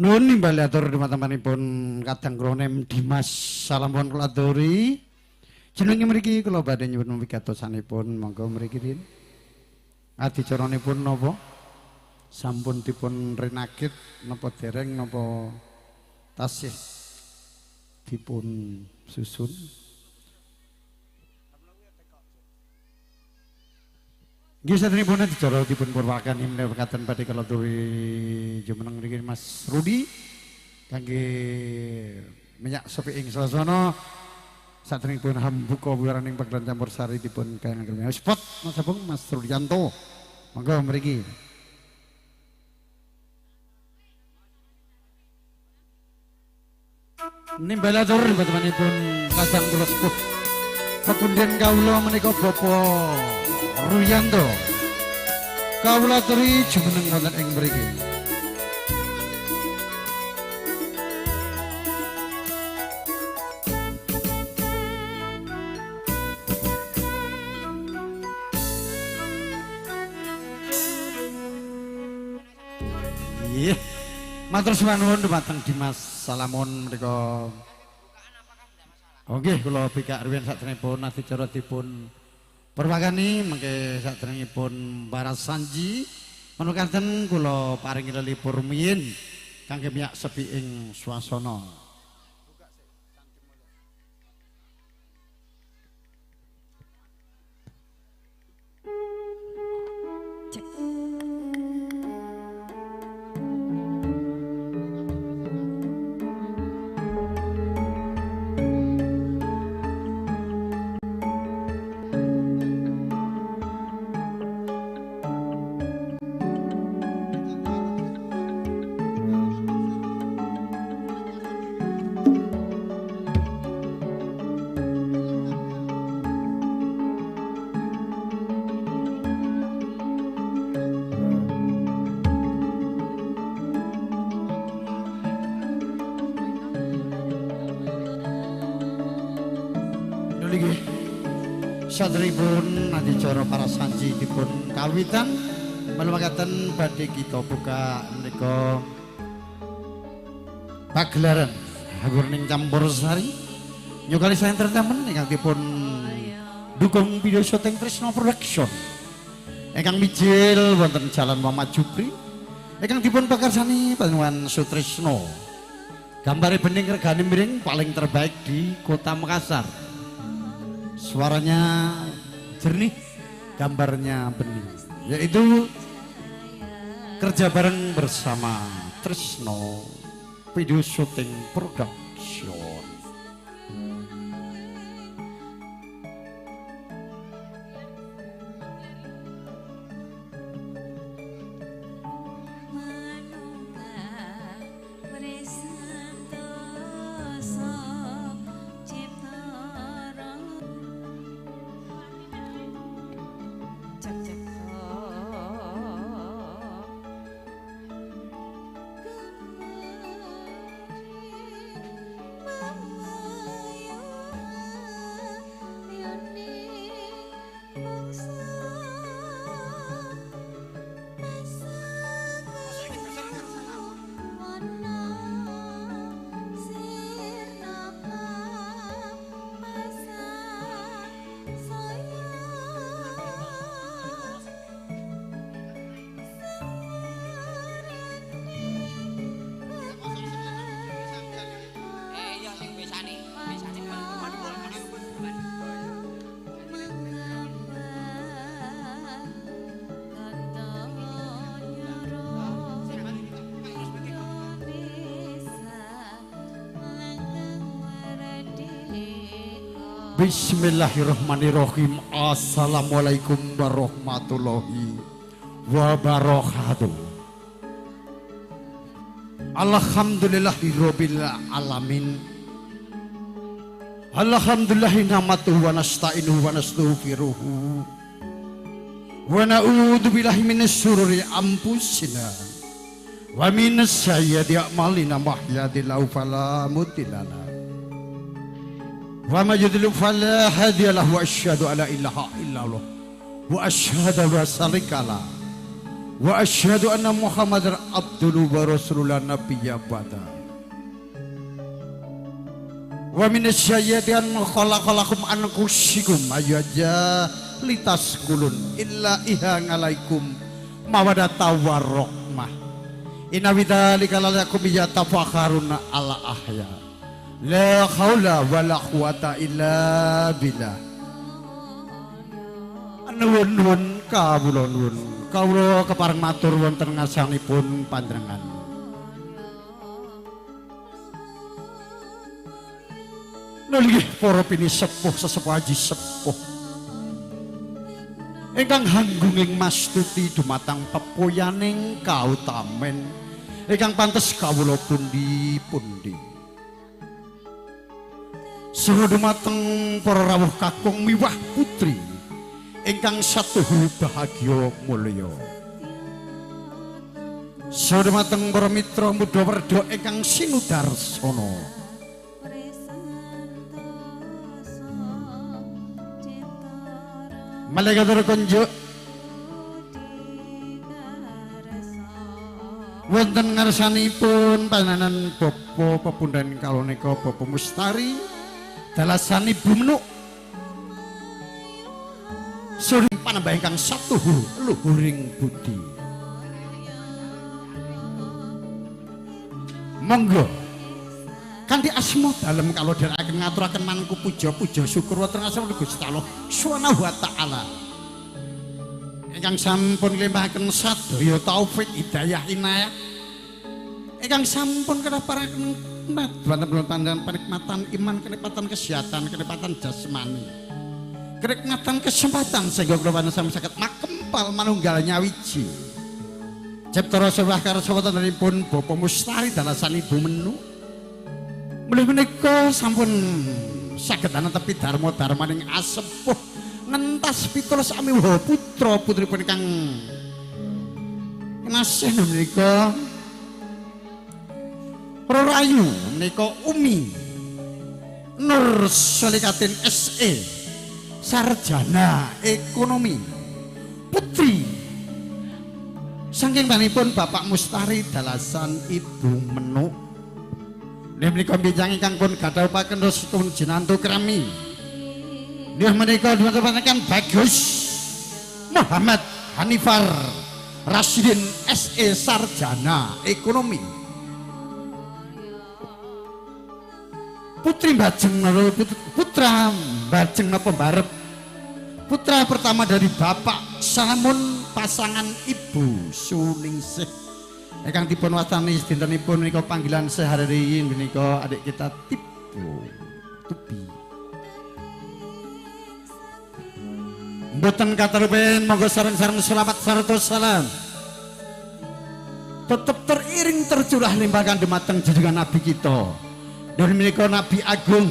Nuwun nimbali atur teman-temanipun kadang kronem Dimas Salampun kula aturi. Jenenge mriki kula badhe nyuwun wigatosanipun monggo mriki rin. Adicaranipun napa? Sampun dipun rinakit napa dereng napa tasih dipun susun? Nggih saderengipun adicara dipun purwakan menawi katen badhe kala aturi jumeneng mriki Mas Rudi kangge minyak sepi ing sasana saderengipun hambuka wiraning pagelaran campur sari dipun kangge spot Mas Abung Mas Rudianto monggo mriki. Nimbali atur teman-temanipun kadang kula sepuh pepundhen kawula menika Bapak Ruyanto kawula aturi jumeneng wonten ing mriki. Nggih. Matur suwun dhumateng Dimas Salamun menika. Oh nggih kula bikak riyen saderengipun adicara dipun perwakani mengke saderengipun Baras Sanji menawi kula paringi lelipur rumiyin kangge miyak sepi ing swasana. Saderengipun adicara para sanji dipun kawitan menawi badhe kita buka menika pagelaran Hagurning Campur Sari Nyokali Entertainment ingkang dipun dukung video syuting Trisno Production ingkang mijil wonten Jalan Muhammad Jupri ingkang dipun pekarsani Panjenengan Sutrisno gambare bening regane miring paling terbaik di Kota Makassar. Suaranya jernih, gambarnya bening, yaitu kerja bareng bersama Trisno Video Shooting Production. Bismillahirrahmanirrahim. Assalamualaikum warahmatullahi wabarakatuh. Alhamdulillahirabbil alamin. Alhamdulillahi nahmaduhu wa nasta'inuhu wa nastaghfiruhu. Wa na'udzu billahi minasy syururi anfusina wa minas sayyiati a'malina may yahdihillahu fala mudilla lahu wa may yudlil fala hadiya lahu wa asyhadu alla ilaha illallah wa asyhadu la syarika lahu wa asyhadu anna Muhammadar abduhu wa rasulullah nabiyya ba'da. Wa minasyaitan khalaqalakum an anfusikum ayyaja litaskulun illa iha alaikum mawadata warahmah. Inna bidzalika lakum yatafakharuna ala ahya. La haula wala quwata illa billah. Nuwun kawula nuwun. Kawula kepareng matur wonten ngasanipun panjenengan. Nggih para pini sepuh sesepuh haji sepuh. Ingkang hanggunging mastuti dumatang pepoyaning kautamen ingkang pantes kawula pundi-pundi. Saha dumateng para rawuh kakung miwah putri ingkang satuhu bahagia mulya. Saha dumateng para mitra muda werda ingkang sinudarsana. Malaikat kunjuk wonten ngarsanipun panjenengan Bapa pepundhen kalonika Bapa Mustari dalasan Ibu Menuk sureng panembah ingkang satuhu luhuring budi. Monggo kanthi asma dalem kalau dherekaken ngaturaken manku puja-puja syukur wonten asmanipun Gusti Allah Subhanahu wa taala ingkang sampun limpahaken sadaya taufik hidayah inayah ingkang sampun kedaparaken wonten panjenengan panikmatan iman, kenikmatan kesehatan, kenikmatan jasmani, kenikmatan kesempatan sehingga kula panjenengan sami saged makempal manunggal nyawiji cipta rasa karsa wontenipun Bapa Mustari dalasan Ibu Menuk. Mulih menika sampun saged anetepi dharma-dharmaning asepuh ngentas 17 amiwa putra putripun ingkang kinasih menika Rayu menika Umi Nur Solikatin SE sarjana ekonomi putri saking panipun Bapak Mustari dalasan Ibu Menuk. Menika bijang ingkang pun gadhahaken restun jinantu krami. Nggih menika dhumateng Bagus Muhammad Hanifar Rasidin SE sarjana ekonomi. Putri Bajeng putra Bajeng napa Barep. Putra pertama dari Bapak samun pasangan Ibu Suningsih. Ingkang dipun wastani dintenipun menika panggilan sehari menika adik kita Tupi. Mboten katerupen monggo sareng-sareng selamat sarta salam. Tetep teriring tercurah limpahan dumateng junjungan Nabi kita. Dan menika Nabi Agung.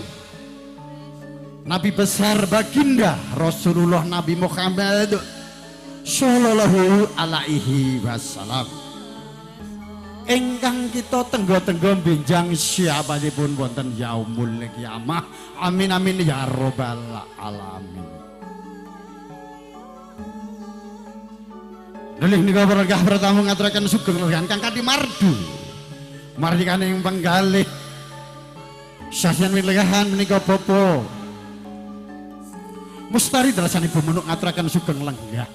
Nabi besar baginda Rasulullah Nabi Muhammad sallallahu alaihi wasallam. Engkang kita tenggo-tenggo benjang siapanipun wonten yaumul kiamah. Amin amin ya rabbal alamin. Nggih nika berkah pertama ngaturaken sugeng lan Kang Kadi Mardu. Mardikaning penggalih sasian wilayahan menika Bapa Mustari dalasan Ibu Menuk ngaturaken sugeng lenggah.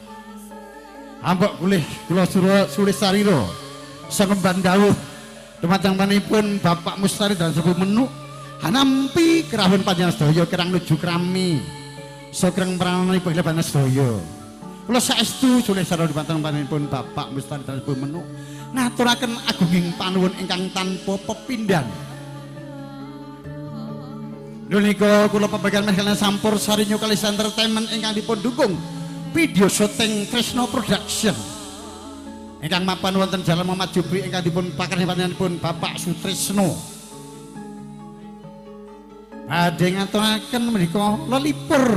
Ambek kulih kula sulis sarira sangemban dawuh dumateng panipun Bapak Mustari dan Ibu Menuk hanampi kerawon panjenengan sedaya kirang nuju krami sakreng prananipun panjenengan sedaya. Kula saestu sulih sareng dumateng panipun Bapak Mustari dan Ibu Menuk ngaturaken agunging panuwun ingkang tanpa pepindhan. Menika kula pebagian mekaten sampur Sari Nyukalis Entertainment ingkang dipun dukung video syuting Tresno Production. Ingkang mapan wonten Jalan Muhammad Jubri ingkang dipun pakarni panjenenganipun Bapak Sutrisno. Badhe ngaturaken menika lelipur.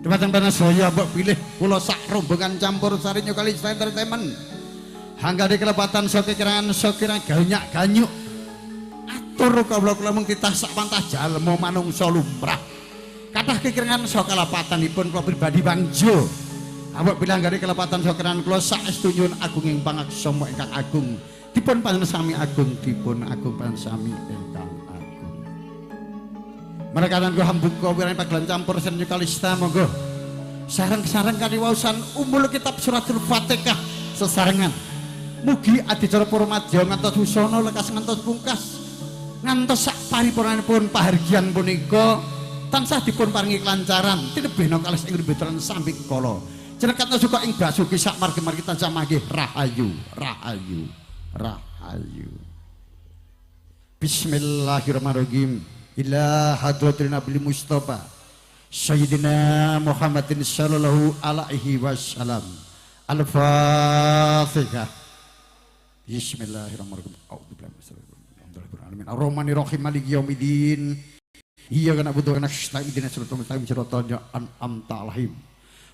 Dumateng panjenengan mbok pilih kula sak rombongan campur Sari Nyukalis Entertainment. Hanggade kelepatan sakirangan sakira ganyak-ganyuk. Atur kawula mung titah sak pantah jalma manungsa lumrah. Kathah kekirangan saka kalapatanipun kula pribadi Bangjo. Awak bilang dari kelepatan sokeran kula saestu nyuwun agung ing pangaksama ingkang agung. Dipun pansami agung, dipun agung pansami ingkang agung. Merekanan kula hambuka wirane pagelaran campur senyu kalista monggo. Sareng-sareng kaniwausan umul kitab suratul Fatihah sesarengan. Mugi adicara para madya ngantos wusana lekas ngantos pungkas. Ngantos sak paripurnanipun pahargyan punika tansah dipun paringi kelancaran tinebihna kalis ing rebetaran sambing kala. Jenekatna suka ing basuki sak margi-margi tansah manggih rahayu, rahayu, rahayu. Bismillahirrahmanirrahim. Ila hadratil Nabi Mustafa Sayyidina Muhammadin sallallahu alaihi wasallam. Al-Fatihah. Bismillahirrahmanirrahim. A'udzubillahi Ar-Rahmanir-Rahim Maliki Yaumiddin. Iyyaka na'budu wa nasta'inu ihdinas siratal mustaqim siratal ladzina an'amta 'alaihim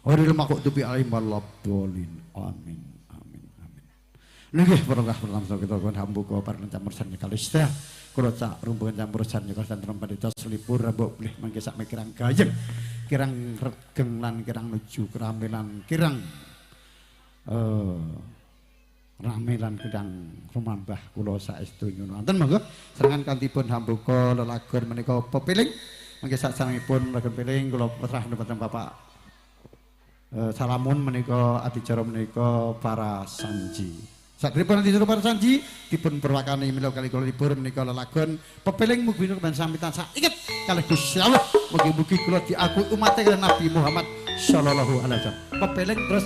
ghairil maghdubi 'alaihim waladdallin. Amin. Amin. Amin. Nggih para pertama kita kon hambuka paring campur sanya kalista. Kula cak rumpungan campur sanya kalista tempatita selipur mbok boleh mangke sak kirang gayeng. Kirang regeng lan kirang nuju keramelan kirang ramelan kedang rumambah kula saestu nyuwun wonten monggo serangan kantipun hambuka lelagon menika pepiling mangke sasampunipun lelagon piling kula pasrah dhateng Bapak salamun menika adicara menika para sanji saderepipun adicara para sanji dipun perwakani mila kali kula libur menika lelagon pepiling mugi ben sami tansah inget kalih Gusti Allah mugi-mugi kula diakui umat Nabi Muhammad sallallahu alaihi wasallam pepiling terus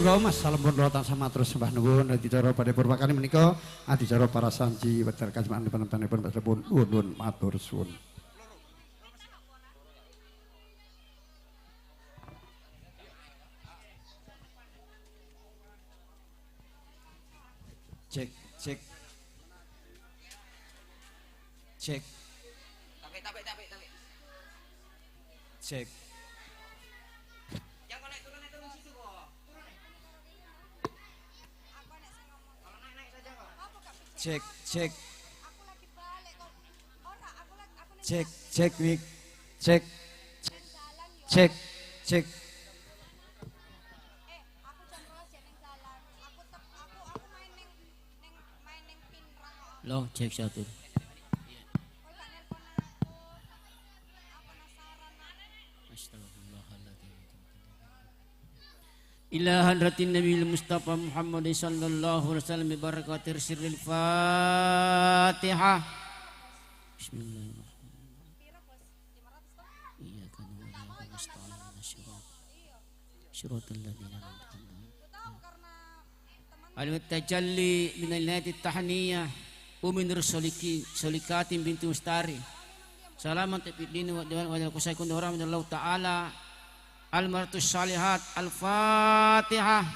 monggo Mas salam pun tansah matur sembah nuwun adicara pada purbakane menika adicara para sanji wedal kajemaan panentanipun pun nuwun matur suwun. Cek cek cek cek cek cek cek cek mik cek cek cek Lo cek satu. Ila hadratin Nabi Mustafa Muhammad sallallahu alaihi wasallam bi barakatir sirril Fatihah. Bismillahirrahmanirrahim. Iyyaka na'budu wa nasta'in shiratal ladzina an'amta 'alaihim. Al-tajalli min al-nati tahniyah wa min rusulikatin binti Mustari. Salaman tafidin wa kusaykum rahmatullah ta'ala. Al-maratus salihat Al-Fatihah.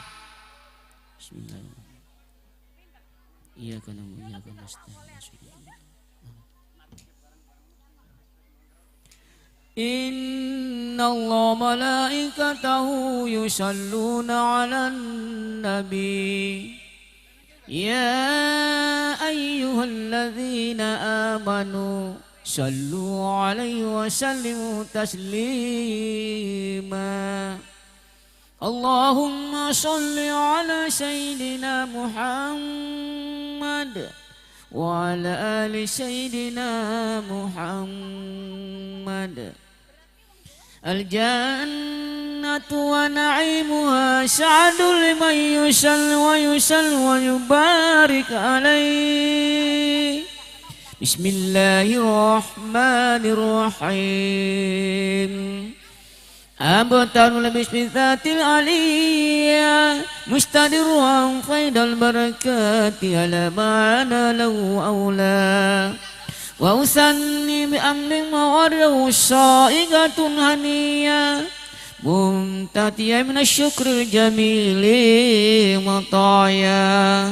Bismillahirrahmanirrahim. Iyyaka na'budu wa iyyaka nasta'in. Inna Allah malaikatahu yusalluna 'alan nabi. Ya ayyuhalladzina amanu sallu alaihi wa sallimu taslima. Allahumma salli ala sayyidina Muhammad wa ala ali sayyidina Muhammad. Al-jannatu wa na'imuha sa'adul liman yusal wa yubarik alaih. Bismillahirrahmanirrahim. Abtanul bismillatil aliyah mustadirwan faidal barakati ala ma'ana lahu awla. Wa usanni bi amrin mawarahu sa'igatun haniyah mumtatiyah minasyukril jamili mataya.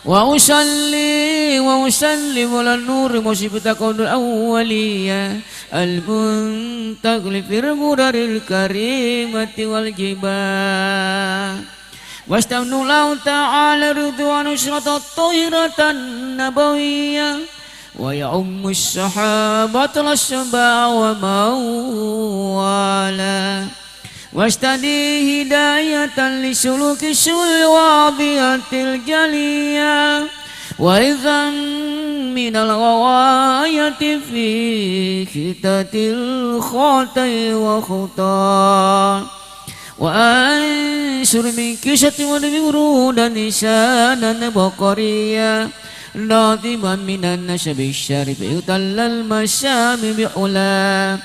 Wa usalli wa usallim ala nuri musibta qaulul awwaliyah al-muntaqli fir mudaril karimati wal jibah. Wastamnu lahu ta'ala ridwan usratat tahiratan nabawiyah wa ya'ummu sahabatul asba wa mawala. Wastadi hidayatan li suluki sul wadiyatil jaliyah wa idhan minal ghawayati fi khitatil khotai wa khuta wa ansur min kisati wa nurudan nisanan baqariyah nadiman minan nasabi syarif utallal masyami bi'ula.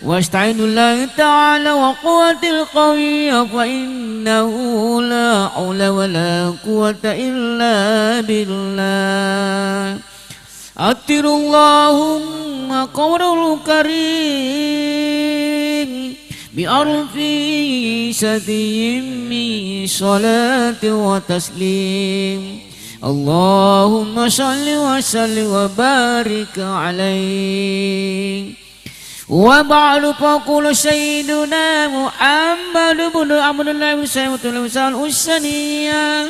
واستعين الله تعالى وقوة القوية فإنه لا حول ولا قوة إلا بالله. أطر اللهم قوله الكريم بأرض سدي من صلاة وتسليم. اللهم صل وسلم وبارك عليه. وبعد فقول سيدنا محمد بن عبد الله بن سعيد الحسنية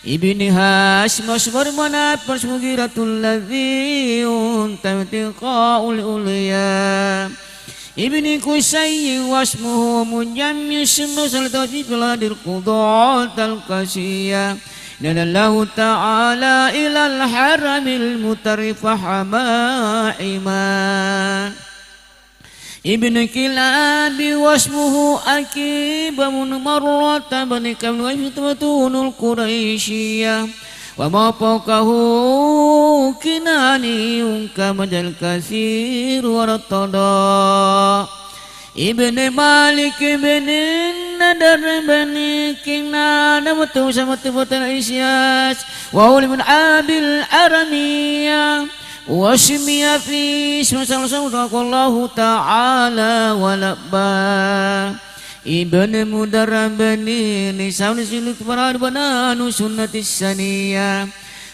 ابن هاشم أصغر مناف مغيرة الذي انتقاء الأولياء ابن كسي واسمه منجمس مسلط في بلاد القضاة القاسية. نال الله تعالى إلى الحرم المترف حمائما ابن كلاب واسمه أكيب بن مرة بن كبل وفتوة القريشية وما فوقه كناني كمد الكثير والارتضاء ابن مالك بن دربني كنا نمت سمت فتن إسياس وأولي من عاب الأرمية واسمي في اسم صدق الله تعالى ولبا ابن مدربني نساء سلوك براد بنان سنة السنية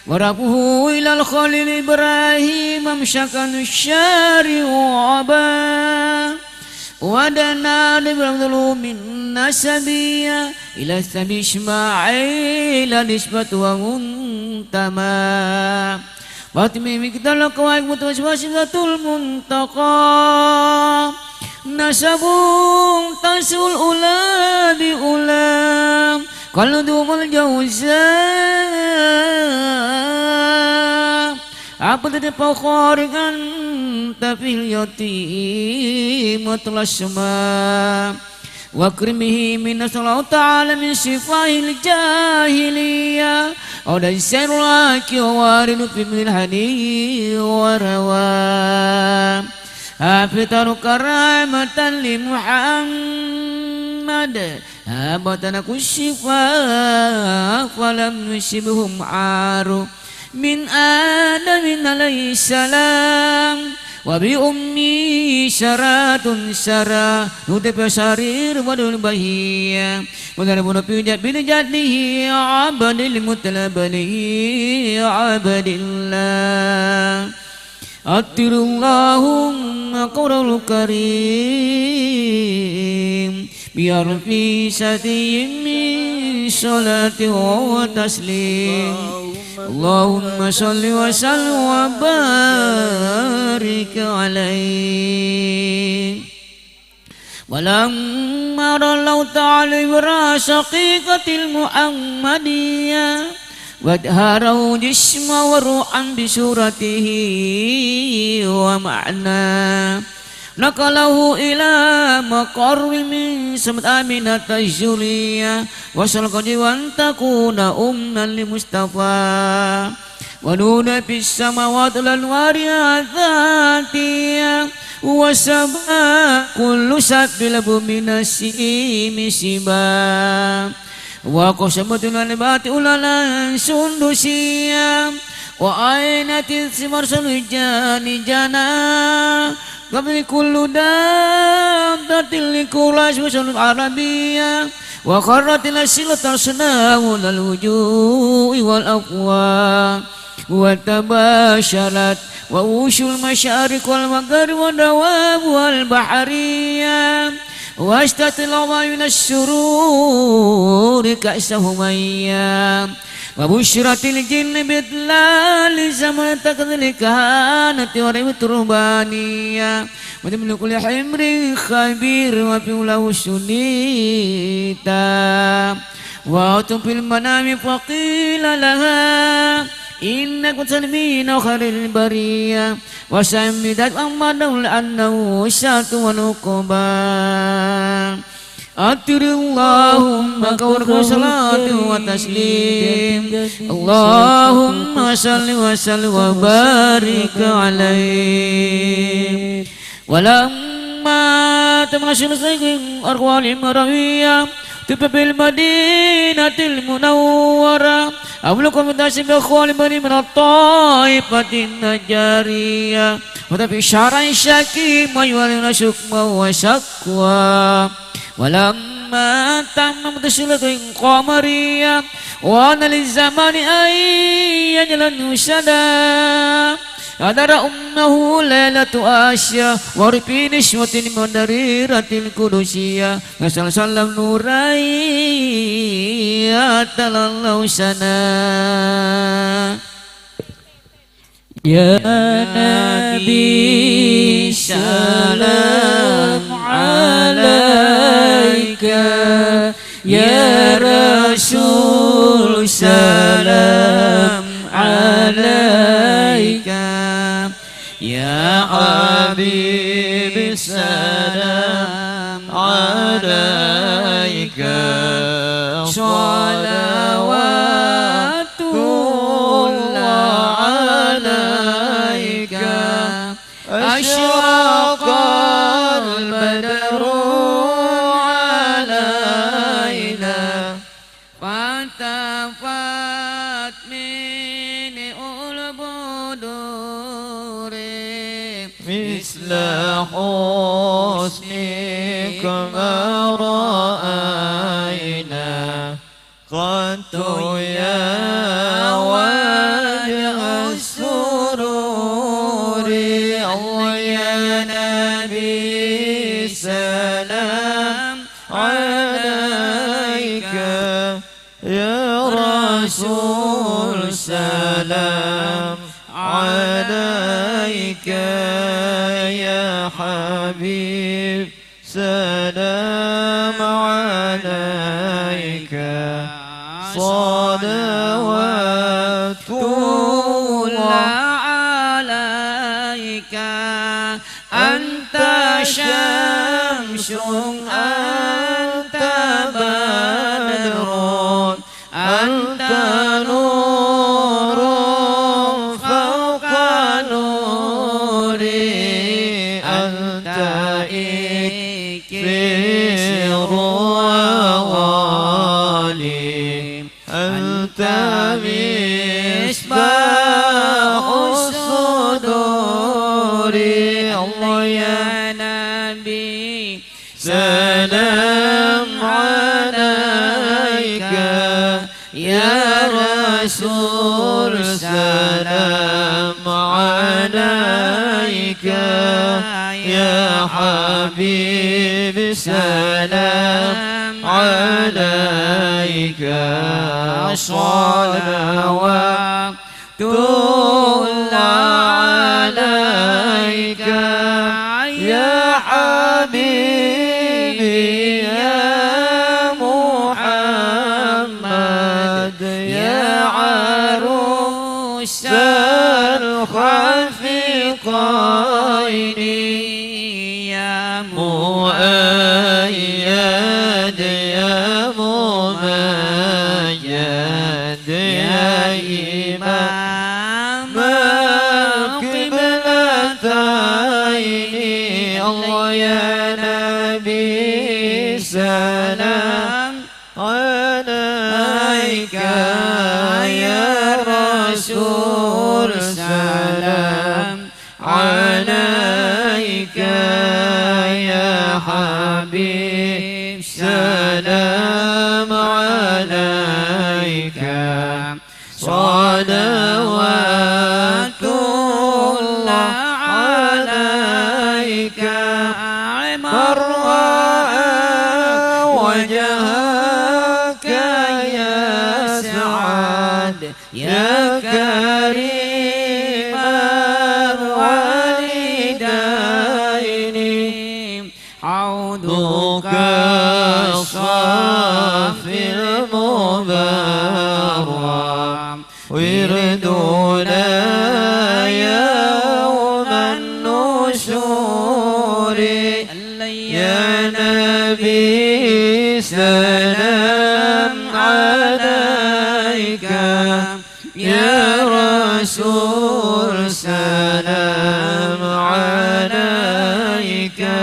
وربه إلى الخليل إبراهيم ممشكا الشارع وعبا ودنا نبرم من نسبية إلى الثبي إسماعيل نسبة ومنتمى فاطمي مقدار القواعد متوسوسة المنتقى نسب تنسو الأولى بأولى قال دوم الجوزاء عبد الفخار أنت في اليتيم السماء واكرمه من صلاة تعالى من شفاه الجاهلية أو ليس راك وارد في من الهدي ورواه أفتر كرامة لمحمد هابتنا الشفاء فلم يشبهم عار من آدم عليه السلام وبأمي شرات سرى نطف سرير ودل بهية ونربنا بجد بجده عبد المتلبني عبد الله أطر اللهم قول الكريم بيرفي سدي من صلاة وتسليم اللهم صل وسلم وبارك عليه ولما رأى الله تعالى براس حقيقة المحمدية وادهاره جسما وروحا بسورته ومعناه نقله إلى مقر من سمت آمنة الجلية وسلق وأن تكون أما لمصطفى ونون في السماوات الأنوار الذاتية وسبا كل سبيل من السيم سبا وقسمة الأنبات أولا سندسية وآينة الثمر سنجان جانا قبل كل دابة لكراش وسن العربية وخرت الأسئلة صناع الوجوه والأفواه وتباشرت ووش المشارق والمغرب والدواب والبحرية واشتت العظام من السرور كأسهمية وبشرت الجن بإطلال زمن تقدر كهانة ورب الرهبانية وتملك كل حمر خبير وفي له سنيتا وأتم في المنام فقيل لها إنك تنبين خير البرية وسمدت أمانه لأنه شات ونقبا أطر اللهم كورك صلاة وتسليم اللهم صل وسلم وبارك عليه ولما تمشي سيد أرواح المروية تبقى المدينة المنورة أبلغكم تاسم أخوال بني من الطائفة النجارية وتبقى شعر شكيم ويولين شكما وشكوى ولما تمت سلة قمرية وأنا للزمان أن يجل شدا أدر أمه ليلة آسيا ورفي نشوة مدريرة القدسية نسأل سلم نوري أتل الله سنا يا نبي سلام عليك يا رسول سلام عليك يا حبيبي سلام عليك صلوات الله عليك أشرق البدر عليك wafat min ulbuduri misla husnika ma ra'ayna qattu ya wajh sururi Allah ya Nabi salam alaika ya Rasul salam alaika ya Habib salam alaika salawatullah alaika anta syamsun anta badrun anta nurun fawqa nuri anta ikfiru awali anta misbahus suduri Allah ya Nabi salam alaika ya Rasul salam alaika ya Habib salam alaika salawatullah alaika ya Habibi ya Muhammad ya arusal khafiqaini ya muayyad ya mumayyad ya imam qiblatayni Allah ya Nabi salam alaika ya Rasul salam alaika ya Habib salam alaika salawatullah alaika marwa'a wajhaka ya Sa'ad ya Karimar walidaini hauduka safil mubarak wirduna yawman nusyuri ya Nabi salam alaika ya Rasul salam alaika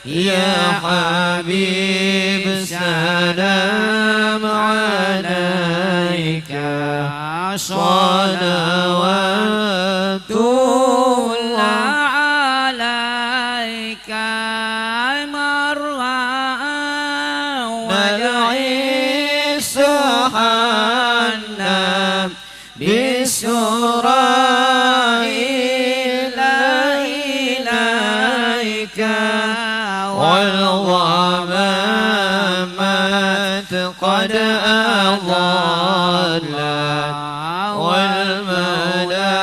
ya Habib salam alaika salawatullah alaika marwa wal sahana bisura ila ilaika wal ghamamat qad adallat wal mala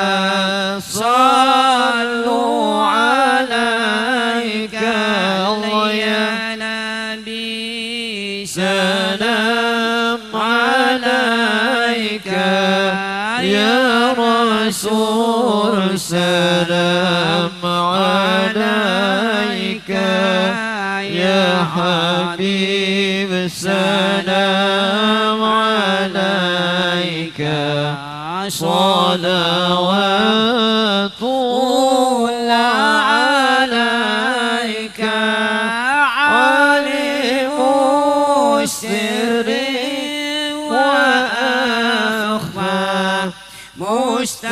sallu alaika Allah ya Nabi salam alaika ya Rasul salam alaika ya Habib salam alaika salawatullah alaika alimu sirri وأخفى مستجيب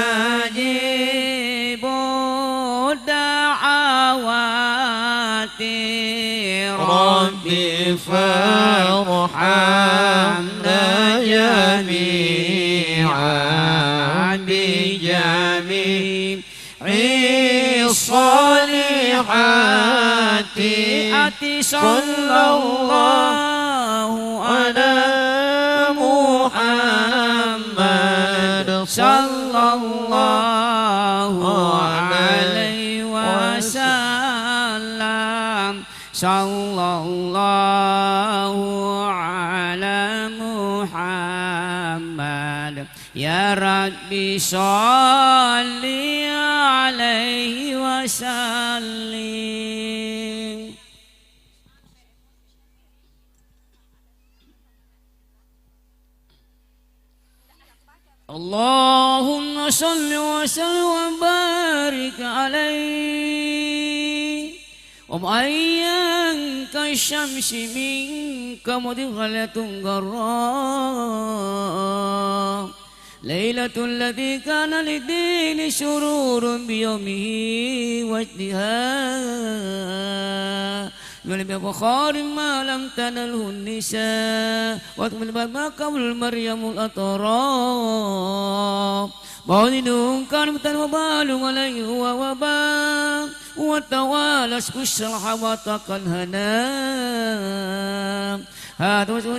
الدعوات ربي فارحمنا جميعا بجميع الصالحات صلى الله على محمد صلى الله عليه وسلم صلى الله على محمد يا ربي صل عليه وسلم. اللهم صل وسلم وبارك عليه ومعين كالشمس منك مدخلة غراء ليلة التي كان للدين سرور بيومه واجتهاد من بخار ما لم تنله النساء واتمن ما قبل مريم الأطراف مولد كان وبال عليه ووباء وتوالى الشرح وتقى الهنام هذا وسوة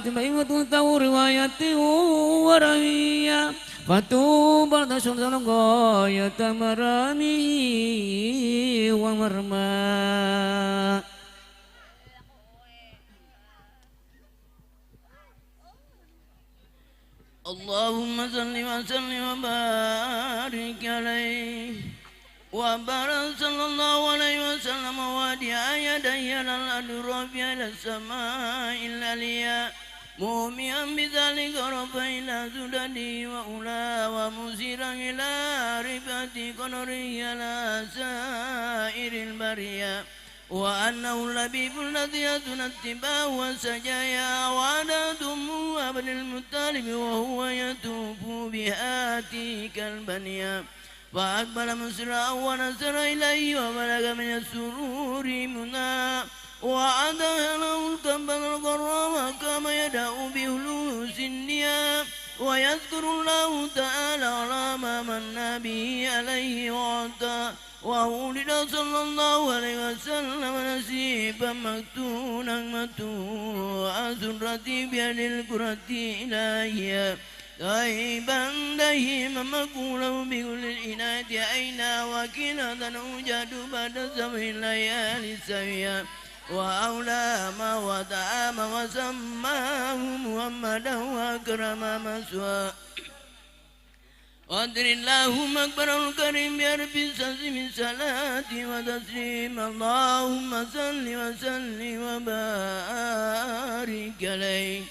تور روايته ورمية فتوبى تشرد غاية مرامه ومرمى. اللهم صل وسلم وبارك عليه وبارك صلى الله عليه وسلم وادعا يدي الأدراب إلى السماء العليا موميا بذلك رفع إلى سدده وأولى ومسيرا إلى رفعة قدره على سائر البرية وأنه اللبيب الذي يسن اتباعه وسجايا وعداتهم وابن المطالب وهو يطوف بهاتيك البنيا فأقبل مسرعا ونسر إليه وبلغ من السرور منا وأدخله الكبد الغرام كما يدعو بهلوس النيا ويذكر الله تعالى على ما من به عليه وعطى وولد صلى الله عليه وسلم نسيبا مكتونا متوعا سرتي بيد الكرة إلهيا غيبا دهيما مقولا بكل الإناث أينا وكلا تنوجد بعد سبع الليالي سويا وأولى ما وطعام وسماه محمدا وأكرم مسواه قدر اللهم أكبر الكريم بأرب سلسم الصلاة وتسليم اللهم صل وسلم وبارك عليه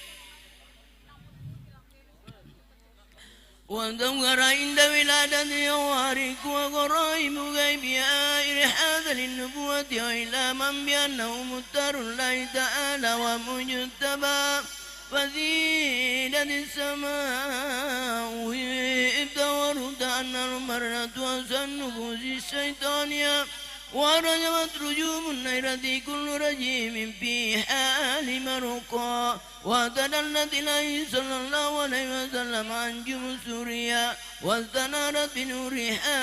وانتظر عند ولادة يوارك وغرائب غيبها إرحادا للنبوة وإلى من بأنه مختار الله تعالى ومجتبى فزيدت السماء ابتورت أن المرة وسن نفوس الشيطانية ورجمت رجوم النيرة كل رجيم في حال مرقى وتدلت إليه صلى الله عليه وسلم أنجم سوريا واستنارت بنورها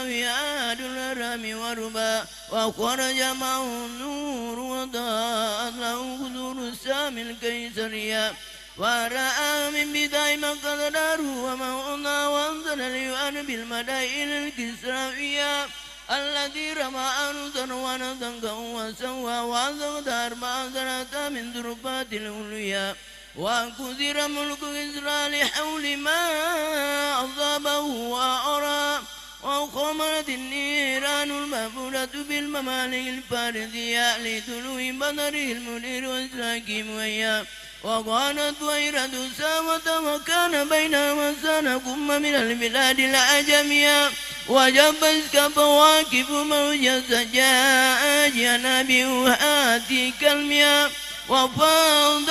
وعاد الأرام وربا وخرج معه النور وضاءت له خدور السام الكيسرية ورأى من بداية ما قد داره وموضع وانزل ليؤن بالمدائن الكسرائية الذي رمى أنوثا ونطنقا وسوى وأزغت 4 سنة من ذربات الأولياء وكثر ملك إسرائيل حول ما أصابه وأرى وخمرت النيران المأبولة بالممالك الفارسية لطلوع بدره المنير وإسراكهم وإياه وقالت ويرة ساوة وكان بينهما سنة من البلاد الأعجمية وجبت كواكب موجة سجاء جنابه هاتي كالمياه وفاض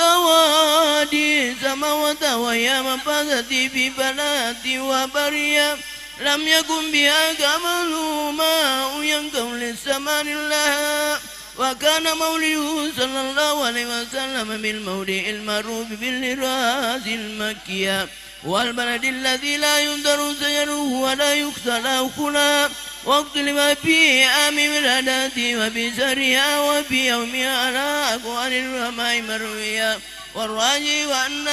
هذه السماوات وهي مفازتي في بنات وبرية لم يكن بها كمل ماء ينقل للسمان لها وكان مولده صلى الله عليه وسلم بالمولع المعروف بالراس المكية والبلد الذي لا ينذر سيره ولا يختلى خلا واختلف في عام ولادته وبسرها وفي يومها على أقوال العلماء مروية والراجي وأن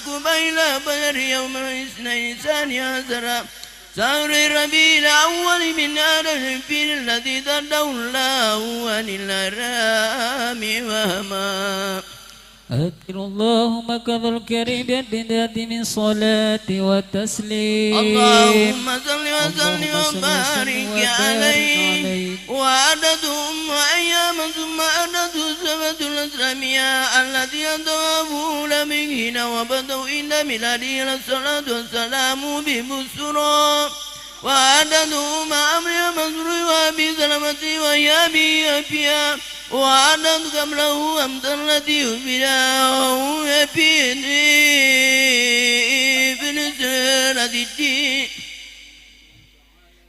قبيل بدر يوم الاثنين ثاني عشر شهر ربيع الأول من هذا الفيل الذي ضده الله عن الأرام وهما أكثر اللهم كذا الكريم بالبداية من صلاة وتسليم اللهم صل وسلم وبارك عليه وعددهم وأيام ثم عدد السبت الإسلامية التي أدوابوا به هنا وبدوا إن ميلاده الصلاة والسلام ببسرى وعددوا مع أمر مسرور وأبي سلمة ويابي أبيا وعدد قبله أمد التي أبناه يبيني بنسرة الدين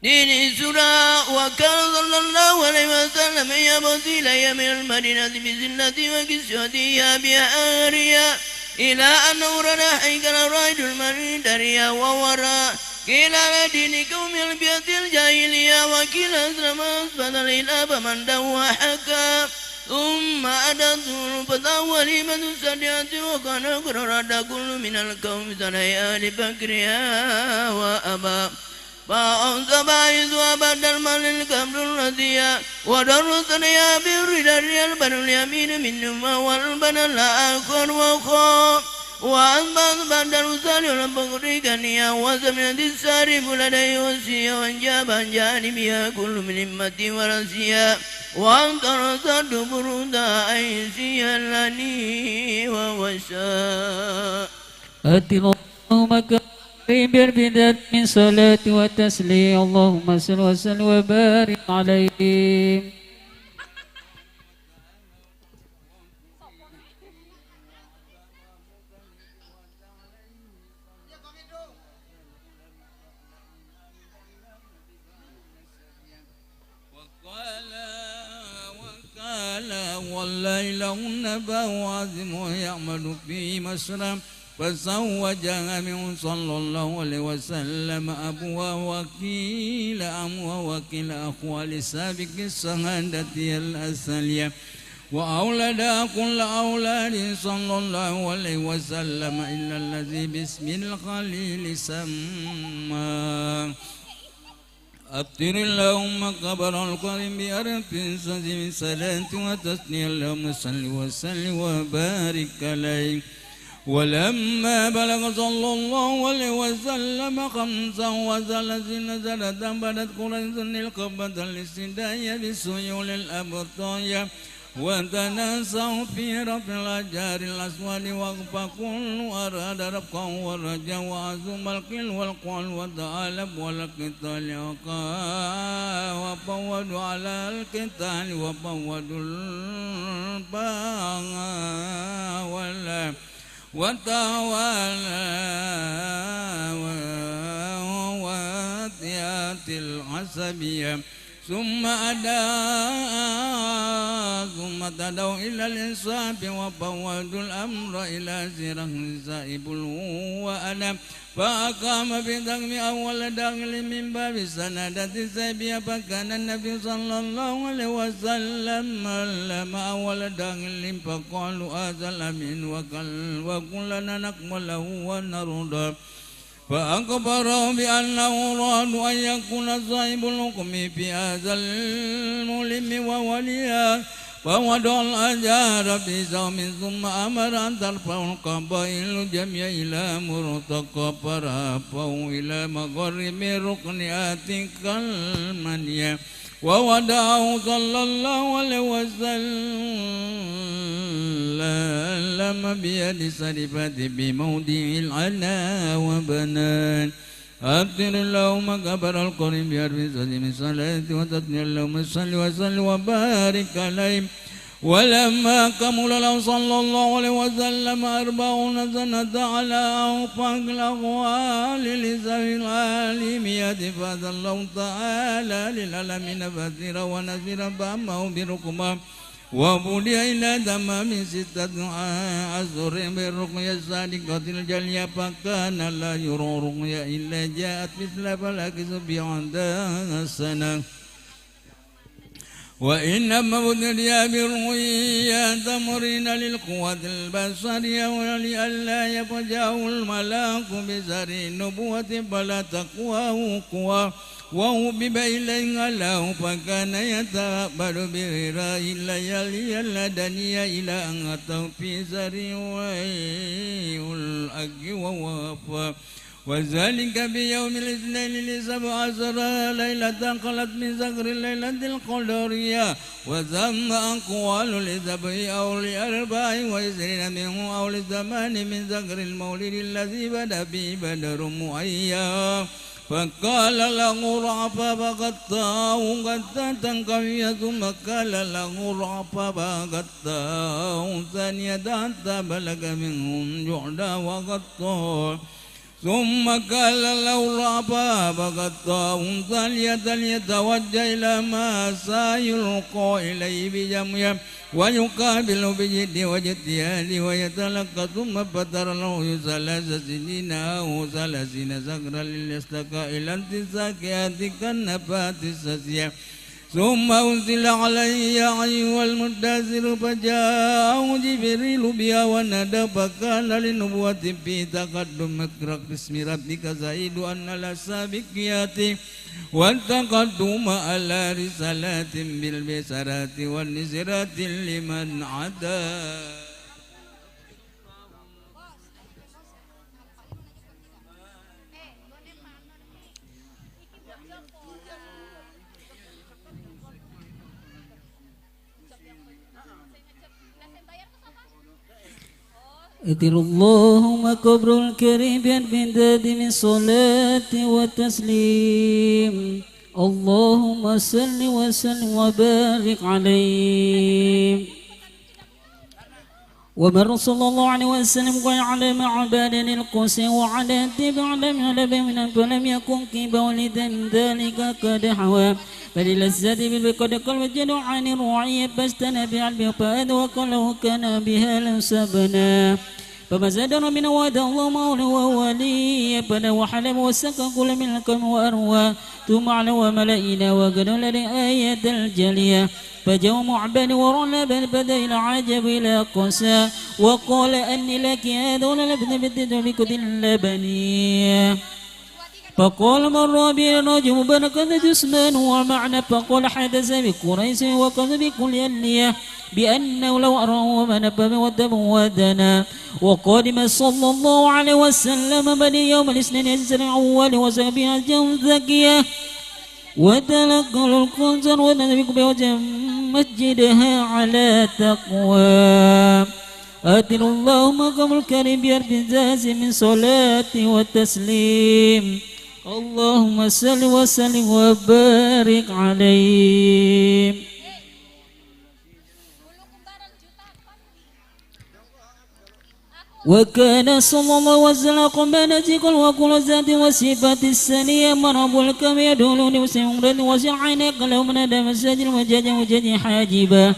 دين سورة وكان صلى الله عليه وسلم يبعث إلي من المدينة بزنة وكسوتها بأهريا إلى أن أورنا حيكل رائد المريد دريا وورا كلا دين قوم البيت الجاهلية وكلا أسلم أسفل إلى فمن دوا حكا ثم أدت الفتى وليمة السديات وكان قرر كل من القوم سنيا لبكرها وأبا فأنت باعث وأبد المال الكبر الرضيا ودرسني بالردر البن اليمين منهما والبن الآخر وخا وأنبت بعد الرسال والبقر كنيا وزمنت السارف لدي وسيا وانجابا جانبيا كل من همتي ورسيا وأنت رسد برودا أيسيا لني ووشاء أكثر اللهم كذا الكريم بالبداية من صلاة وتسليم اللهم صل وسلم وبارك عليه والليل النبأ عظيم يعمل في مسرى فزوجها من صلى الله عليه وسلم أبوها وكيل أمها وكيل أخوها لسابق السهادة الأسلية وأولد كل أولاد صلى الله عليه وسلم إلا الذي باسم الخليل سمى أبتر اللهم قبر الكريم بأرف سجم صلاة وتسني اللهم صل وسلم وبارك عليه ولما بلغ صلى الله عليه وسلم 35 سنة بدت قريش القبة الاستداية بسيول الأبطايا وتناسوا في رفع الأشجار الأسود وقف كل أراد رفقا ورجا وعزم القل والقول والتعالب والقتال وفودوا على القتال وفودوا الباغ وتوالى واتيات العصبية ثم تدعوا إلى الإنصاف وفوضوا الأمر إلى زره زائب وأنا فأقام بدغم أول دغل من باب السنادة السيبية فكان النبي صلى الله عليه وسلم لما أول دغل فقالوا هذا الأمين وكلنا نقبله ونرضى فأخبروا بأنه أراد أن يكون صاحب الحكم في هذا الملم ووليا فوضع الأجار في زوم ثم أمر أن ترفعوا القبائل جميعا إلى مرتقى فرفعوا إلى مغرب ركن آتك المنيا وودعه صلى الله عليه وسلم بيد سرفة بموضع العلا وبنان أبتر اللهم قبر القريب بأرض سلم صلاة وتثني اللهم صل وسلم وبارك عليه ولما كمل له صلى الله عليه وسلم 40 سنة على أوفق الأقوال لسوي العالمية فأذن الله تعالى للعالمين فسيرا ونسيرا فأمه بركمه وبدي إلى تمام 6 أشهر بالرقية الصادقة الجلية فكان لا يرى رقية إلا جاءت مثل فلك سبحانه السنة وإنما ابتلي بالرؤيا تمرين للقوة البصرية ولئلا يفجأه الملاك بزر النبوة فلا تقواه قوى وهبب إليه الله فكان يتقبل بغراء الليالي اللدنية إلى أن أتوا في زر والأج ووفى وذلك بيوم الاثنين ل17 ليلة خلت من زهر الليلة القدرية وثم أقوال ل7 أو ل24 منه أو ل8 من زهر المولد الذي بدا به بدر مؤيا فقال له رعفا فغطاه غطة قوية ثم قال له رعفا فغطاه ثانية حتى بلغ منهم جعدا وغطاه ثم قال له رعفا فغطاه ثانية ليتوجه إلى ما سيلقى إليه بجميع ويقابل بجد واجتهاد ويتلقى ثم فتر له 3 سنين أو 30 سكرا للاستقاء إلى انتساكها كالنفات السسية ثم أنزل عليه يا أيها المدثر فجاءه جبريل بها ونادى فكان لنبوة في تقدم اقرأ باسم ربك زيد أن السابقيات والتقدم على رسالات بالبشرات والنزرات لمن عدا أدر اللهم قبر الكريم بإمداد من صلاة وتسليم اللهم صل وسلم وبارك عليه ومن صلى الله عليه وسلم وعلى معباد القوس وعلى تبع لم يلب من فلم يكن كيب ولد من ذلك قد حوى فللذات بالبقد قل وجد عن الرعية فاستنى بعلم فأد وقله كان بها لنسبنا فما زادنا من وعد الله مولى وولي فلا وحلم وسكى كل من الكم وأروى ثم على وملئنا وقدوا لآية الجلية فجاءوا معبد ورنا بل بدا إلى عجب إلى قسى وقال أني لك هذا ولبن بدد بكد اللبني فقال مر بي الرجل بركة جسمان ومعنى فقال حدث بقريش وقد بكل يليه بأنه لو أراه من نبب ودم ودنا وقادم صلى الله عليه وسلم بني يوم الاثنين يزرع أول وسبيع جو ذكية وتلقى القنصر ونبيك بوجه مسجدها على تقوى آتنا اللهم قبل الكريم بأربزاز من صلاة وتسليم اللهم صل وسلم وبارك عليه وكان صلى الله وسلم قبل ذكر وكل ذات وصفات السنية مرض الكم يدولون وسيمرد وسعينك لو من ندم السجن وجج حاجبا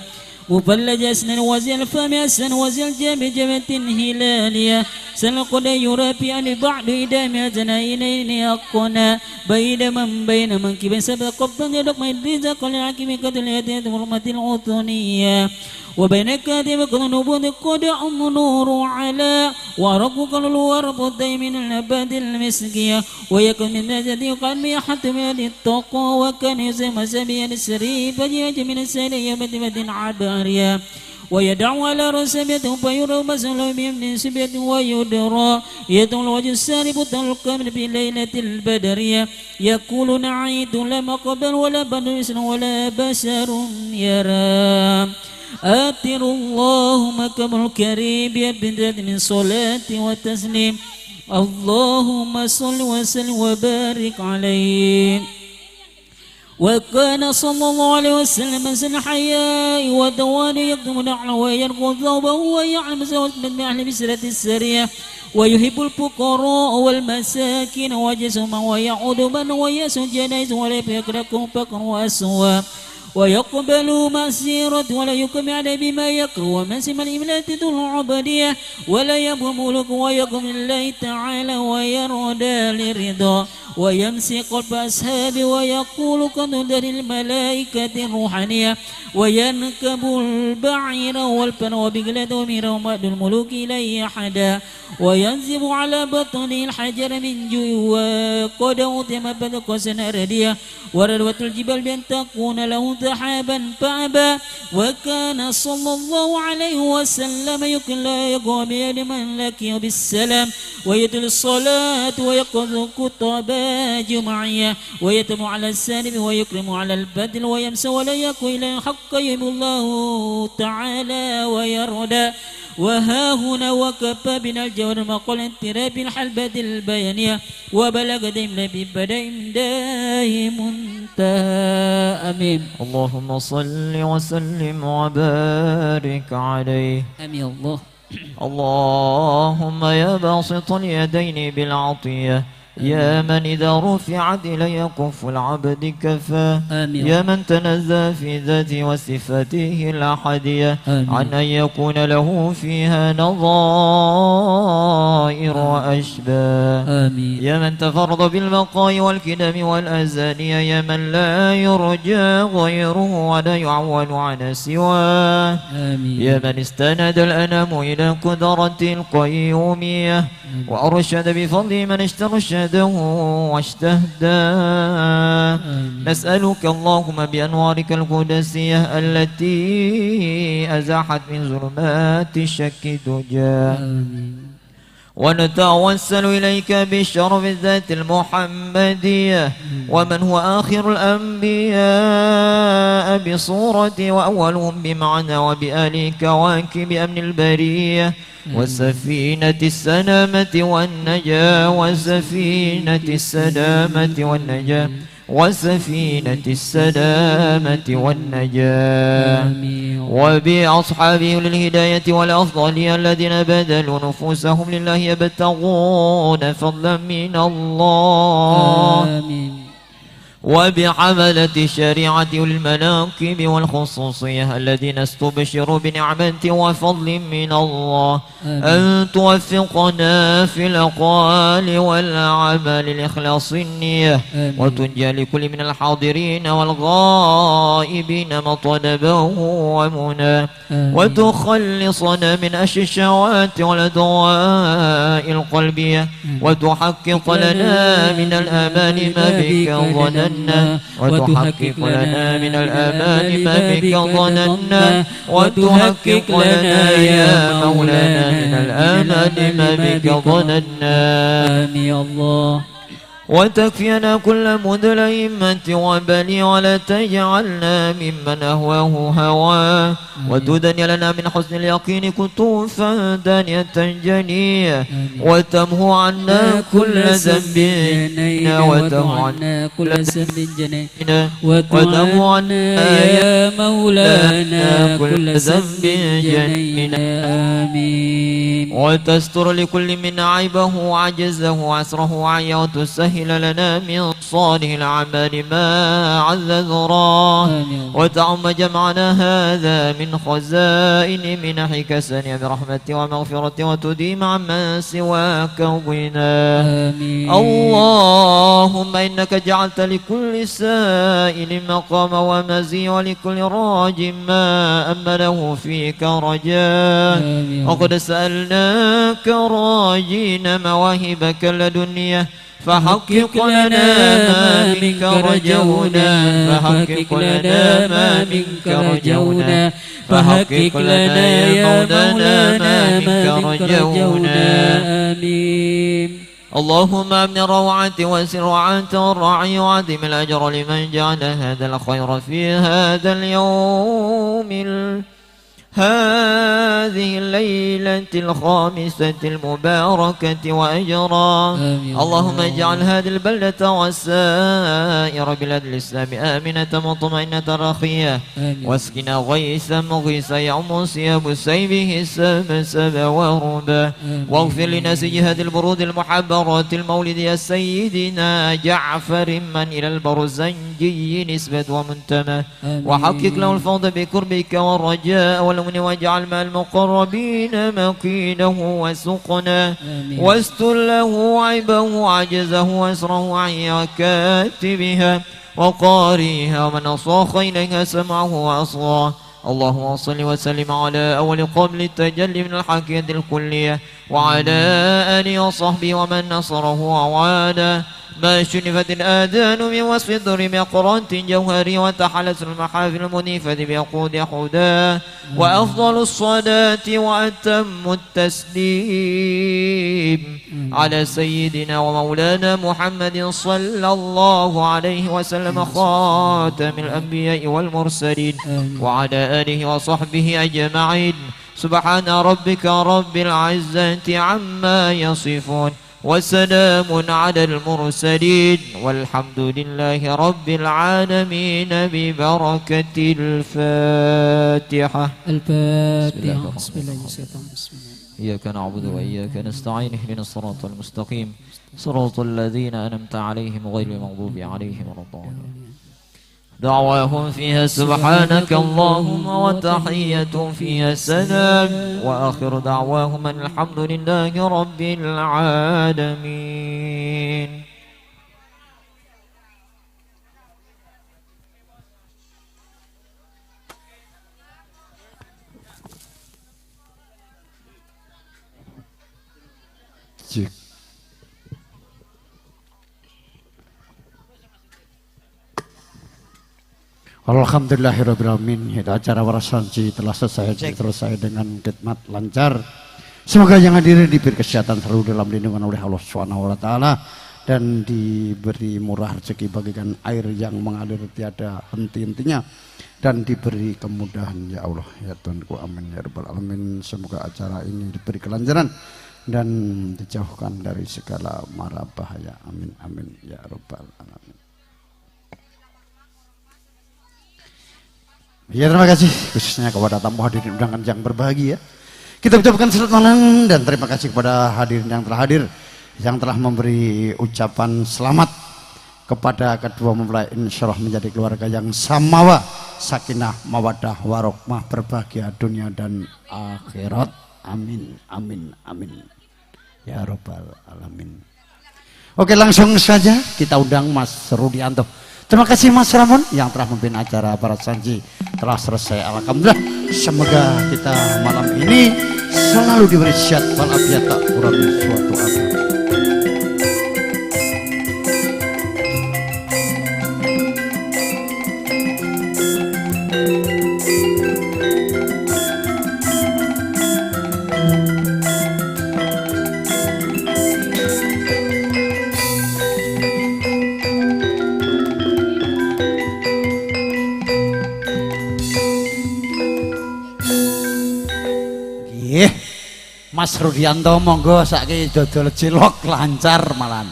مفلج أسنان وزي الفم أسن وزي الجاب جبة هلالية سنقضي يرى في أن بعد إدام أزنائين يقنا بين من كبن سبق قبل يدق من رزق العاكم قتل يدد مرمة العطنية وبين كاتب قلوب قد نور على وربك الورب دائم الأبد المسكية ويكون من نجد قلبي حتى من التقوى وكان يسمى سبيا السري فجيج من السير يوم عبارية ويدعو على رسبيته فيرى مسلم من سبيته ويدرى يدعو الوجه السارب القمر في ليلة البدرية يقول نعيد لما قبل ولا بدر ولا بشر يرى آتر اللهم كبر الكريم بيد من صلاة وتسليم اللهم صل وسلم وبارك عليه وكان صلى الله عليه وسلم سن حياء ودوان يقدم نعله وينقض ثوبه ويعلم زوج من أهل بسرة السرية ويحب الفقراء والمساكين وجسما ويعود من ويسجد جنائز ولا يكرهكم فقر وأسوا ويقبل مسيرة ولا يقم عليه بما يكره ومن سمى الإملاء تدل العبودية ولا يبغى ملك ويقوم لله تعالى ويرضى للرضا ويمسي قلب أصحابه ويقول كنودر الملائكة الروحانية وينكب البعير والفن وبقلد ومير ومد الملوك إليه أحدا وينزب على بطنه الحجر من جوع وقد أوتم بدقسن رديا وردوة الجبال بأن تكون له ذهبا فأبى وكان صلى الله عليه وسلم يقول لا يقوم بيد من لك بالسلام ويتل الصلاة ويقظ كتابا جمعية ويتم على السالم ويكرم على البدل ويمسى ولا يكو إلى الحق يحب الله تعالى ويرضى وها هنا وكفى بنا الجوهر مقال انتراب الحلبة البيانية وبلغ دائم ببدأ داي منتهى أمين. اللهم صل وسلم وبارك عليه. أمين الله. اللهم يا باسط اليدين بالعطية يا من إذا رفعت إلي كف العبد كفاه يا من تنزه في ذاته وصفاته الأحدية عن أن يكون له فيها نظائر وأشباه يا من تفرد بالبقاء والكدم والأزانية يا من لا يرجى غيره ولا يعول على سواه يا من استند الأنام إلى قدرة القيومية وأرشد بفضل من استرشده واجتهده نسألك اللهم بأنوارك القدسية التي أزاحت من ظلمات الشك دجى ونتوسل إليك بشرف الذات المحمدية ومن هو آخر الأنبياء بصورة وأولهم بمعنى وبآل كواكب أمن البرية وسفينة السلامة والنجاة وسفينة السلامة والنجاة وسفينة السلامة والنجاة وبأصحابه للهداية والأفضلية الذين بذلوا نفوسهم لله يبتغون فضلا من الله وبحملة الشريعة والمناكب والخصوصية الذين استبشروا بنعمة وفضل من الله أن توفقنا في الأقوال والأعمال لإخلاص النية وتنجى لكل من الحاضرين والغائبين ما طلبه ومناه وتخلصنا من أشر الشهوات والأدواء القلبية وتحقق لنا من الآمال ما بك ظننا وتحقق لنا من الآمال ما بك ظننا وتحقق لنا يا مولانا من الآمال ما بك ظننا آمين الله. وتكفينا كل مدلئمة وبلي ولا تجعلنا ممن أهواه هواه وتدني لنا من حسن اليقين كتوفا دانية جنية وتمهو عنا كل ذنب وتمهو عنا كل ذنب جنية وتمهو عنا يا مولانا كل ذنب جنية آمين. وتستر لكل منا عيبه وعجزه وعسره وعيه وتسهل لنا من صالح الأعمال ما عز ذراه وتعم جمعنا هذا من خزائن منحك سنيا برحمتك ومغفرتك وتديم عما سواك وغناه اللهم إنك جعلت لكل سائل مقام ومزي ولكل راج ما أمله فيك رجاء وقد سألناك راجين مواهبك لدنيا فحقق لنا ما منك رجونا فحقق لنا ما منك رجونا فحقق لنا يا مولانا ما منك رجونا آمين. اللهم ابن الروعة واسر وعنت والراعي وعدم الأجر لمن جعل هذا الخير في هذا اليوم هذه الليلة الخامسة المباركة وأجرا. اللهم اجعل هذه البلدة وسائر بلاد الإسلام آمنة مطمئنة رخية، واسقنا غيثا مغيثا يعم ثياب سيبه سبسب وربا، واغفر لناس هذه البرود المحبرة المولد يا سيدنا جعفر من إلى البرزنجي نسبة ومنتمى، وحقق له الفوز بقربك والرجاء والأمن، واجعل مع المقربين مكينه وسقنا، واستر له عيبه وعجزه واسره عن كاتبها وقارئها ومن أصاخ إليها سمعه وأصغاه. اللهم صل وسلم على أول قبل التجلي من الحقيقة الكلية وعلى آله وصحبه ومن نصره وعاناه، ما شنفت الآذان من وصف الضر بقرات جوهري وتحلت المحافل المنيفة بعقود حداه، وأفضل الصلاة وأتم التسليم على سيدنا ومولانا محمد صلى الله عليه وسلم خاتم الأنبياء والمرسلين وعلى آله وصحبه أجمعين. سبحان ربك رب العزة عما يصفون وسلام على المرسلين والحمد لله رب العالمين ببركة الفاتحة. الفاتحة. بسم الله الرحمن الرحيم. إياك نعبد وإياك نستعين، اهدنا الصراط المستقيم صراط الذين أنعمت عليهم غير المغضوب عليهم ولا الضالين. دعواهم فيها سبحانك اللهم وتحيتهم فيها سلام، وآخر دعواهم أن الحمد لله رب العالمين. Alhamdulillahirrahmanirrahim. Acara Warasanji telah selesai dengan khidmat lancar. Semoga yang hadir diberi kesehatan selalu dalam lindungan oleh Allah SWT dan diberi murah rezeki bagikan air yang mengalir tiada henti-hentinya dan diberi kemudahan ya Allah ya Tuhanku, amin ya rabbal alamin. Semoga acara ini diberi kelancaran dan dijauhkan dari segala mara bahaya, amin amin ya rabbal alamin. Ya, terima kasih khususnya kepada tamu hadirin undangan yang berbahagia. Kita ucapkan selamat malam dan terima kasih kepada hadirin yang telah hadir, yang telah memberi ucapan selamat kepada kedua mempelai, insyaallah menjadi keluarga yang samawa, sakinah, mawaddah, warahmah, berbahagia dunia dan akhirat. Amin, amin, amin. Ya rabbal alamin. Oke, langsung saja kita undang Mas Rudianto. Terima kasih Mas Ramon yang telah memimpin acara Warasanji telah selesai. Alhamdulillah. Semoga kita malam ini selalu diberi sehat walafiat tak kurang suatu apa. Mas Rudianto monggo saiki dodol cilok lancar malan.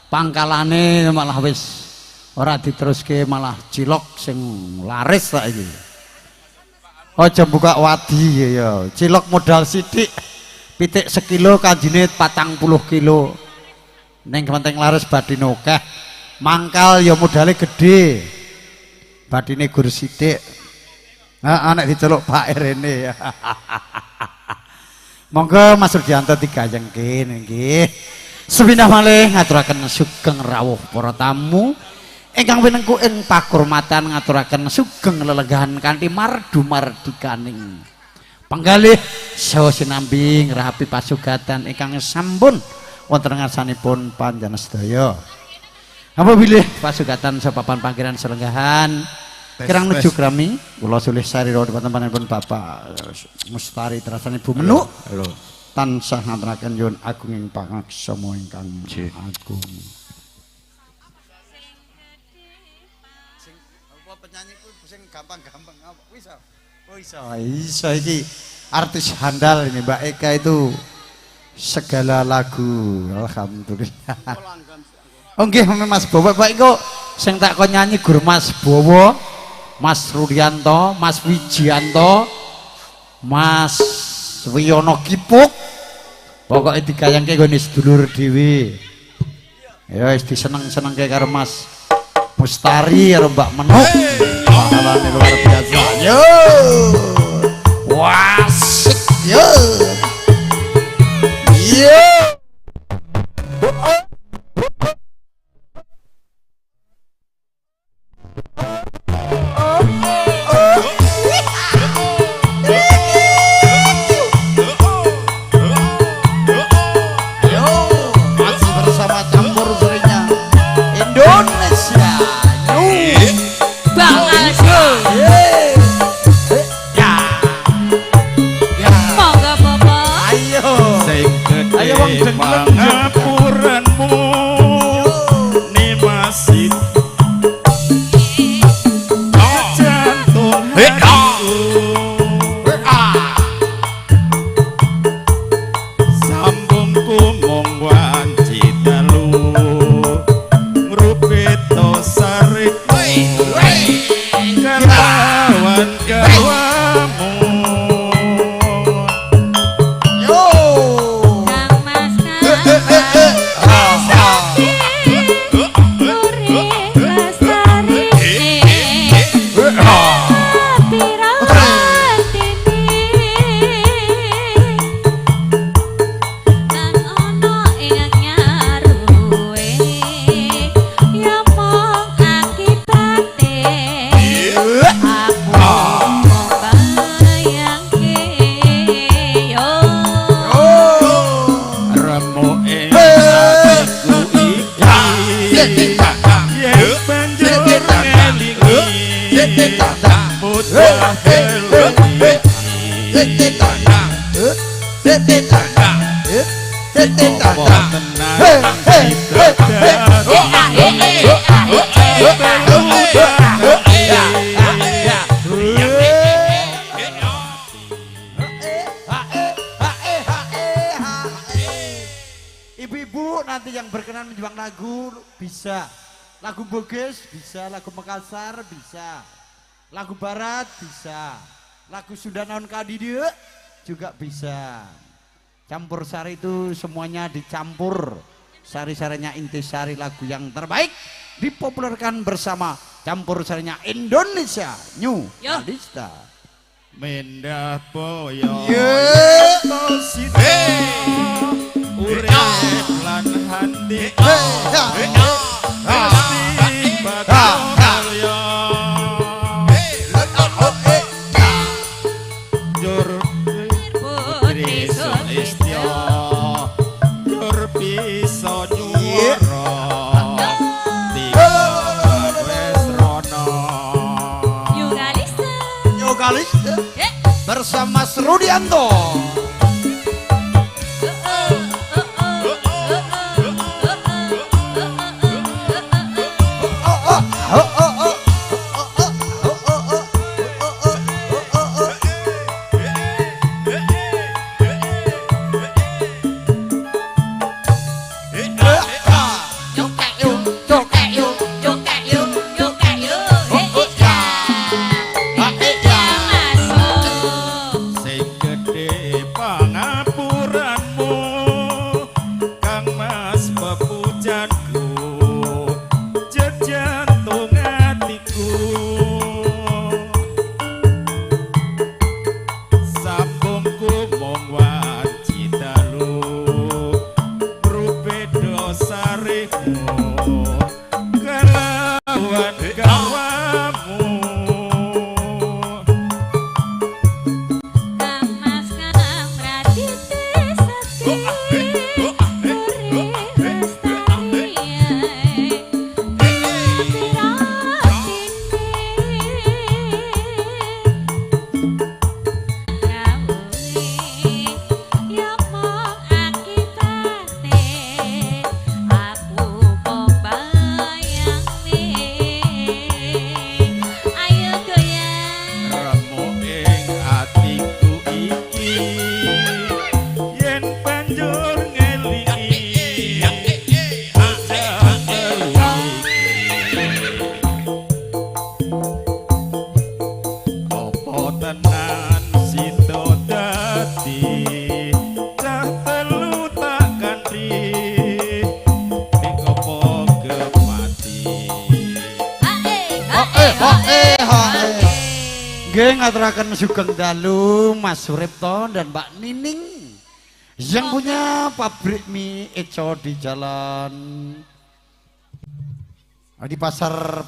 Pangkalane malah wis ora diteruske, malah cilok sing laris saiki. Aja buka wadi ya. Cilok modal sithik. Pitik sekilo kanjine 40 kilo. Ning penting laris badine akeh. Mangkal ya modale gedhe. Badine gur sithik. Heeh, nek diceluk Pak rene ya. Monggo Mas Rudianto digayengke nggih. Sepindah malih ngaturaken sugeng rawuh para tamu ingkang winengku ing pakurmatan, ngaturaken sugeng lelegahan kanthi mardu mardikaning penggalih saha sinambi ngrahapi pasugatan ingkang sampun wonten ngarsanipun panjenengan sedaya. Apabila pasugatan sapapan panggilan selenggahan kirang nuju krami kula sulih sarira depan-depanipun Bapak Mustari terasane Bu Menuk tansah ngaturaken nyuwun agung ing pangaksama ingkang agung. Sing apa penyanyi ku sing gampang-gampang apa wis. Oh iso iki artis handal ini Mbak Eka itu segala lagu. Alhamdulillah. Oke, Mas Bowo, Pak iku sing tak kon nyanyi Gur Mas Bowo, Mas Rudianto, Mas Wijianto, Mas Wiyono Kipuk. Pokoknya dikayangke nggone sedulur dhewe. Ya wis diseneng-senengke karo Mas Mustari karo Mbak Menuk. Pahalane luar biasa. Yo. Wasik yo. Yo. Masih bersama campur serinya Indonesia. Ayo wong dengkleng pangapuranmu ni masih jantung sambungku mung wanci dalu ngrupito sarik kawan kawamu. Ibu-ibu nanti yang berkenan menjuang lagu bisa, lagu Bugis bisa, lagu Makassar bisa, lagu Barat bisa, lagu Sunda Non Kadide juga bisa. Campur sari itu semuanya dicampur, sari-sarinya intisari lagu yang terbaik dipopulerkan bersama campur sarinya Indonesia New Kalista. Mendah poyo urip lan hati pasti bakal yo jur putri sulistyo jur piso nyuwara tiga wes rono New Kalista bersama Mas Rudianto. sing gedhe Nggih ngaturaken sugeng dalu Mas Suripto dan Mbak Nining yang punya pabrik mie Eco di jalan di pasar.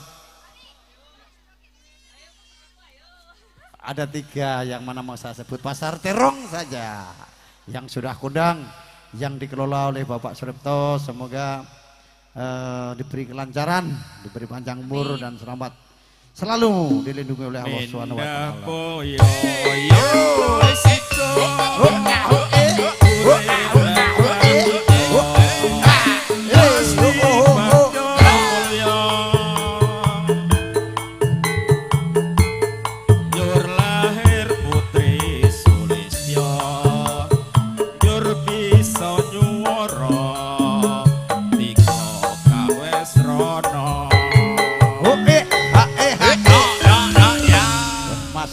Ada 3 yang mana mau saya sebut, Pasar Terong saja yang sudah kondang, yang dikelola oleh Bapak Suripto. Semoga diberi kelancaran, diberi panjang umur dan selamat selalu dilindungi oleh Allah Subhanahu wa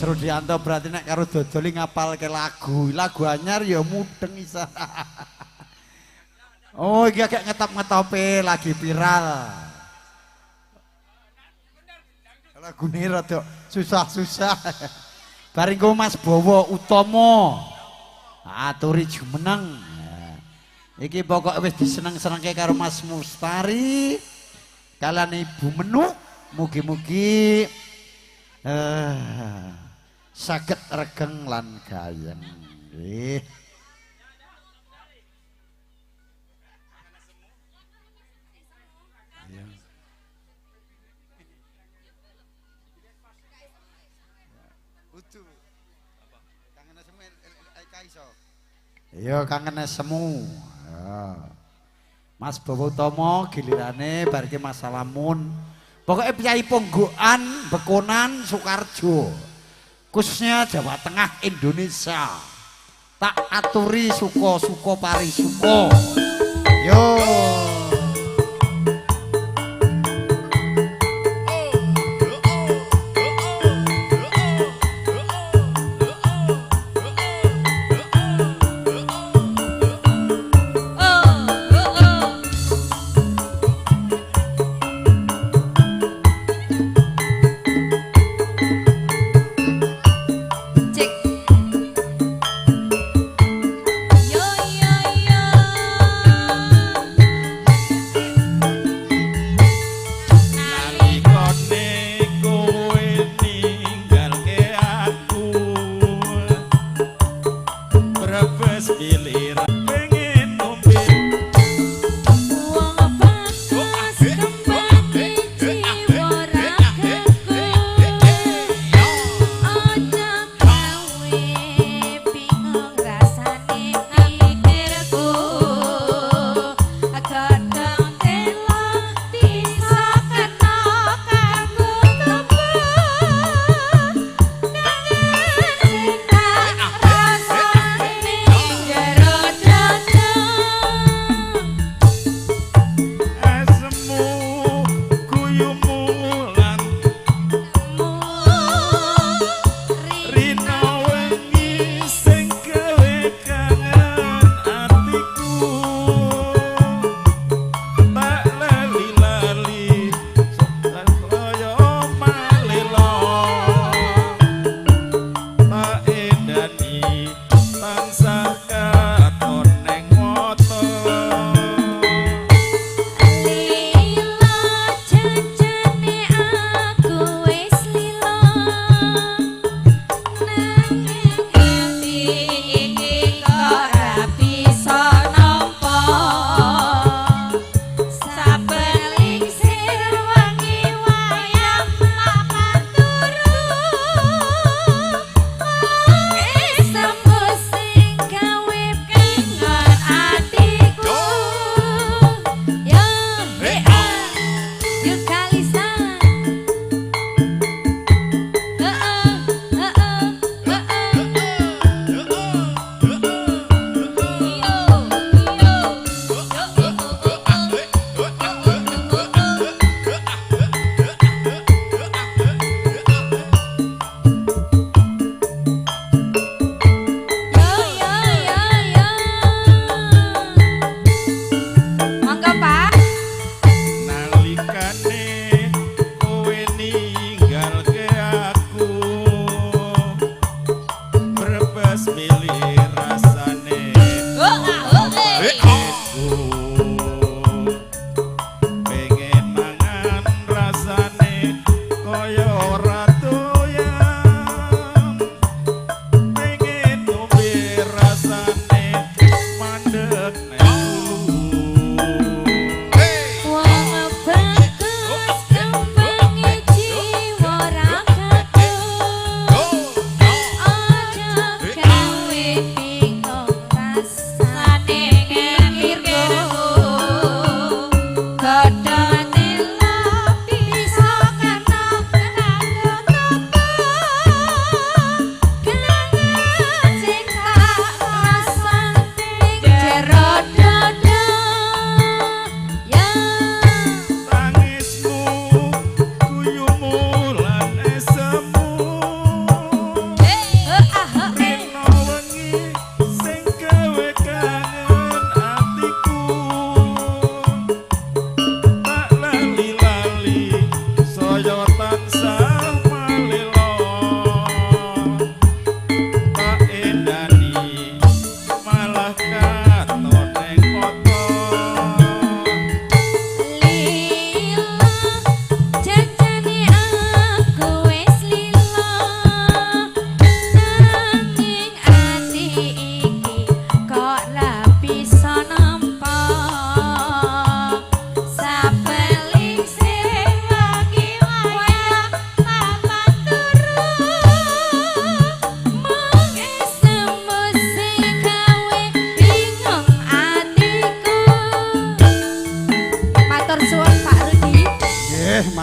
Rudianto. Berarti nek karo dodoli ngapal ke lagu anyar ya mudeng isa. Oh iki agak ngetop-ngetope lagi viral. Lagune rada susah-susah. Baringku Mas Bowo Utomo aturi jumeneng. Iki pokok wis diseneng-senengke karo Mas Mustari kalian Ibu Menuk. Mugi-mugi saged regeng lan gayeng nggih. Iya kangen semu. Mas Bowo Tomo gilirane bariki Mas Salamun. Pokoknya Piyai Ponggokan, Bekonan, Sukarjo. Khususnya Jawa Tengah Indonesia. Tak aturi suko pari suko. Yo.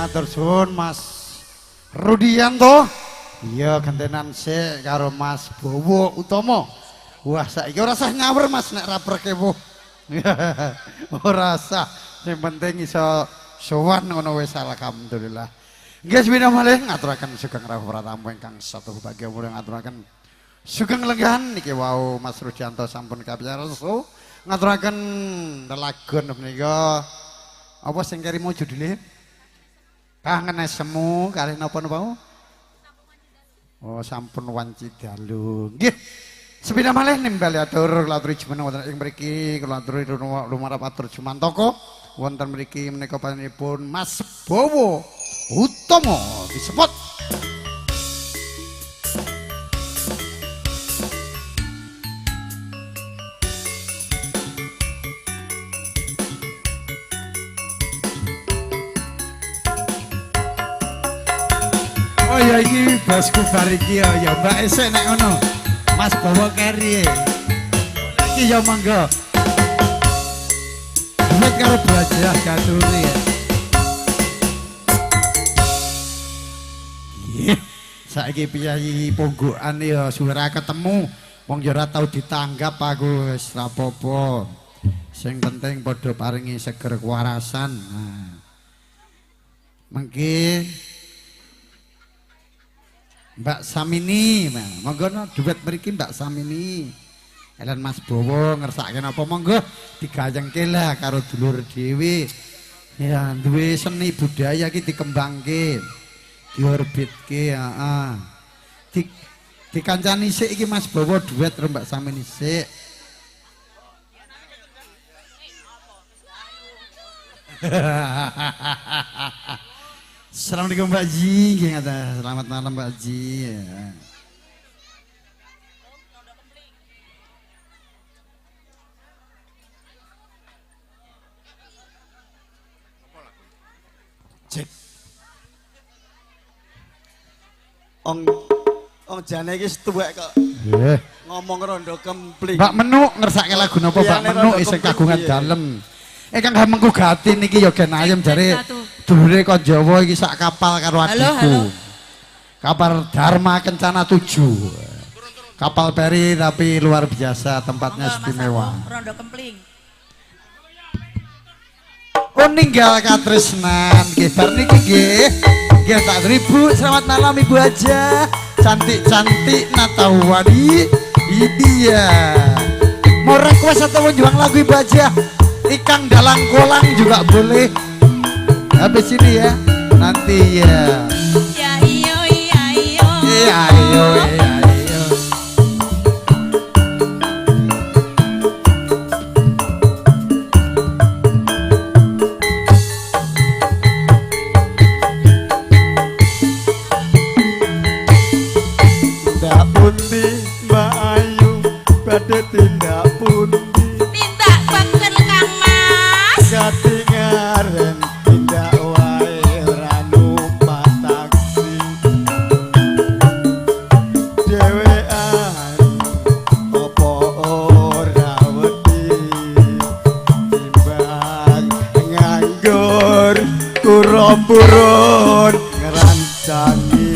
matur suwun Mas Rudianto. Iya gantenan sik karo Mas Bowo Utomo. Wah saiki ora usah nyawur Mas nek ra perkewo. Ora usah. Sing penting iso sowan ngono wis alhamdulillah. Nggih sepina malih ngaturaken sugeng rawuh para tamu ingkang satu bahagia mulia ngaturaken sugeng lenggahan niki wau Mas Rudianto sampun kapiyarsa ngaturaken lelagon menika apa sing keri mau judule kangen semu kalih napa-napa. Oh sampun wanci dalu. Nggih. Sepina malih nimbali atur kula aturi jumeneng wonten ing mriki kula aturi lumarap atur Jumantaka wonten mriki menika panjenenganipun Mas Bowo Utomo disebut. Oh ya iki bosku bariki ya Mbak esek nek ngono. Mas Bowo keri. Iki ya monggo. Duit karo belajar katuri ya. Saiki piyayi ponggokan ya suara ketemu wong ya ora tau ditanggap aku wis ra apa-apa. Sing penting padha paringi seger kewarasan. Nah. Mengki Mbak Samini, monggo no duet mriki Mbak Samini. Elen Mas Bowo ngersake napa monggo digayengke lah karo dulur dhewe. Ya duwe seni budaya iki dikembangke. Diorbitke heeh. Dikancani sik iki Mas Bowo duet karo Mbak Samini sik. Assalamualaikum Mbak Ji, selamat malam Mbak Ji. Cek. Ong jane iki tuwek kok. Nggih. Ngomong rondo kempling. Mbak Menu ngersake lagu napa Mbak Menu isih kagungan dalem. Kang Hamengku Gati niki ya gen ayem jare dulure kok Jawa iki sak kapal karo adikku. Kapal Dharma Kencana 7. Kapal peri tapi luar biasa tempatnya istimewa. Rondo Kempling. Oh ninggal katresnan nggih bar niki nggih. Nggih tak ribu selamat malam Ibu Haja. Cantik-cantik Natawani. Iya. Mau request atau mau juang lagu Ibu Haja? Ikan dalang kolang juga boleh. Habis ini ya. Nanti ya. Ya iyo iya iyo. Iya iyo iya iyo. Tindak pundi Mbak Ayu badhe tindak pundi Tindak bakal Kang Mas. Gati ngaren tindak wae ora numpak taksi dhewean opo ora wedi timbang nganggur kurang-kurang ngerancangi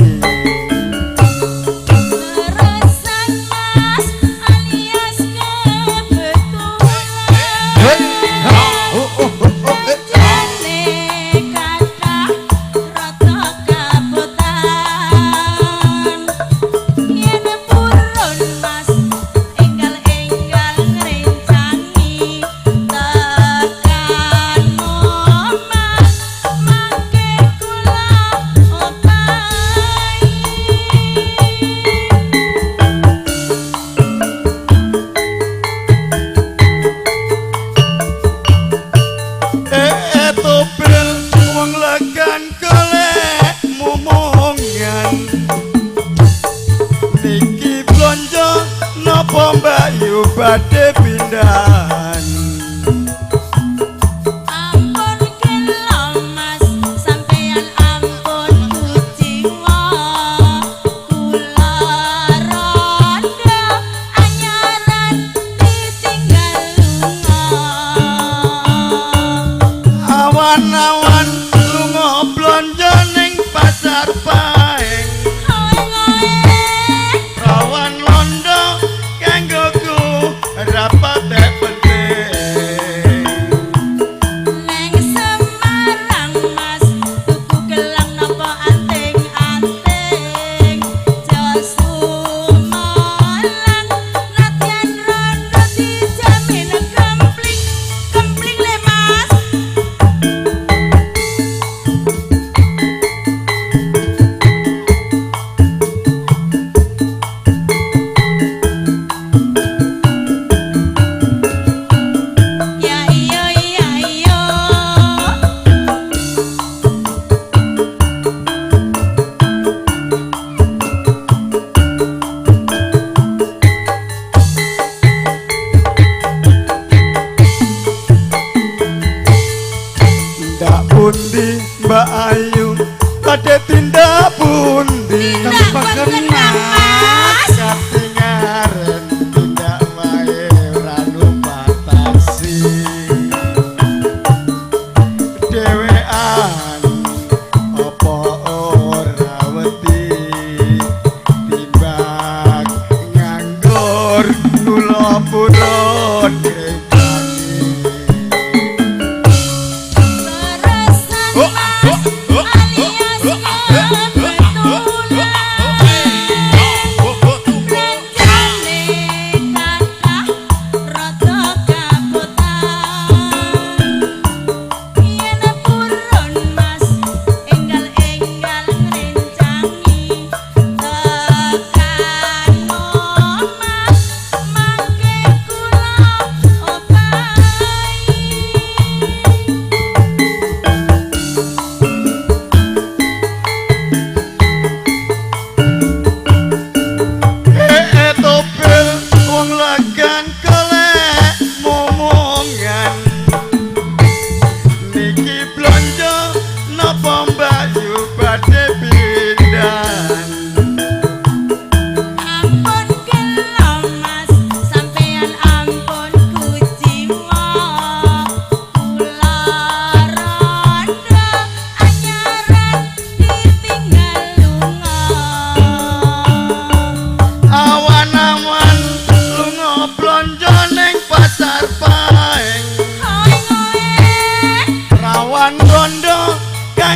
Terusan Mas alias kebetulan. Jane kathah rata kabotan. Yen purun Mas enggal-enggal ngrencangi tekan omah mangke kula opahi. topel wong legan golek momongan niki blonjo napa Mbak Yu badhe pindahan Ampun kelo Mas sampeyan ampun kucinga kula rondo anyaran ditinggal lunga awan-awan lunga blonjo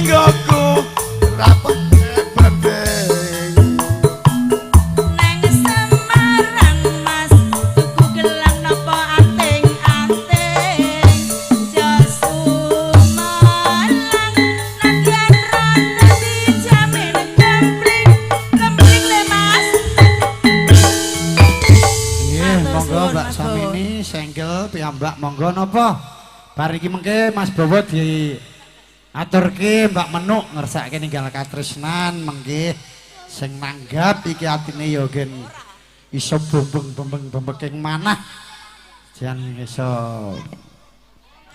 nganggoku rapet penting Neng Semarang Mas tuku gelang napa anting-anting Josumalang nadyan rondo dijamin kempling le Mas Iya, Matur monggo suwun, Mbak Mas Samini senggel piyambak monggo napa? Bar iki mengke Mas Bowo di aturke Mbak Menuk ngersake ninggal katresnan mengke sing nanggap iki atine ya gen iso bombeng-bombeng-bombeking manah. Jan iso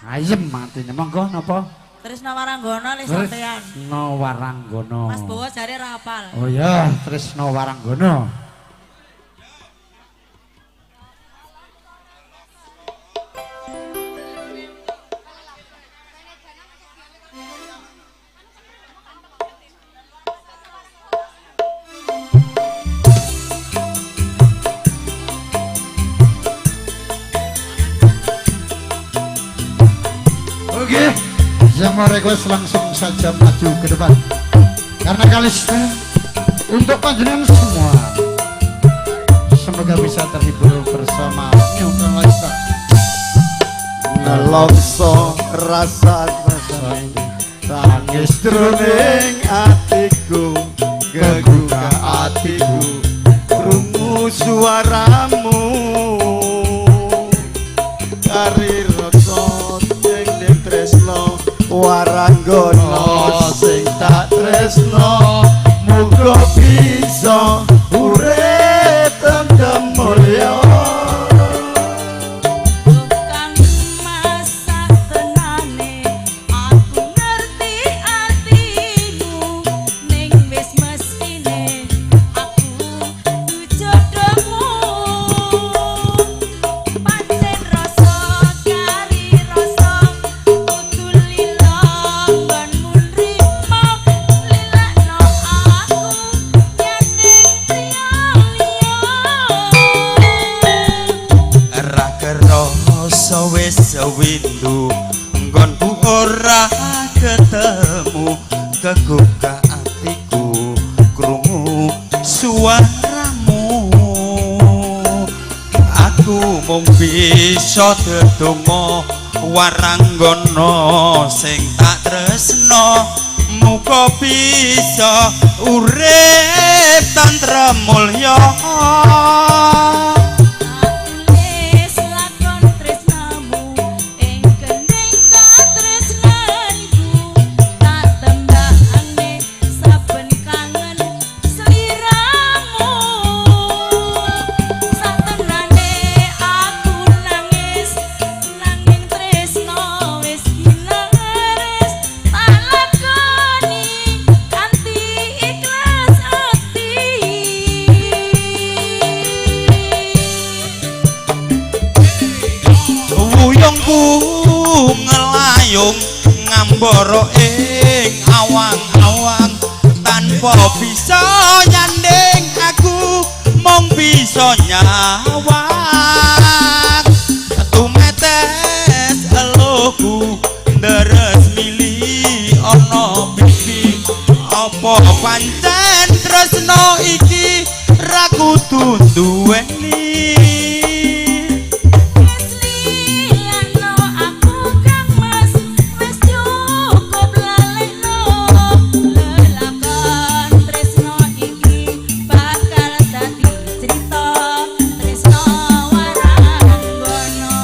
ayem atine monggo napa? Tresna Waranggono le sampean Tresno Waranggono. Mas Bowo jare ra hafal Oh ya, Tresno Waranggono. Oke, yang mau request langsung saja maju ke depan. Karena Kalista untuk panjenengan semua, semoga bisa terhibur bersama New Kalista. nelongso rasa tangis jroning atiku gegugah atiku krungu suaramu kari rasa ing tresno waranggono sing tak tresno muga bisa urip tentrem mulya Tukang masak tenane aku ngerti atimu ning wis mestine aku jodohmu pancen rasa kari rasa kudu lila nggonmu nrimo lilakno aku yen ning priya ra kerasa wis sewindu nggonku ora ketemu kegugah atiku krungu suaramu aku mung bisa dedonga waranggono sing tak tresno muga bisa urip tantrem mulya Wis lakon tresnamu ing kening katresnanku tak tembakane saben kangen sliramu satenane aku nangis nanging tresno wis ginares tak lakoni kanthi ikhlas ati wuyungku ngelayung ngambara ing awang-awang tanpa bisa nyanding aku mung bisa nyawang tumetes eluhku deres mili ana pipi apa pancen tresno iki ra kudu duweni Lilakno aku Kang Mas wis cukup lalekno lelakon tresno iki bakal dadi cerita tresno waranggono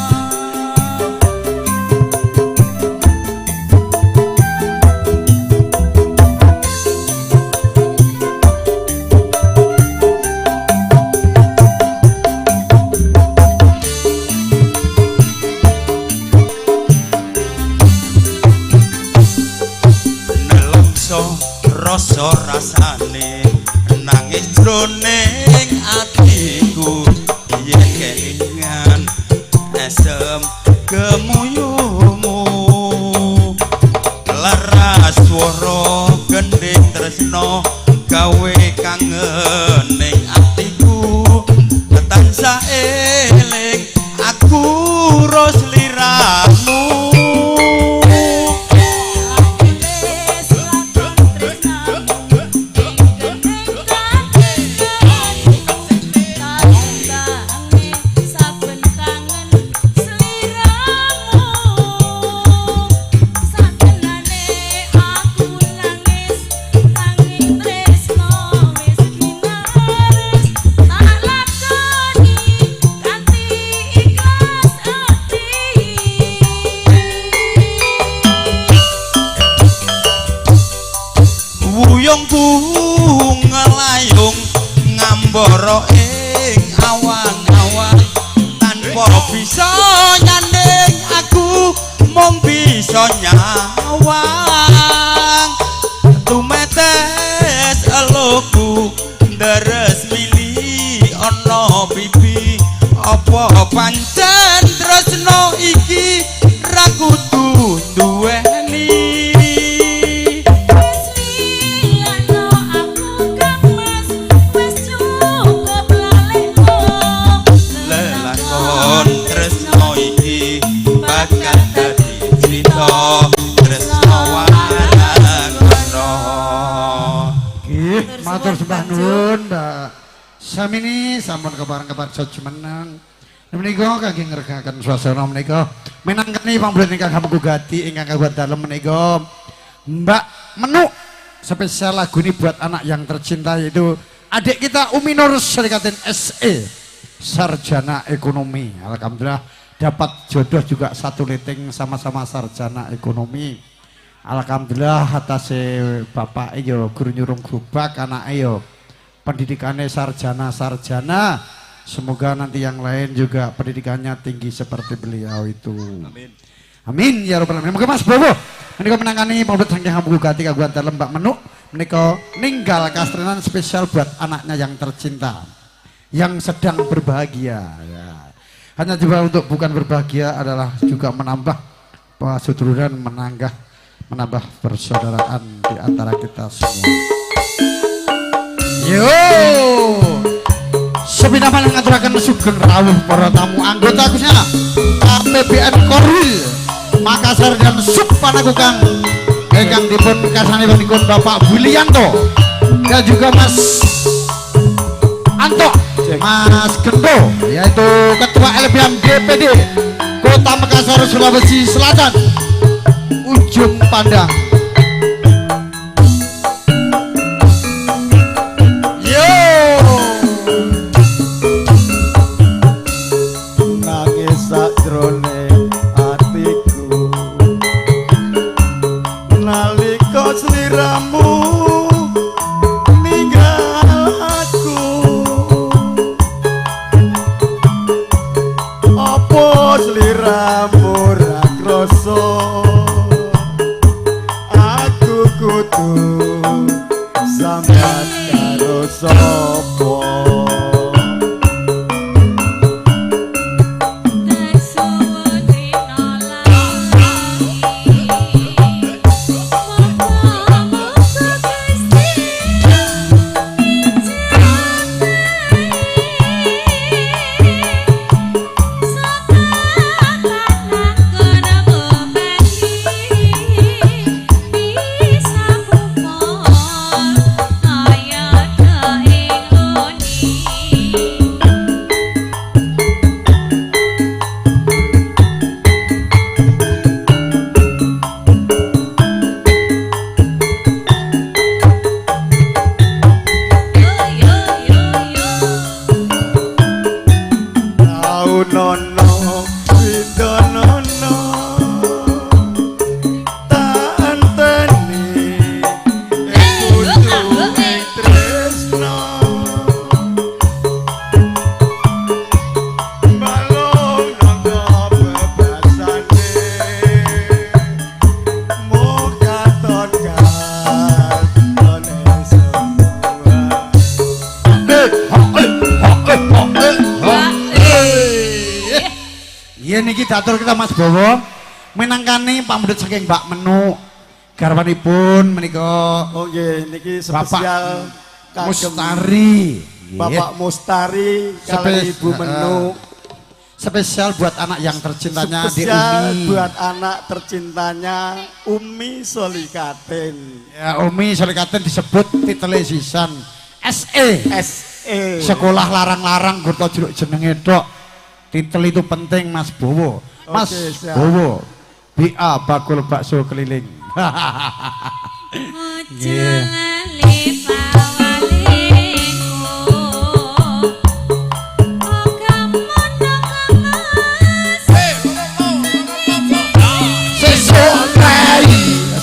nelongso rasa rasane nangis jroning atiku yen kelingan asem kemuyumu laras swara gending tresno gawe kangen ning atiku tansah eling aku ros liramu Wis duyung bunga layung ngambara ing awang-awang tanpa bisa nyanding aku mung bisa nyawang tumetes eluku deres mili ana pipi apa pancen tresno iki ra kudu duweni Lilano aku Kang Mas wis cukup lalekno lelakon tresno iki bakal dadi crita tresno warana Nggih, matur sembah nuwun Mbak Samini sampun kepareng-kepareng menang. Menika kangge ngregaken suasana menika minangkani pambulan ingkang hamugati ingkang kagungan dalem menika Mbak Menu spesial lagu ini buat anak yang tercinta yaitu adik kita Umi Nur Serikatin SE sarjana ekonomi. Alhamdulillah dapat jodoh juga satu liting sama-sama sarjana ekonomi. Alhamdulillah atas bapak yo guru nyurung gerobak anak yo pendidikannya sarjana. Semoga nanti yang lain juga pendidikannya tinggi seperti beliau itu. Amin. Amin ya rabbal alamin. Monggo Mas Bowo menika menangani pambulat saking hamugati kagungan dalem Mbak Menu menika ninggal kastrenan spesial buat anaknya yang tercinta yang sedang berbahagia ya. Hanya juga untuk bukan berbahagia adalah juga menambah persaudaraan menambah persaudaraan di antara kita semua. Yo Sepinaman yang ngaturakan sugeng rawuh para tamu anggota khususnya KPBN Korwil Makassar dan Subpanakukang ingkang dipun kasanipun Bapak Wilianto dan juga Mas Anto Mas Gendo yaitu Ketua LBM DPD Kota Makassar Sulawesi Selatan Ujung Pandang. Sakjroning atiku nalika sliramu ninggal aku apa sliramu ra krasa aku kudu sambat karo sapa Niki datur kita Mas Bowo menangkani pambulat saking Mbak Menu garwanipun menika oh nggih niki spesial Bapak Mustari Bapak Mustari kali Ibu Menu spesial buat anak yang tercintanya di spesial Umi buat anak tercintanya Umi Solikatin ya Umi Solikatin disebut titele sisan SE sekolah larang-larang kurta jeruk jenenge tok. Titel itu penting Mas Bowo. Mas Bowo BA bakul bakso keliling.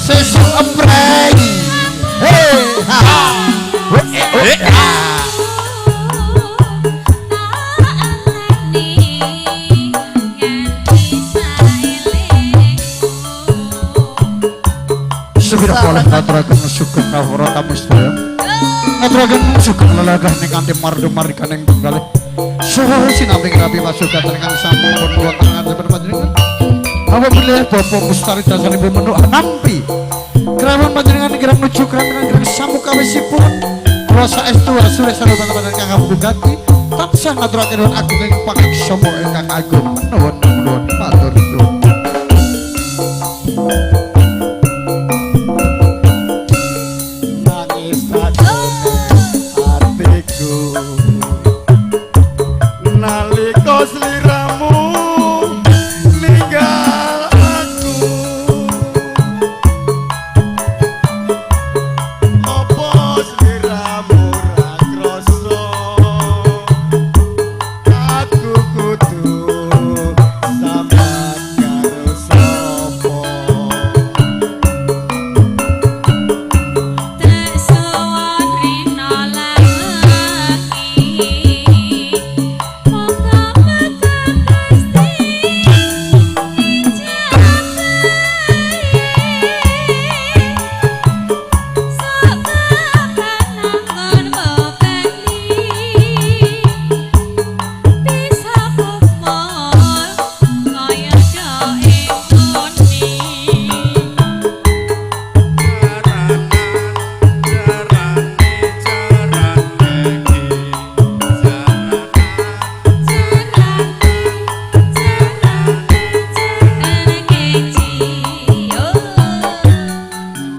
Sesuk emprai. Hey. Sebira-bila ngaturaken sugeng kawula tamu sedaya. Ngaturaken sugeng leladah ning kanthi mardo-mardikan ing tunggal. Saha sinambi rabi pasukan ingkang sampun kula tengaken panjenengan. Apabila Bapak Mustari dasanipun menuk nampi kerawan panjenengan kirang nuju kirang samukawisipun kula saestu asure sareng panjenengan kang bugati tansah ngaturaken agung ing pangaksama ingkang agung menawa matur nuwun. Nangis hatiku nalika sliramu ninggal aku apa sliramu ra krasa aku kudu sambat karo sapa Tak sowan rina lagi monggo patah pasti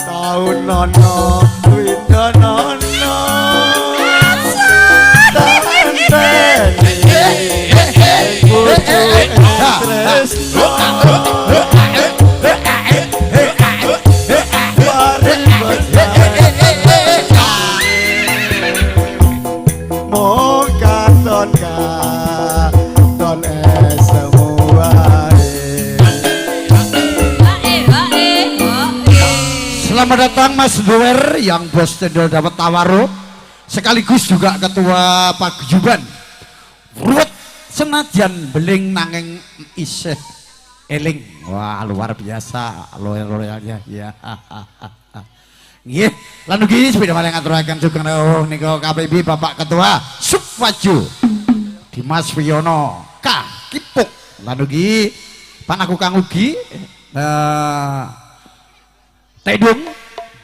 taun nono widanono Selamat datang Mas Doer yang bos cendol dapat tawaruk sekaligus juga ketua paguyuban. Ruwet senajan beling nanging isih eling. Wah luar biasa loyalnya ya. Nggih, lan ugi sepeda malih ngaturaken sugeng rawuh nika KPB Bapak Ketua Subwaju Dimas Wiyono K Kipuk. Lan ugi panaku kang ugi Tedung,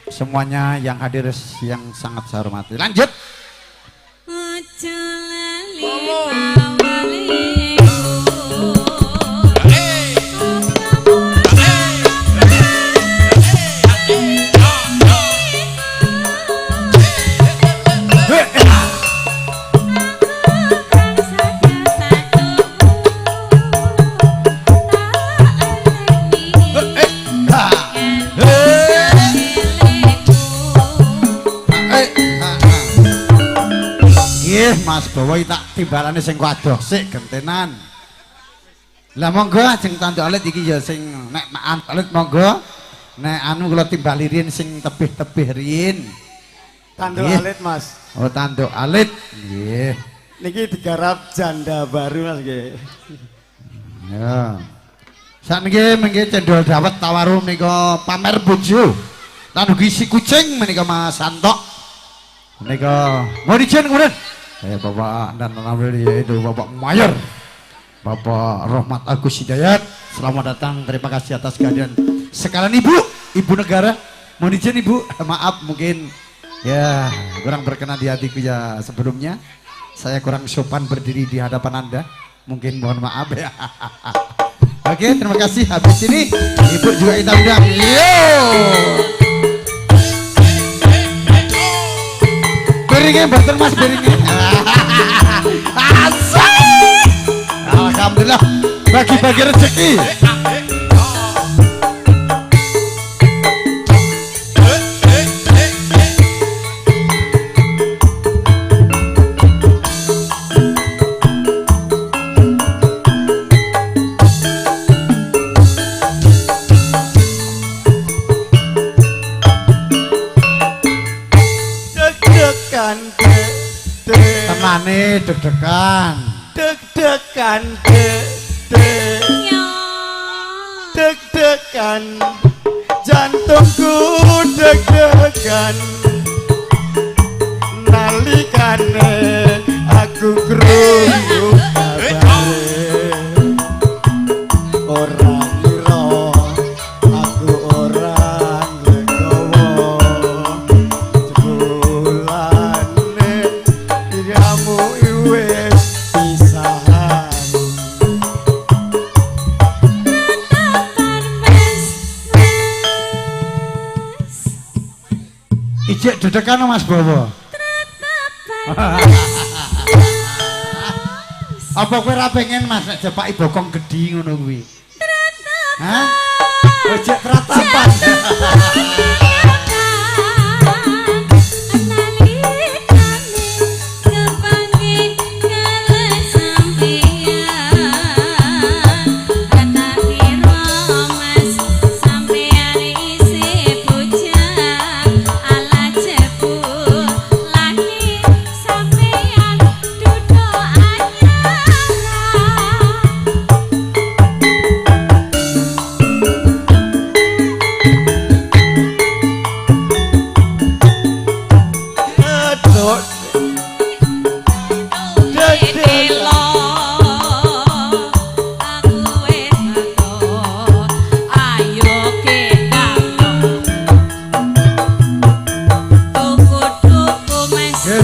semuanya yang hadir yang sangat saya hormati. Lanjut. Aja lali Mas Bawa tak timbalane sing wadoh sik gentenan. Lah monggo ajeng tanduk alit iki ya sing nek alit monggo nek anu kula timbali riyin sing tebih-tebih riyin. tanduk alit Mas. Oh tanduk alit. Nggih. Niki digarap janda baru Mas nggih. Ya. Sakniki mengke cendol dawet tawarum nika pamer bojo. Lan ugi si kucing menika Mas Santok. Menika mau dijen kemudian. Bapak dan Nabil yaitu Bapak Mayor Bapak Rahmat Agus Hidayat, selamat datang, terima kasih atas kehadiran sekalian Ibu Negara. Mohon izin Ibu, maaf mungkin ya kurang berkenan di hatiku ya sebelumnya, saya kurang sopan berdiri di hadapan Anda, mungkin mohon maaf ya. Oke, terima kasih. Habis ini Ibu juga kita undang. Piringnya betul Mas piringnya. Asik. Alhamdulillah bagi-bagi rezeki. deg-degan. Deg-degan deg-deg Yo deg-degan jantungku deg-degan nalikane aku krungu kabare ora ngira aku ora legowo jebulane kamu wis pisahan Ijek dedekan Mas Bowo. Apa kowe ora pengen Mas nek jepaki bokong gedhi ngono kuwi? Hah? Ojek tratapan.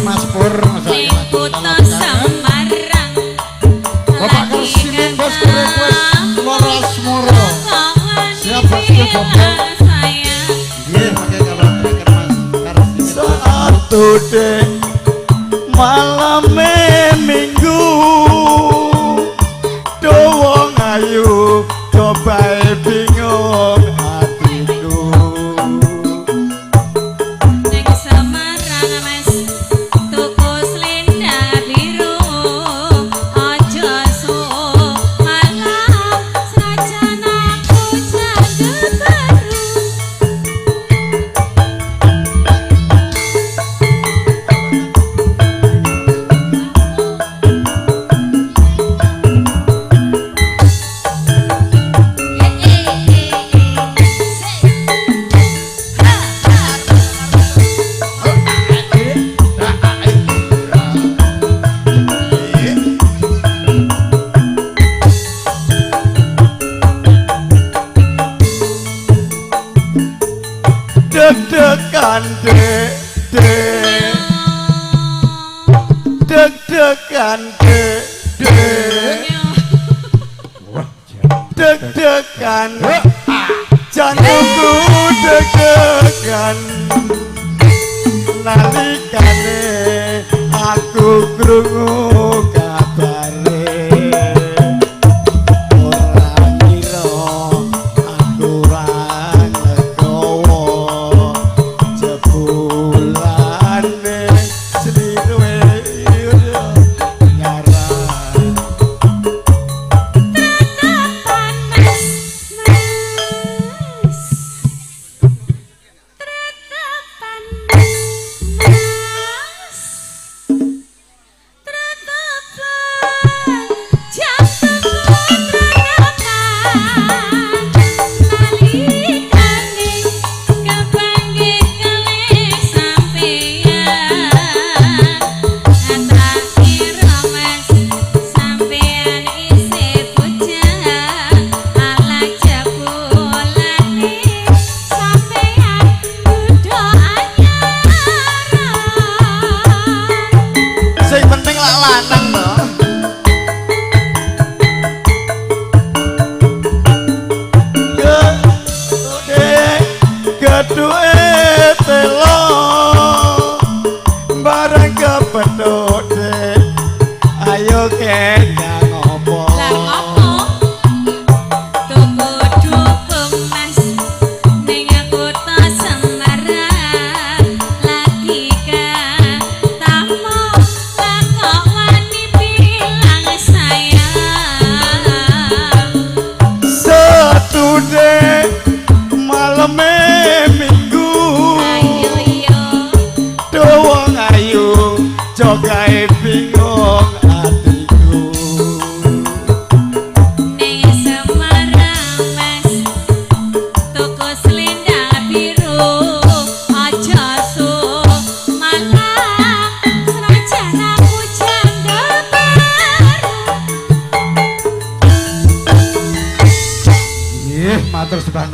Mas Pur, Bapak Kersimin bos request Loras Moro. Siap bos ke Bapak. Iya, pakai kalau terakhir Mas Kersimin. Satu dek malam minggu dowo ngayu coba bingung hatiku Ning Semarang Mas tuku selendang biru aja sok malam sajan aku janda baru deg-degan dek deg-degan dek deg-degan jantungku deg-degan nalikane aku krungu kabare ora ngira aku ora legowo jebulane sliwe nyaran sing penting lak lanang to Gedhuke telo bareng kepethuk ayo kendang opo Lah ngopo? Tuku dukung Mas ning kota Semarang lagi ketemu lah kok wani bilang sayang setude malam minggu ayo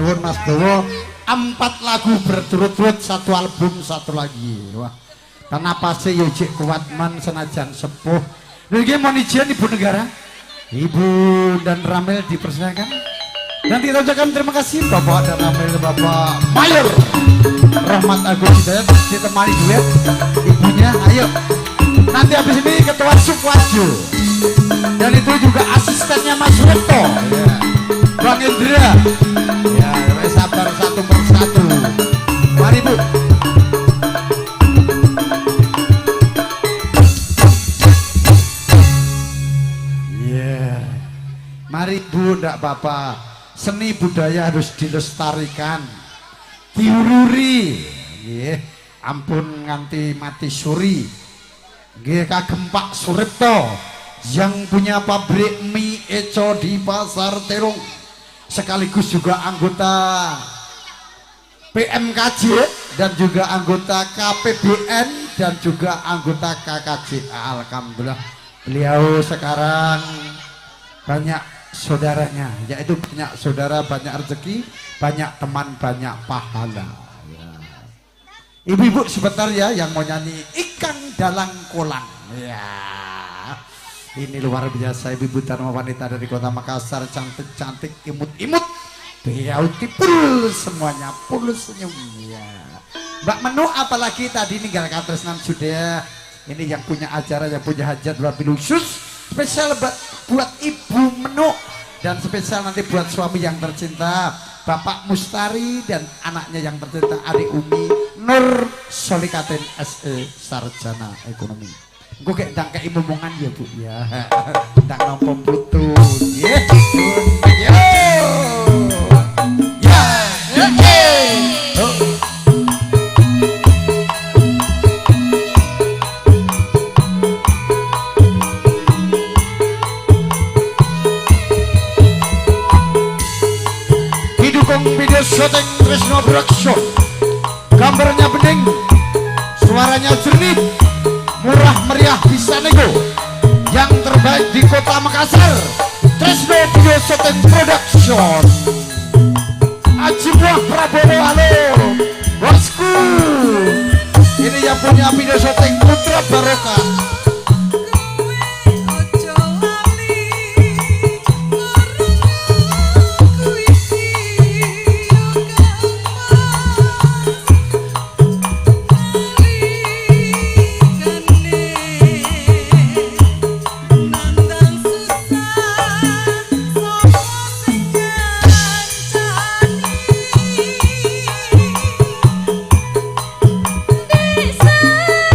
nuwun Mas Bowo 4 lagu berturut-turut, 1 album 1 lagi. Wah, kenapa sih Yojik Kuatman senajan sepuh. Niki mohon izin Ibu Negara, Ibu dan Ramel dipersilakan. Dan kita ucapkan terima kasih Bapak dan Ramel, Bapak Mayor Rahmat Agung Hidayat ditemani duet ibunya. Ayo, nanti habis ini Ketua Sukwajo, dan itu juga asistennya Mas Reto ya. Bang Indra ya, sabar satu persatu. Mari Bu. Yeah. Mari Bu, ndak apa-apa. Seni budaya harus dilestarikan, diururi. Nggih, ampun nganti mati suri. Nggih, kagem Pak Suripto yang punya pabrik mie Eco di Pasar Terong, sekaligus juga anggota PMKJ dan juga anggota KPBN dan juga anggota KKJ. Alhamdulillah beliau sekarang banyak saudaranya, yaitu banyak saudara, banyak rezeki, banyak teman, banyak pahala ya. Ibu-ibu sebentar ya yang mau nyanyi Ikan Dalang Kolang ya. Ini luar biasa, ibu-ibu Dharma wanita dari kota Makassar, cantik-cantik, imut-imut, beautiful semuanya, full senyum ya. Mbak Menu apalagi tadi ninggal katresnan sudah. Ini yang punya acara, yang punya hajat wabil khusus spesial buat Ibu Menu, dan spesial nanti buat suami yang tercinta Bapak Mustari dan anaknya yang tercinta Ari Umi Nur Solikaten SE Sarjana Ekonomi. Gue kayak ndang kayak omongan ya Bu ya. Ndang nompom Bluetooth. Yeah. Yo. Ya. Oh. Didukung video syuting Trisno Production. Gambarnya bening, suaranya jernih, murah meriah bisa nego. Yang terbaik di kota Makassar, Trisno Video Shooting Production. Aji Buah Prabowo, halo bosku. Ini yang punya video shooting Putra Barokah. Di sana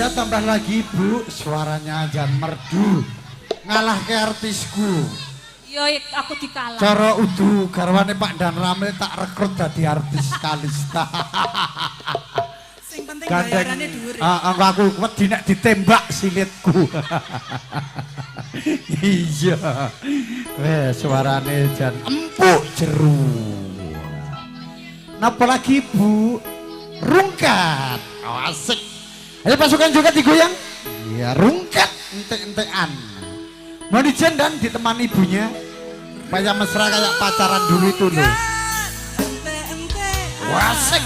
Ya tambah lagi Bu, suaranya jan merdu. Ngalah ke artisku. Yo aku dikalah. Cara udu garwane Pak Dan Ramil tak rekrut dadi artis Kalista. Sing penting bayarannya dhuwur. Aku wedi nek ditembak silitku. Iya. Suarane jan empuk jeru. Napa lagi Bu? Rungkat. Oh, asik. Ayo pasukan juga digoyang. Iya, rungkat entek-entekan. Mau dijen dan ditemani ibunya. Supaya mesra kayak pacaran dulu itu loh. Wasik.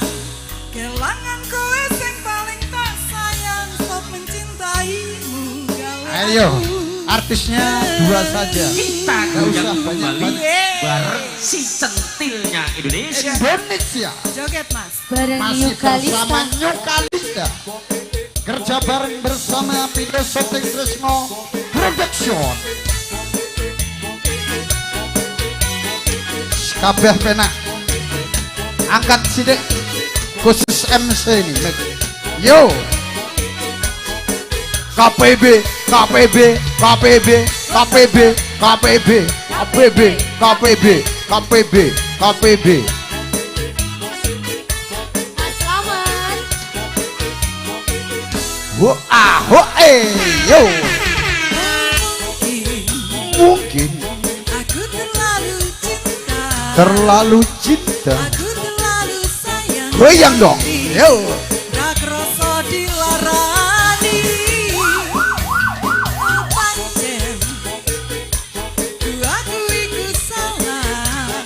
Kelangan kowe sing paling tak sayang, sok mencintaimu. Ayo, artisnya dua saja. Kita Gak usah banyak-banyak bareng si centilnya Indonesia. Indonesia. Joget Mas. Bareng Masih bersama Yukalista. New Kalista. Kerja bareng bersama Pido Soting Tresno Production. Kabeh penak. Angkat sidik khusus MC ini. Yo. KPB, KPB, KPB, KPB, KPB, KPB, KPB, KPB, KPB. Selamat. Yo. Mungkin Aku terlalu cinta. aku terlalu sayang. Goyang dong. Yo. Rak rasa dilarani. Pancen aku iku salah.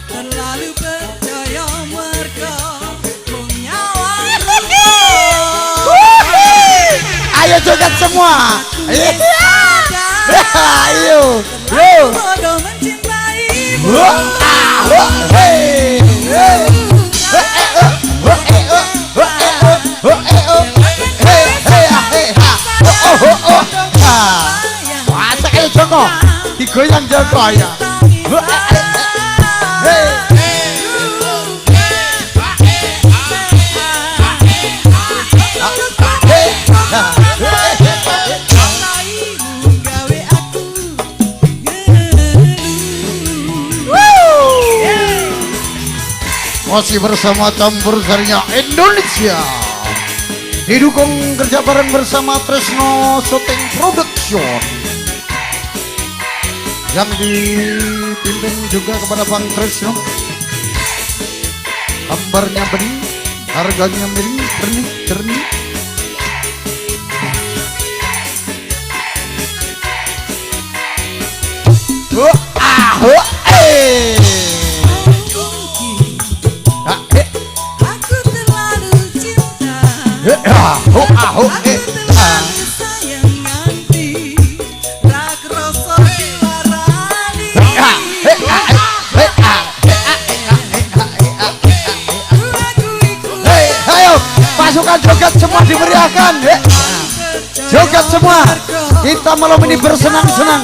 Terlalu percaya mergo mung nyawa. Ayo joget semua. Ayo. Yo. Bodoh mencintaimu. Hey. Masa kayak Joko digoyang Joko ya. Gawe aku masih bersama campur sarinya Indonesia, didukung kerja bareng bersama Tresno Shooting Production yang dipimpin juga kepada Bang Tresno. Gambarnya bening, harganya miring, jernih. aku terlalu cinta. Aku terlalu sayang nganti rak rasa dilarani. Aku iku Ayo pasukan joget semua dimeriahkan. Joget semua, kita malam ini bersenang-senang,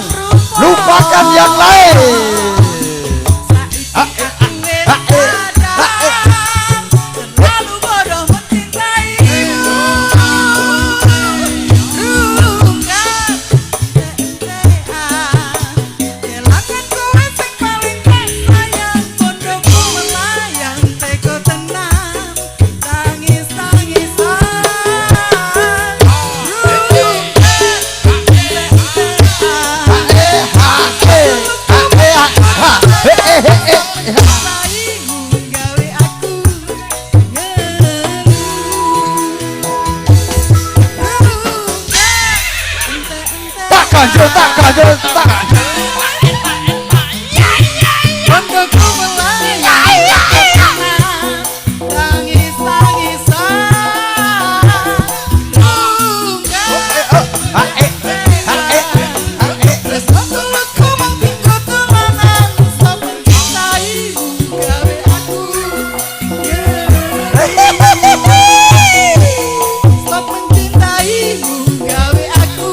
lupakan yang lain. terlalu bodoh mencintaimu. Rungkat kelangan kowe sing paling tak sayang. Bodohku melayang teko tenang. Tangis-tangisan. Raimu gawe aku Tak ganjel, tak ganjel, tak. Bodohku melayang tangis-tangisan. Tulutku mengtinggal tulanan. Stop mencintaimu gawe aku. Stop mencintaimu gawe aku.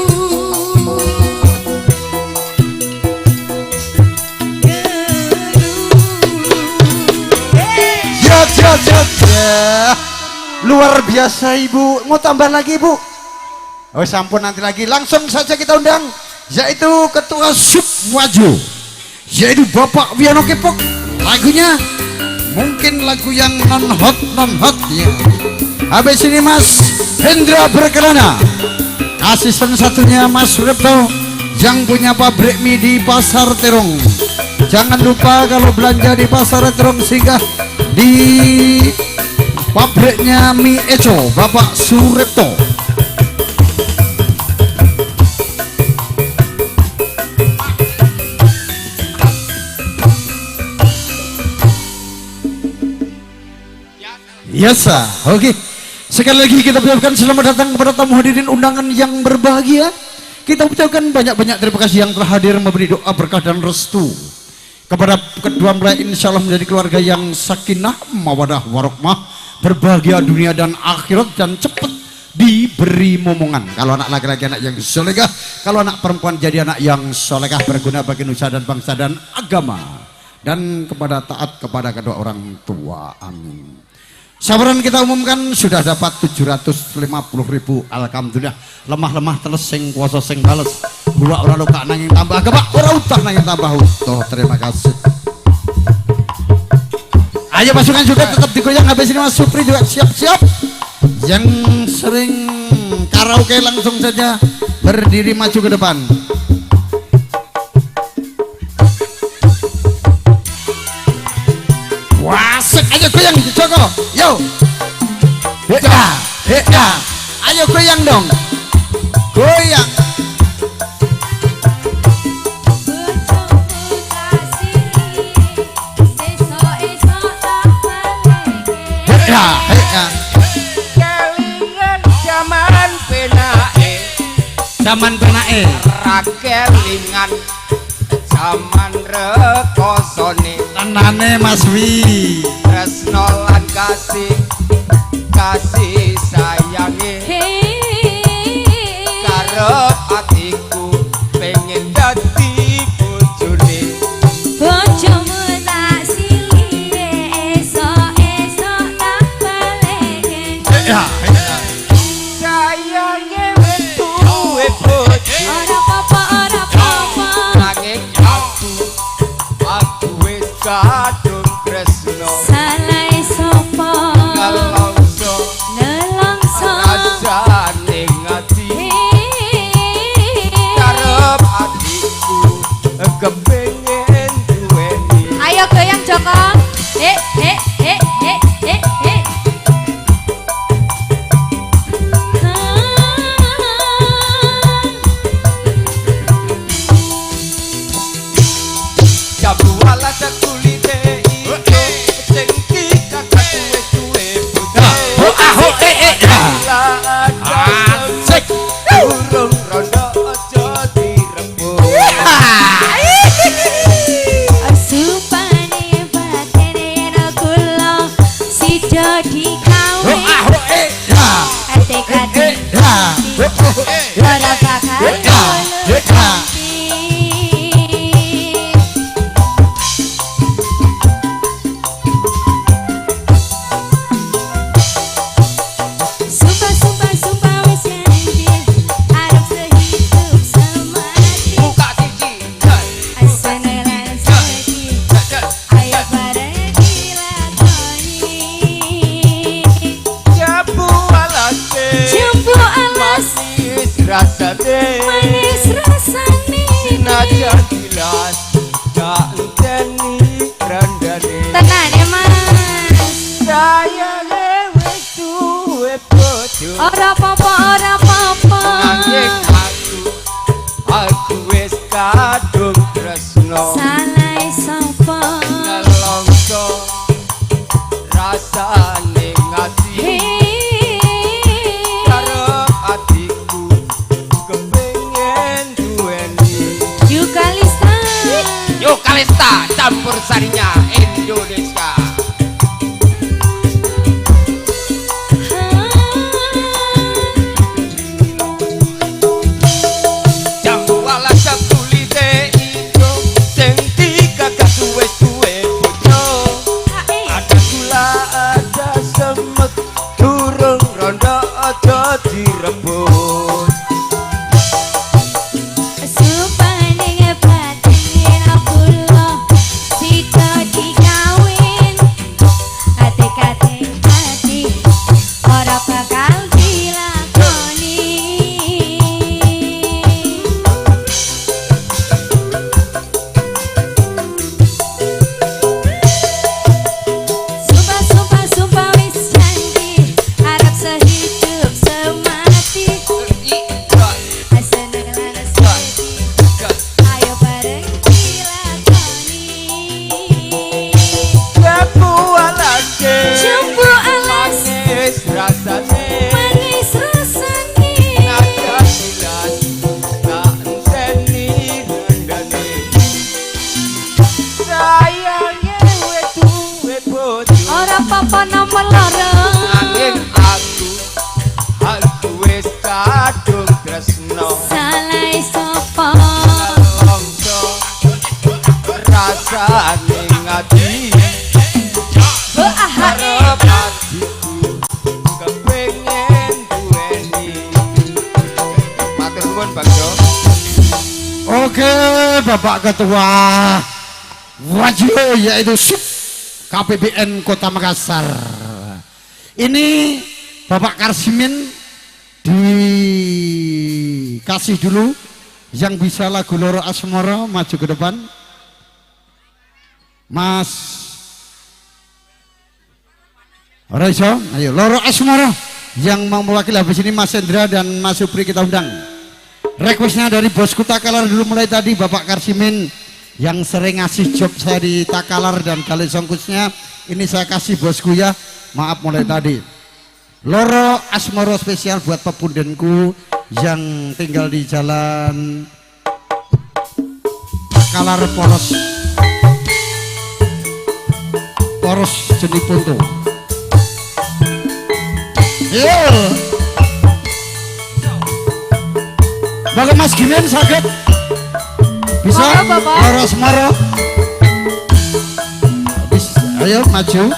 Luar biasa Ibu. Mau tambah lagi Ibu? Oh sampun nanti lagi. Langsung saja kita undang yaitu Ketua Subwaju, yaitu Bapak Wiyono Kepok. Lagunya mungkin lagu yang non hot ya. Habis ini Mas Hendra Berkelana. Asisten satunya Mas Repto yang punya pabrik mie di Pasar Terong. Jangan lupa kalau belanja di Pasar Terong singgah di pabriknya mie Eco Bapak Suripto. Yes, oke. Sekali lagi kita ucapkan selamat datang kepada tamu hadirin undangan yang berbahagia. Kita ucapkan banyak-banyak terima kasih yang telah hadir memberi doa berkah dan restu kepada kedua mempelai, insya Allah menjadi keluarga yang sakinah, mawadah, warohmah, berbahagia dunia dan akhirat, dan cepat diberi momongan. Kalau anak laki-laki anak yang solehah, kalau anak perempuan jadi anak yang solehah, berguna bagi nusa dan bangsa dan agama, dan kepada taat kepada kedua orang tua. Amin. Sabaran kita umumkan sudah dapat 750.000. Alhamdulillah. Lemah-lemah teles sing kuasa sing bales. Gula ora luka nanging tambah gebak, ora utah nanging tambah utuh. Terima kasih. Ayo pasukan juga tetap digoyang. Habis ini Mas Supri juga siap-siap. Yang sering karaoke langsung saja berdiri maju ke depan. Wasek, ayo goyang Joko, yo. Heka, ayo goyang dong, goyang. Heka. Kelingan zaman penae, Zaman penae. rakelingan zaman rekosone. Tenane Mas Wi. Tresno lan kasih sayange karep atiku pengen dadi bojone. Bojomu tak silih esok-esok tak baleke. Sayange wis duwe bojo Ora apa-apa, ora apa-apa. nanging aku wis kadung tresno. Salah sapa? Nelongso Nelongso. rasane ngati karep atiku kepengen duweni. Ayo goyang Joko. He. Jabu alas kulite ijo sing kakak duwe bojo. Asik urung rondo aja dirembuk. Supane batene yen kula sida digawe. Ate-ate ora bakal Sumpah wis janji arep sehidup semati. Buka siji. Asane lan saiki ayo bareng dilakoni. Jabu alase Jumbo alas manis rasane. manis rasane. Senajan jelas tak enteni grandane. Tenane Mas. Sayange wis duwe bojo. Ora apa-apa, ora apa-apa. Nanging aku wis kadung tresno. Salah sapa? Nelongso rasane ngati karep atiku kepengen duweni. Yuk Kalista. Yuk Kalista campur sarinya Indonesia. Jambu alas kulite ijo sing dikagak duwe bojo. Ada gula ada semet durung kadung tresno Salai sapa longso rasane ngati arep atiku kepengin duweni matur nuwun Bang Jo. Oke, Bapak Ketua Wajib yaitu SUP KPBN Kota Makassar. Ini Bapak Karsimin dikasih dulu yang bisa lagu Loro Asmoro, maju ke depan. Mas Raiso, ayo Loro Asmoro yang mau mewakili habis ini Mas Hendra dan Mas Supri kita undang. Requestnya dari bosku Takalar dulu mulai tadi Bapak Karsimin yang sering ngasih job saya di Takalar dan Kali Songkusnya ini saya kasih bosku ya, maaf mulai tadi. Loro Asmoro spesial buat pepundenku yang tinggal di jalan Takalar Poros Jenipuntu. Bapak Mas Gimen sakit bisa Loro Asmoro ayo maju.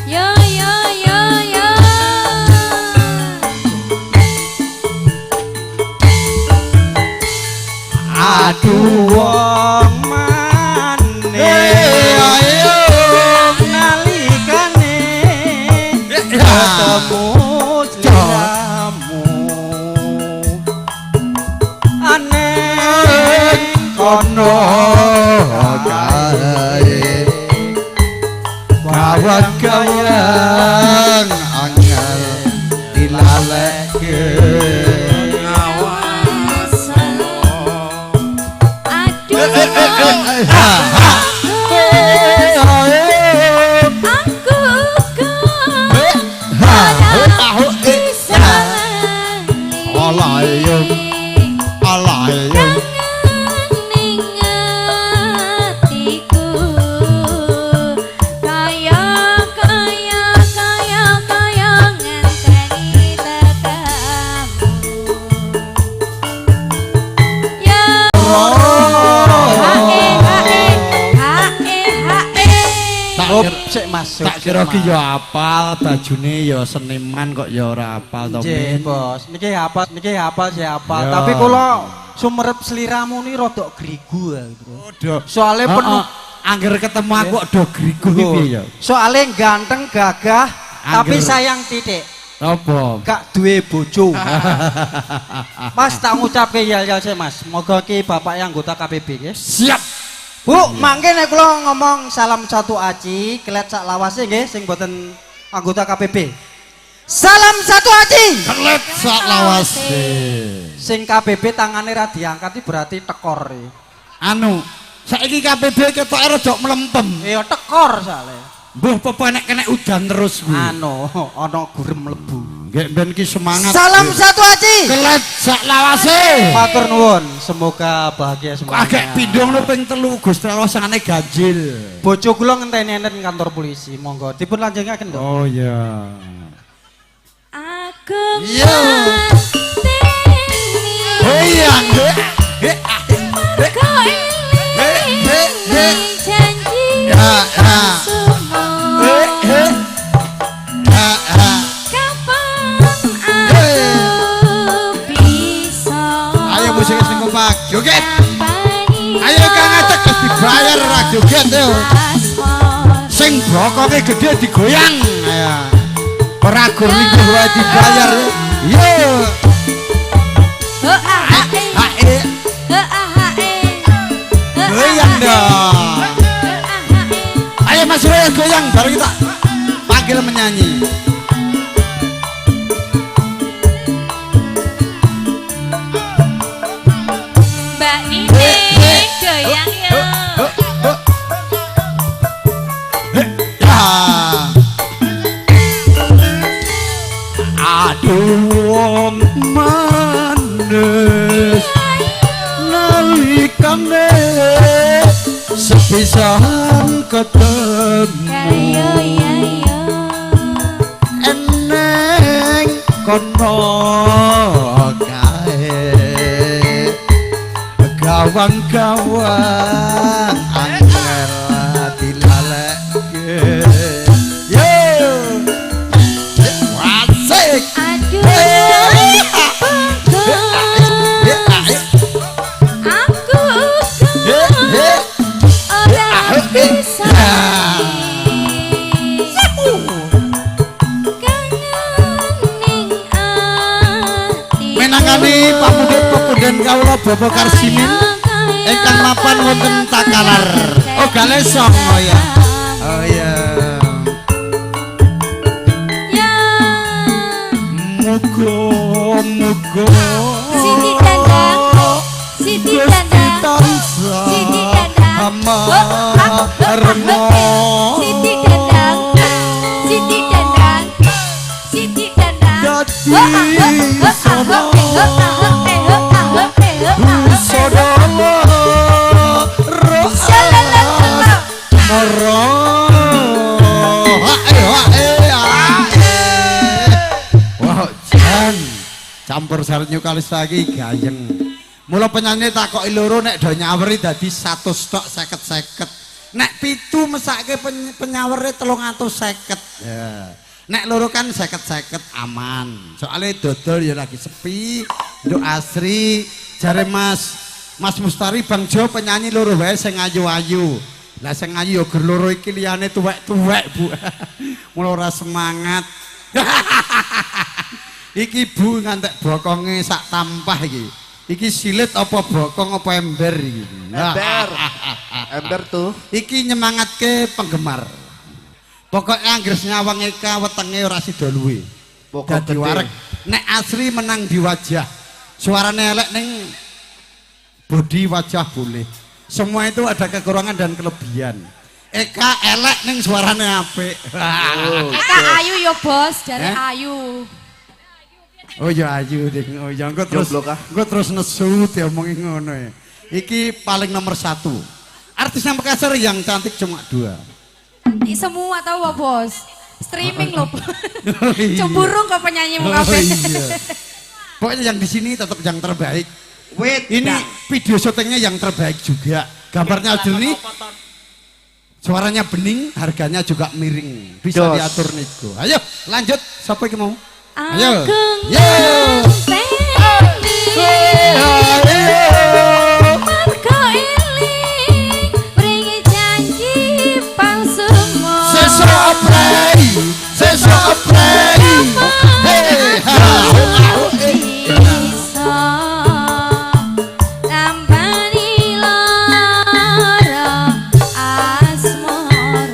Yo yo yo yo Aduh wong maneh Ayo nalikane ketemu sliramu aneh kono kae kawan-kawan angel dilaleke tak kira ki ya apal bajune ya seniman kok ya ora apal to nggih bos niki apal tapi kula sumerep sliramu ni rada grigu soalnya penuh angger ketemu aku kok do grigu ki piye ya soalnya ganteng gagah tapi sayang titik apa gak duwe bojo Mas tak ngucapke ya sih Mas moga ki bapak yang anggota KPB nggih siap Bu, mangke nek kula ngomong salam satu aci, kelet sak lawase nggih sing boten anggota KPB. Salam satu aci. Kelet sak lawase. Sing KPB tangane ra diangkat berarti tekor. Anu, saiki KPB ketok rada mlempem. Ya tekor sale. Mbuh pepe nek kena udan terus kuwi. Anu, ana gurem mlebu. Nggih ben ki semangat. Salam satu aci. Kelet sak lawase. Matur nuwun, semoga bahagia semuanya. Agak pindhong lho ping 3 Gusti Allah sangane ganjil. Bojo kula ngenteni enten kantor polisi. Monggo dipun lanjengaken to. Oh iya. Aku Iya. Oh iya. kau ini janji kapan aku bisa Ayo musik sing kompak. Joget. nyampai Ayo Kang Acek wis dibayar ra joget yo. asmara. Sing bokonge gede digoyang. Ayo. Ora gur lingkuh wae dibayar yo. Yo. Goyang dong. Ayo Mas Roy goyang baru kita panggil menyanyi. Mbak Nini goyang ya. Ya. Aduh wong manis nalikane pisan ketemu Kayo ya ya eneng kono kae gawang-gawang angel dilaleke yo wasik Aduh Aku orang bisa menangani pamudhut-pamudhen kawula Bapak Karsimin ingkang mapan wonten Takalar. Oh gale songo ya. Oh iya. Muga-muga Siti Dandang Siti Dandang Siti Dandang Siti Dandang Siti Dandang Siti Dandang Wah, jan campur sarnyu kalis lagi gayeng. Mula penyanyi takoki loro nek do nyaweri dadi 100 tok 50-50. Nek pitu mesake penyawere 350. Ya. Nek loro kan 50-50 aman. Soalnya dodol ya lagi sepi. Nduk Asri jare Mas Mustari Bang Jo penyanyi loro wae sing ayu-ayu. Lah sing ayu ya ger loro iki liyane tuwek-tuwek, Bu. Mula ora semangat. Iki Bu ngantek bokonge sak tampah iki. Iki silit apa bokong apa ember iki? Ember tuh. Iki nyemangatke penggemar. Pokoknya anggere nyawang eka wetenge ora sida luwe. Dadi wareg. Nek Asri menang di wajah. Suarane elek ning bodi wajah boleh. Semua itu ada kekurangan dan kelebihan. Eka elek ning suarane apik. Eka ayu yo bos dari ayu Oh ya ayu ding. Oh ya engko terus nesu diomongi ngono ya. Iki paling nomor 1. Artis yang Makassar yang cantik cuma 2. semua tahu apa bos streaming loh Oh, iya. cemburung ke penyanyi Oh, mukabe iya. Pokoknya yang di sini tetap yang terbaik. Wait. Ini video syutingnya yang terbaik juga. Gambarnya jernih, suaranya bening, harganya juga miring. Bisa diatur nego. Ayo lanjut, siapa yang mau? Ayo. Yo. Margo iling beringi janji pangsumo Sesopray. Hey, bisa tampani lara asmara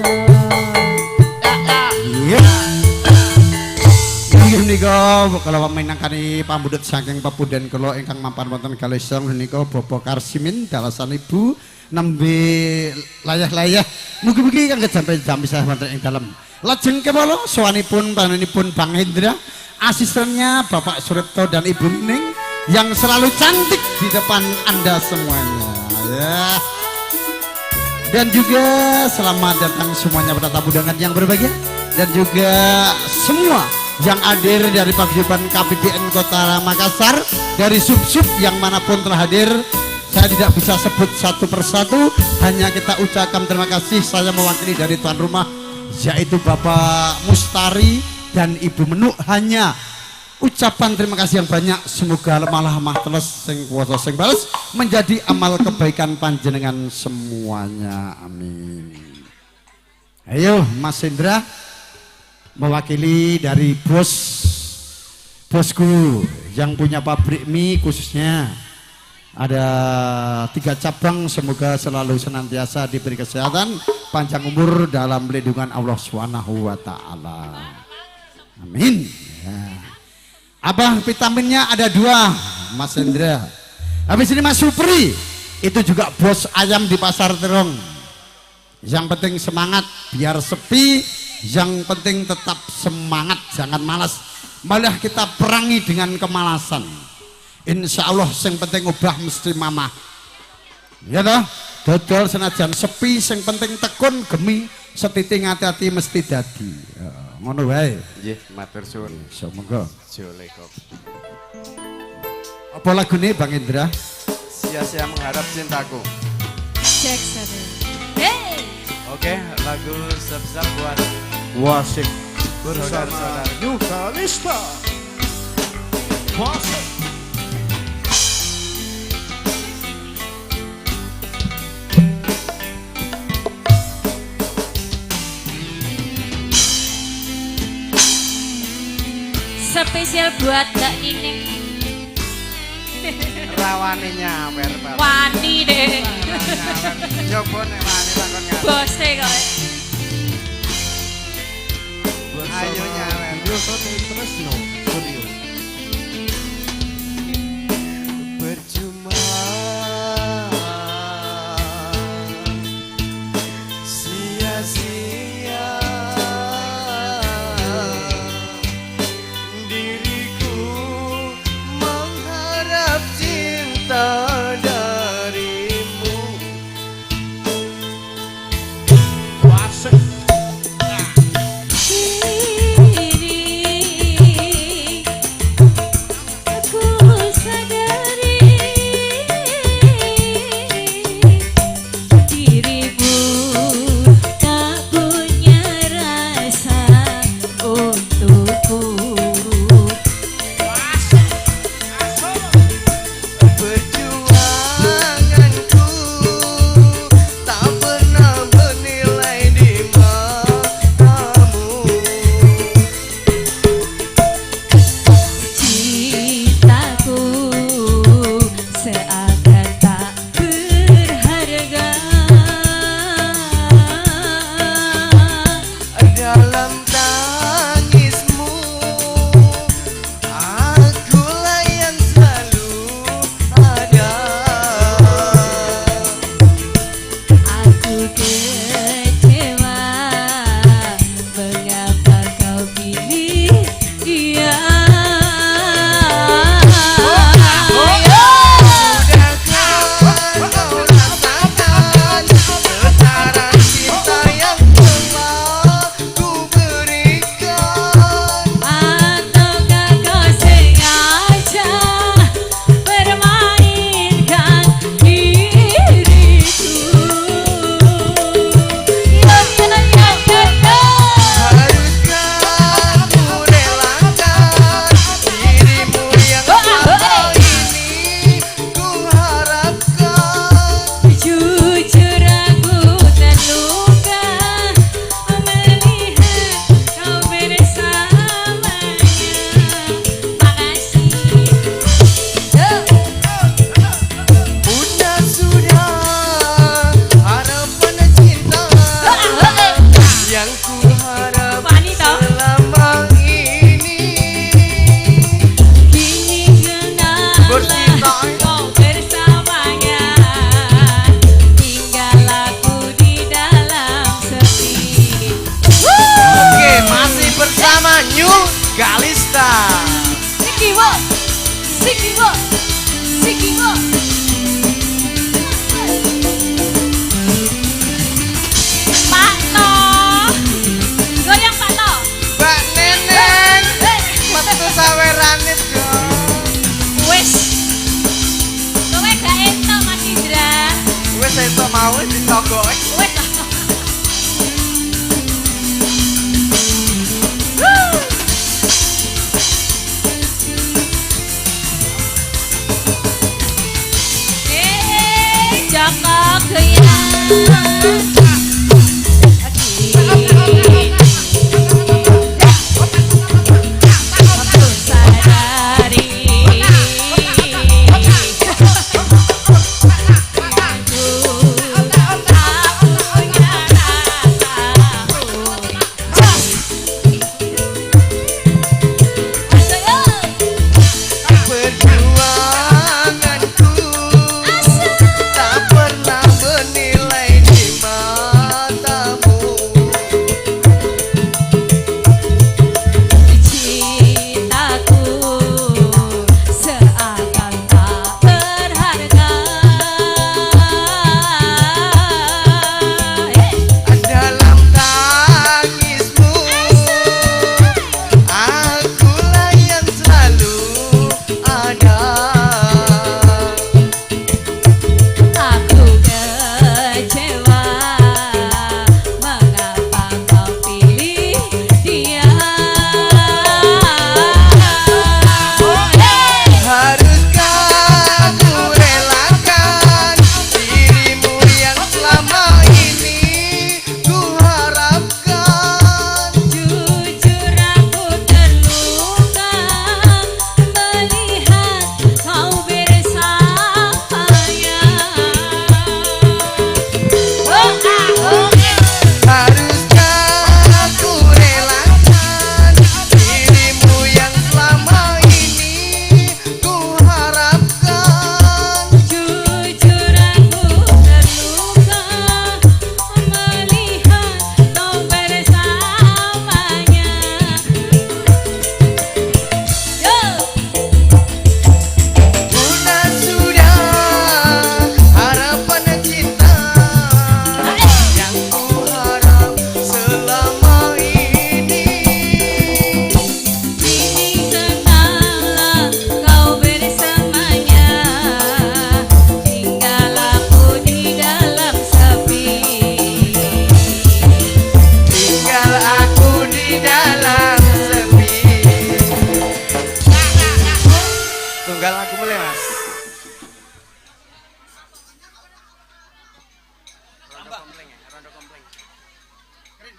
Nika kalau menangkani pambudut saking pepuden kula ingkang mapan wonten kalesong nika Bapak Karsimin dalasan ibu nembe layah-layah mugi-mugi kangge sampai jam bisa wonten ing dalem. Lajeng kemawon sowanipun panjenenganipun Bang Hendra, asistennya Bapak Suripto dan Ibu Ning yang selalu cantik di depan Anda semuanya. Ya. Dan juga selamat datang semuanya pada tamu undangan yang berbahagia dan juga semua yang hadir dari paguyuban KPBN Kota Makassar, dari sub-sub yang manapun telah hadir. Saya tidak bisa sebut satu persatu, hanya kita ucapkan terima kasih. Saya mewakili dari tuan rumah yaitu Bapak Mustari dan Ibu Menuk, hanya ucapan terima kasih yang banyak. Semoga lemah teles sing kuwasa sing bales menjadi amal kebaikan panjenengan semuanya, amin. Ayo Mas Hendra mewakili dari bosku yang punya pabrik mie, khususnya ada 3 cabang. Semoga selalu senantiasa diberi kesehatan, panjang umur dalam lindungan Allah Subhanahu wa taala. Amin. Ya. Abang vitaminnya ada 2 Mas Hendra. Habis ini Mas Supri itu juga bos ayam di Pasar Terong. Yang penting semangat, biar sepi. Yang penting tetap semangat, jangan malas. Malah kita perangi dengan kemalasan. Insya Allah yang penting ubah mesti mamah. Ya toh? Dodol senajan sepi sing penting tekun gemi setiting ati-ati mesti dadi. Ngono wae. Nggih, matur suwun. Semoga. Jolekop. Apa lagune Bang Indra? Sia-sia mengharap cintaku. Jackson. Hey. Oke, lagu sub-sub buat Wasik saudara-saudara. Yukalista. Wasik. Spesial buat Mbak Nining. Rawane nyawer, Pak. Wani deh. Coba nek wani takon nyawer. Bose kok. Ayo nyawer. Percuma sia-sia diriku mengharap cinta darimu. Perjuanganku tak pernah bernilai di matamu. Cintaku seakan tak berharga. Dalam tangismu akulah yang selalu ada. Aku kecewa, mengapa kau pilih dia? Sudahkah kau rasakan getaran cinta yang telah ku berikan? Ataukah kau sengaja permainkan diriku? Haruskah ku relakan dirimu yang selama ini ku harapkan? Jujur aku terluka melihat kau bersamanya. Makasih. Punah sudah harapan cinta yang ku harap Wani toh. selama ini. Kini kenapa Bercinta. kau bersamanya? Tinggal aku di dalam sepi. Oke, masih bersama New Galista. Sikiwo, sikiwo, sikiwo. Pak To, goyang Pak To. Mbak Neneng, metu saweranit dong. Wes, kowe gak entuk Mas Indra. Wes entuk mau ditogok. Wes. Joko goyang. Sadari Perjuanganku tak pernah bernilai di mata.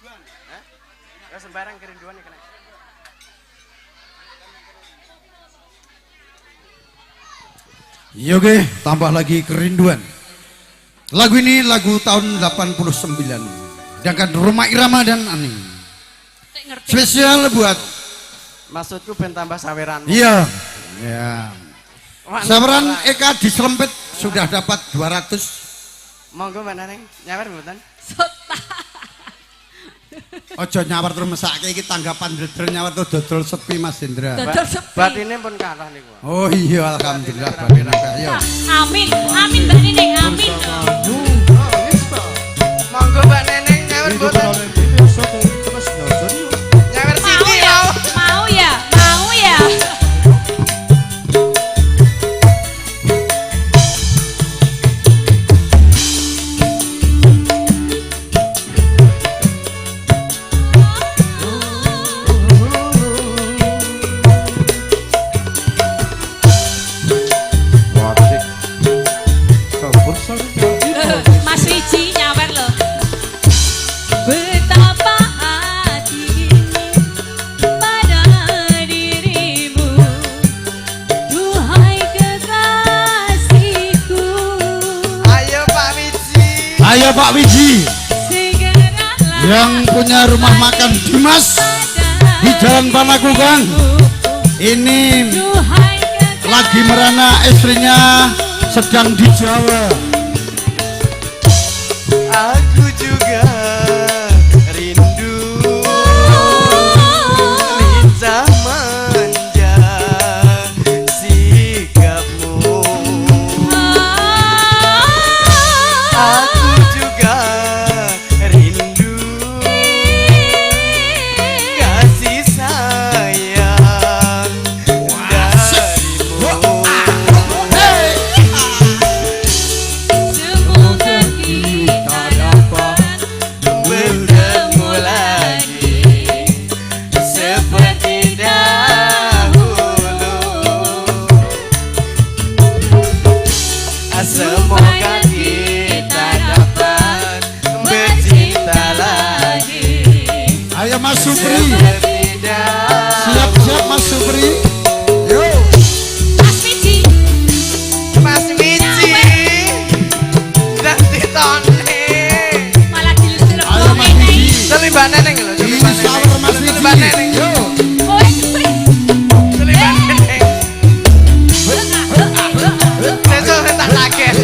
Ya sembarang kerinduan ya kena. Iya oke, tambah lagi kerinduan. Lagu ini lagu tahun 89. Sedangkan Roma Irama dan Ani. Spesial buat Maksudku ben tambah saweran. iya. Ya. Saweran Eka diserempet sudah dapat 200. Monggo mana neng nyawer mboten? Ojo nyawar terus mesake iki tanggapan dredel nyawar tuh dodol sepi Mas Indra. Dodol sepi. Batine pun kalah niku. Oh iya alhamdulillah batin ayo. Amin, amin Mbak Neneng, amin. Monggo Mbak Neneng nyawer mboten? Nyawer Mau siki ya, mau. mau ya, mau ya. Mas Wiji nyawer loh. Betapa hati ini pada dirimu, duhai kekasihku. Ayo Pak Wiji. Ayo Pak Wiji Segeralah yang punya rumah makan Dimas di Jalan Panakukan. Ini duhai kekasihku. lagi merana istrinya sedang di Jawa. Aku juga rindu lincah manja sikapmu. Aku juga rindu kasih sayang darimu. Semoga kita dapat Bertemu lagi seperti dahulu. Semoga kita dapat bercinta lagi Ayo Mas Supri, seperti dahulu. siap-siap Mas Supri. Yo. Mas Wiji. Mas Wiji dan Titone Malah dilusur Ayo Mas Wiji. Seliban neneng lho, Ini seliban shower Mas neneng. Seliban Wiji. neneng. Yo. Kowe Supri. Seliban neneng. Sesuk tak kaget.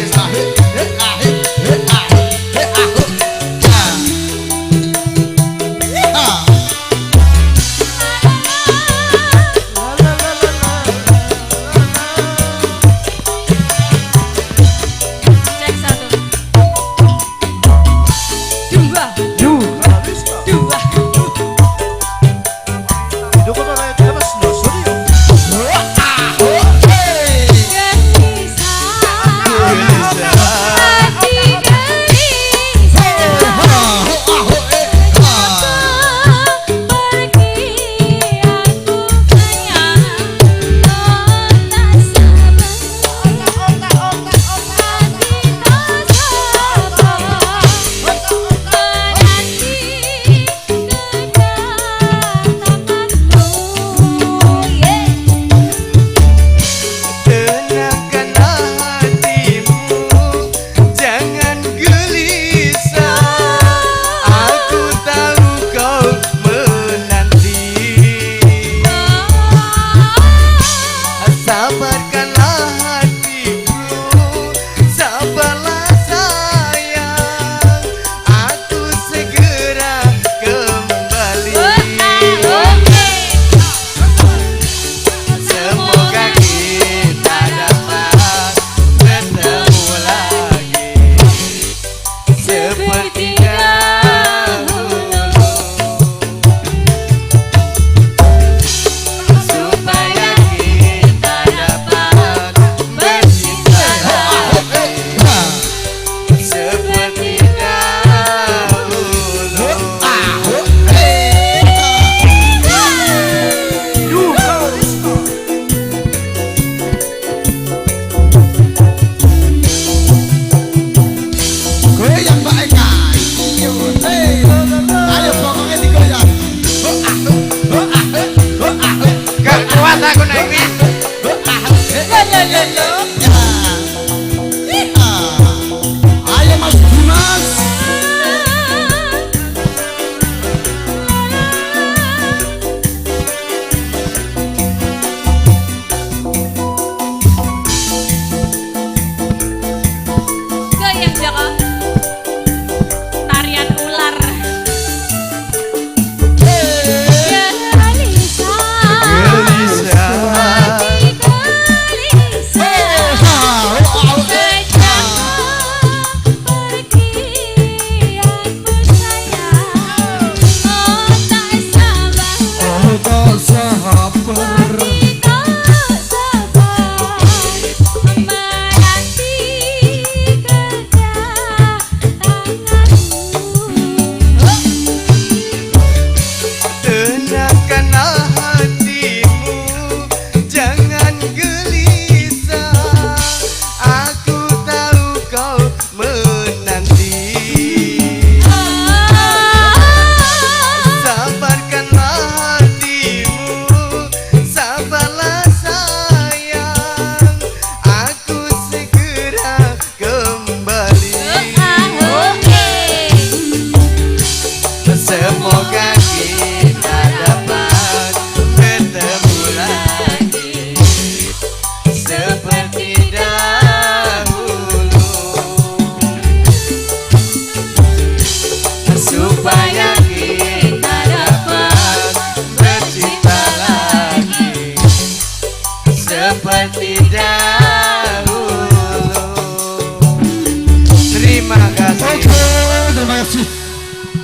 kasih.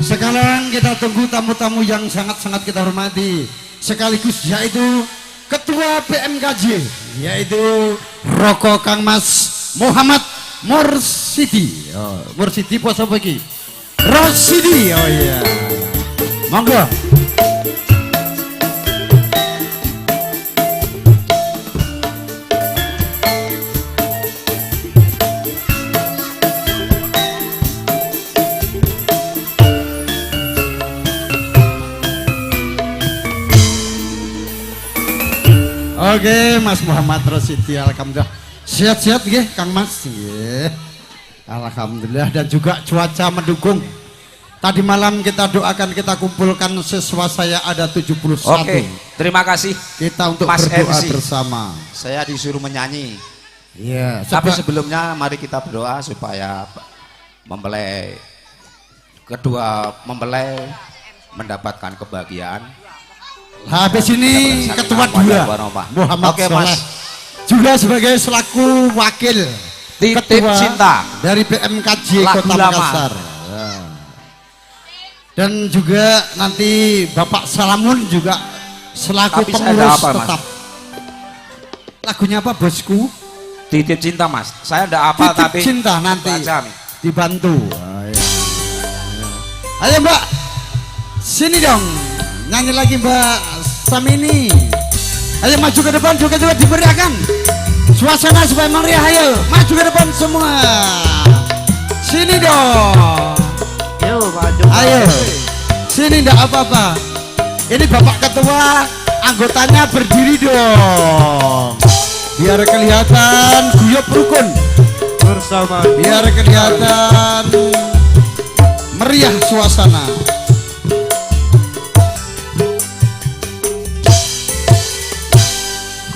Sekarang kita tunggu tamu-tamu yang sangat-sangat kita hormati, sekaligus yaitu Ketua PMKJ, yaitu Roko Kang Mas Muhammad Mursidi. Oh, Mursidi poso bagi Rosidi. Oh iya, monggo. Oke, Mas Muhammad Rosidi, alhamdulillah sehat-sehat nggih Kang Mas. Nggih. Alhamdulillah, dan juga cuaca mendukung. Tadi malam kita doakan, kita kumpulkan siswa saya ada 71. Oke, terima kasih kita untuk Mas berdoa MC. bersama. Saya disuruh menyanyi. Iya, Tapi sebelumnya mari kita berdoa supaya kedua mempelai mendapatkan kebahagiaan. Habis ini ketua dua Muhammad Oke, Soleh Mas. juga sebagai selaku wakil Titip ketua cinta dari PMKJ Lagu Kota lama. Makassar. Ya. Dan juga nanti Bapak Salamun juga selaku Tapi saya pengurus ada apa, Mas? tetap. Lagunya apa bosku? Titip cinta, Mas. Saya enggak apa Titip tapi cinta nanti baca nih. dibantu. Ayo Mbak, sini dong, nyanyi lagi Mbak Samini. Ayo maju ke depan, juga diberiakan suasana supaya meriah. Ayo maju ke depan semua, sini dong. Ayo sini, ndak apa-apa. Ini Bapak Ketua, anggotanya berdiri dong, biar kelihatan guyup rukun bersama, biar kelihatan meriah suasana.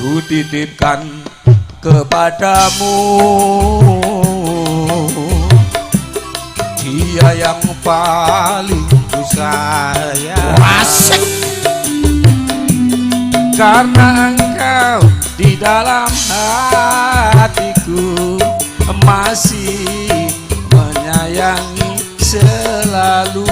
Ku titipkan kepadamu dia yang paling ku sayang. Asik. Karena engkau di dalam hatiku masih menyayangi selalu.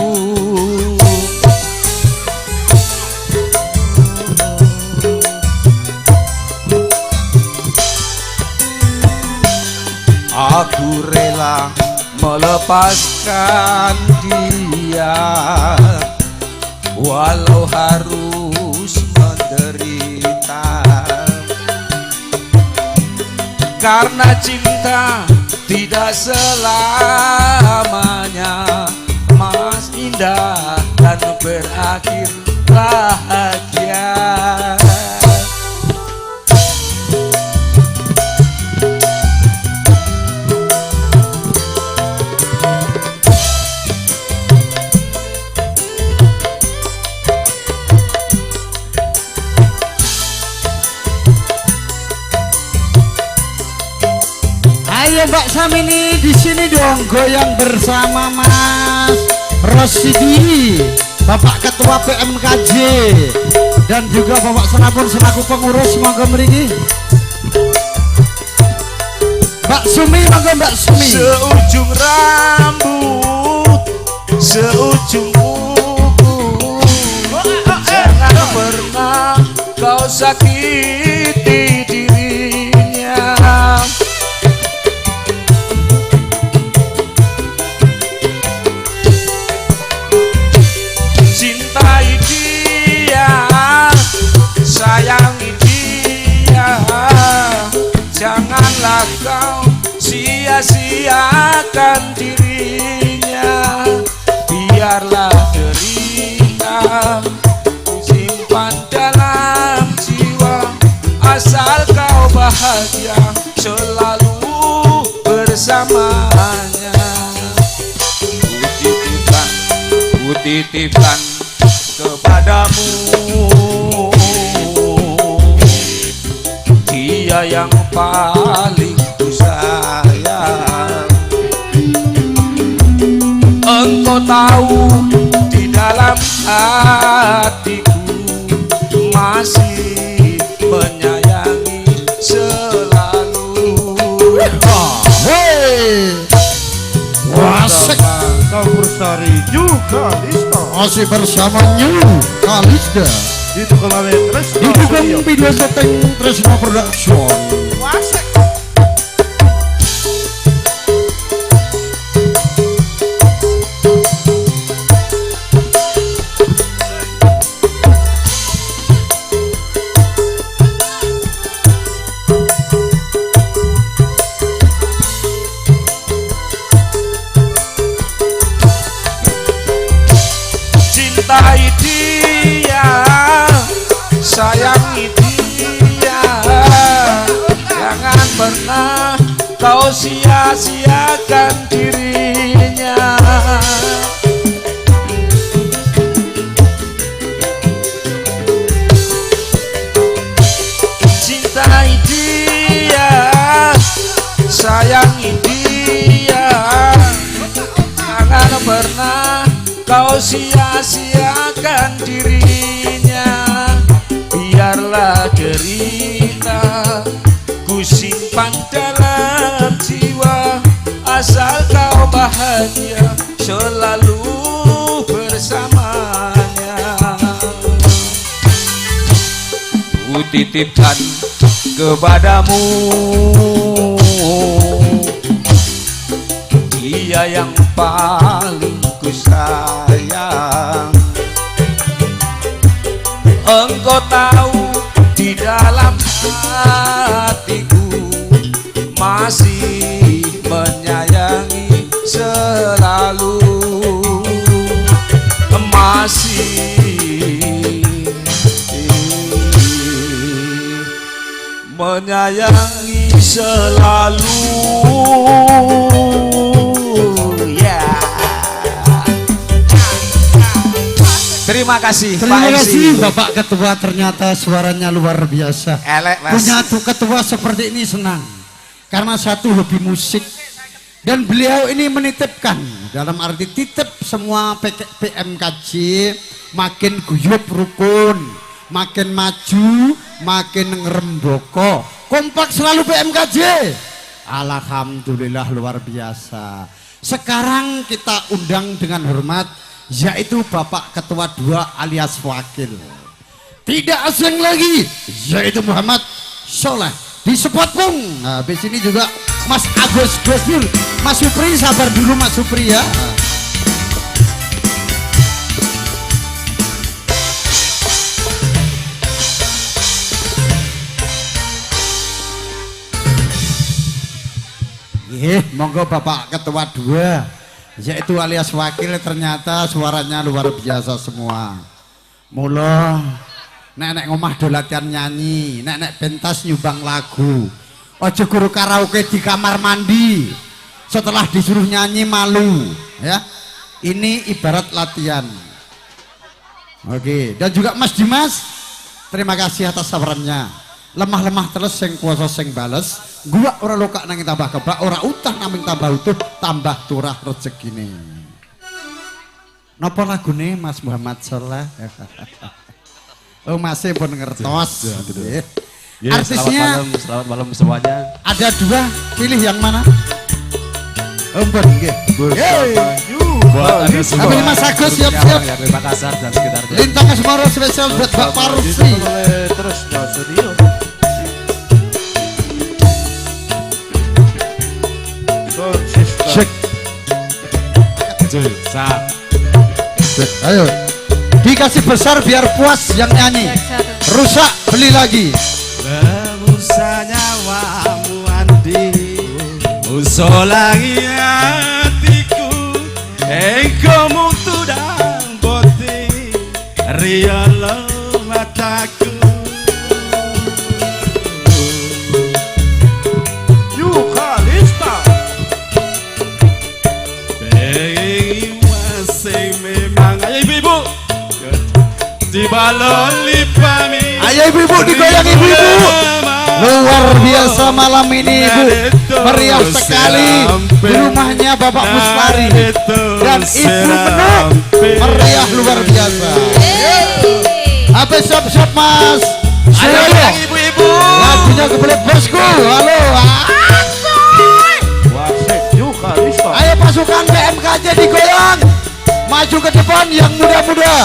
Aku rela melepaskan dia walau harus menderita, karena cinta tidak selamanya mas indah dan berakhir bahagia. Ayo Mbak Samini di sini dong, goyang bersama Mas Rosidi, Bapak Ketua PMKJ, dan juga Bapak Sanapun selaku pengurus. Monggo mriki. Mbak Sumi, monggo Mbak Sumi. Seujung rambut, seujung kuku, jangan pernah kau sakiti dirinya. Cintai dia, sayangi dia, janganlah kau sia-siakan dirinya. Biarlah derita simpan dalam jiwa, asal kau bahagia selalu bersamanya. Ku titipkan kepadamu dia yang paling ku sayang. Engkau tahu di dalam hatiku masih menyayangi selalu. Hey, wasik. Kau Lestari juga Lista. Masih bersama New Kalista. Didukung oleh Tresno Didukung Studio. video setting Tresno Production. Wasek. Cintai dia, sayangi dia, jangan pernah kau sia-siakan dirinya. Cintai dia, sayangi dia, jangan pernah kau sia-siakan dirinya. Biarlah derita ku simpan dalam jiwa, asal kau bahagia selalu bersamanya. Ku titipkan kepadamu dia yang paling ku sayang. Engkau tahu di dalam hatiku masih menyayangi selalu, masih menyayangi selalu. Terima kasih Terima Pak kasih MC. Bapak Ketua, ternyata suaranya luar biasa. Elek Mas. Punya tuh ketua seperti ini senang. Karena satu hobi musik. Dan beliau ini menitipkan, dalam arti titip semua PMKJ makin guyup rukun, makin maju, makin ngeremboko. Kompak selalu PMKJ. Alhamdulillah luar biasa. Sekarang kita undang dengan hormat, yaitu Bapak Ketua 2 alias Wakil. Tidak asing lagi, yaitu Muhammad Soleh di Sepotpung. Nah, di sini juga Mas Agus Gusdur. Mas Supri, sabar dulu Mas Supri ya. Monggo Bapak Ketua 2 yaitu alias Wakil, ternyata suaranya luar biasa semua. Mula nek ngomah do latihan nyanyi, nek pentas nyumbang lagu. Ojo guru karaoke di kamar mandi. Setelah disuruh nyanyi malu, ya. Ini ibarat latihan. Oke, dan juga Mas Dimas, terima kasih atas sabarannya. Lemah-lemah terus sing kuasa sing bales. Gua ora lokak nanging tambah kebak, ora utah naming tambah utuh, tambah turah rezekine. Napa lagune Mas Muhammad Soleh? Oh, masih pun ngertos. Ya, artisnya selamat malam semuanya. ada 2, pilih yang mana? Ompon nggih. Buat Anda semua. Ambil Mas Agus, siap-siap. Yang di Makassar dan sekitarnya. Lintang Asmara spesial buat Bapak Rusli. Terus no studio. Cek. Ayo. Dikasih besar biar puas yang nyanyi. Rusak beli lagi. Berusaha nyawamu andi usolangi hatiku engkau mutu dan boti rialo mataku Yukalista. pengen masih memang ayo ibu-ibu di balon lipami. Ayo ibu-ibu digoyang ibu-ibu. Luar biasa malam ini Ibu. Meriah sekali di rumahnya Bapak Muslari. Dan Ibu Menuk meriah luar biasa. Apa siap-siap Mas? Ayo yang ibu-ibu. Lagunya kebelet bosku. Halo. Wasek Yukalista. Ayo pasukan BMKJ digoyang. maju ke depan yang muda-muda.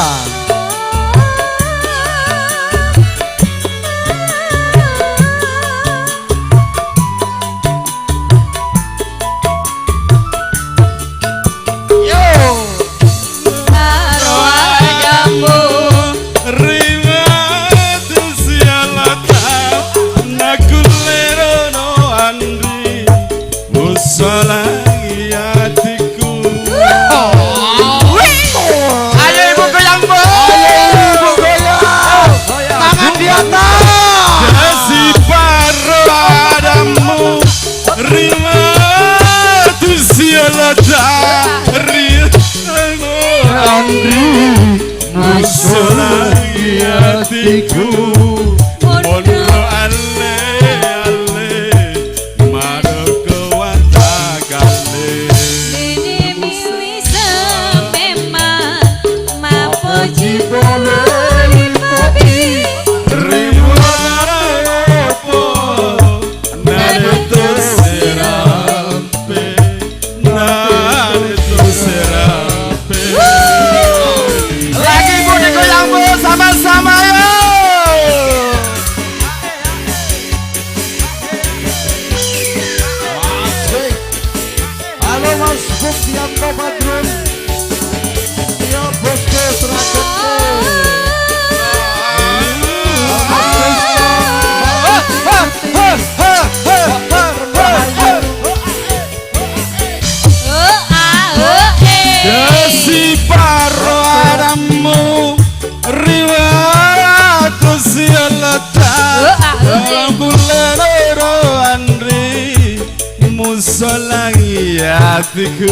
Hatiku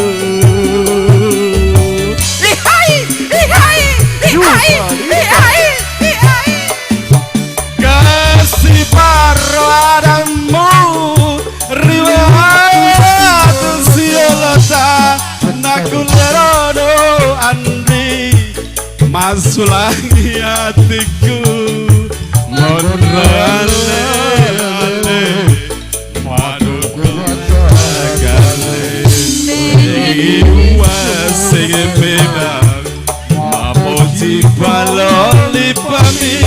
kasih paradamu riwayat siolata nakulerono andri masuk lagi hatiku monrale baloli pami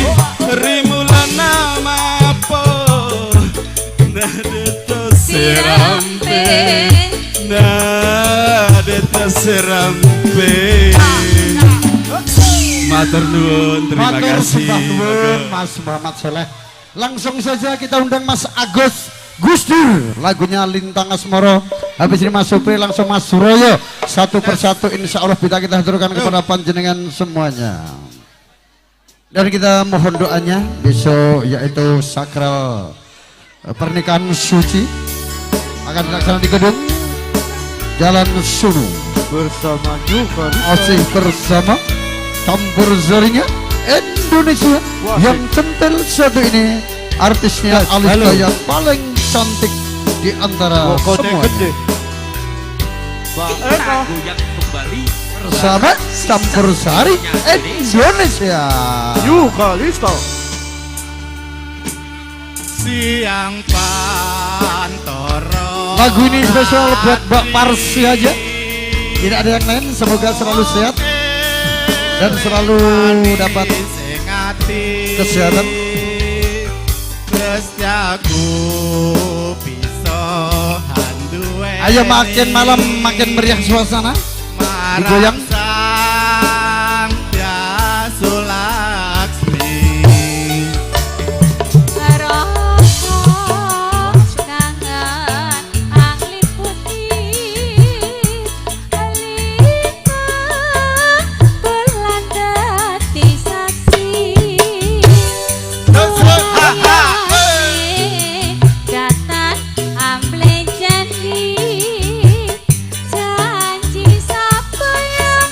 rimulana mapo nadeto serampe matur nuwun terima kasih Mas Muhammad Soleh. Langsung saja kita undang Mas Agus Gusdur, lagunya Lintang Asmoro. Habis ini Mas Supri langsung Mas Suroyo. Satu persatu insya Allah bisa kita haturkan kepada panjenengan semuanya. Dan kita mohon doanya besok yaitu sakral pernikahan suci akan dilaksanakan di gedung Jalan Sunu bersama juga masih bersama campur zarinya Indonesia yang centil satu ini artisnya Alista yang paling cantik di antara semua. Bersama campur sari Indonesia. Yukalista. Siang pantoro. Lagu ini spesial buat Mbak Parsi aja. Tidak ada yang lain. Semoga selalu sehat dan selalu dapat kesehatan. Ayo makin malam makin meriah suasana. Digoyang. Janji sapa yang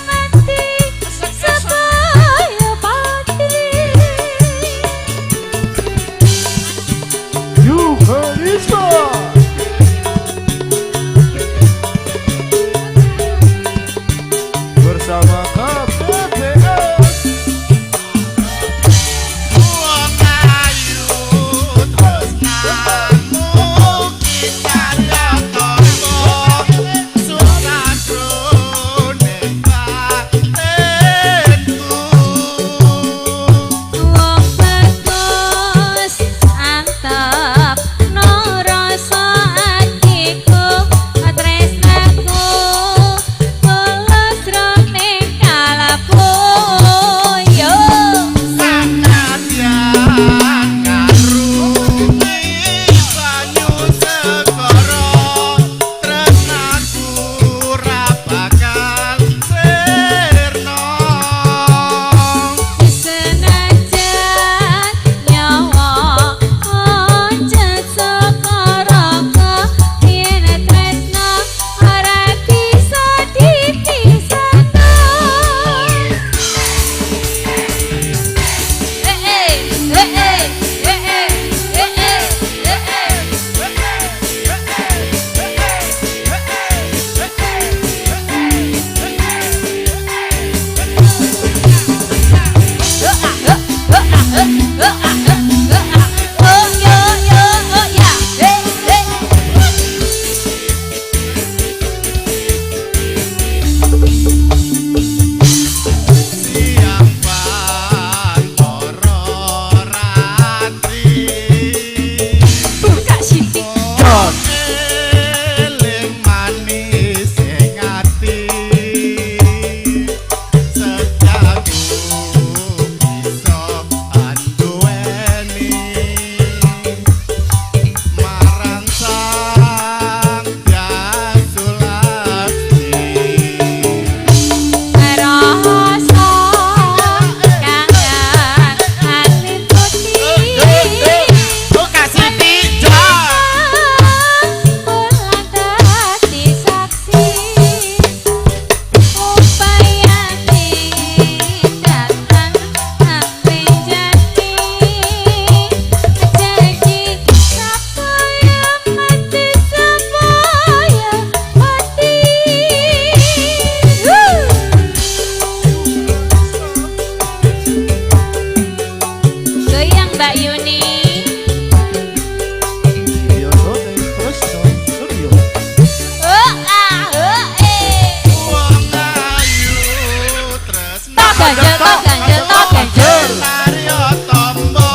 tok ganjel tok ganjel. Mario tombo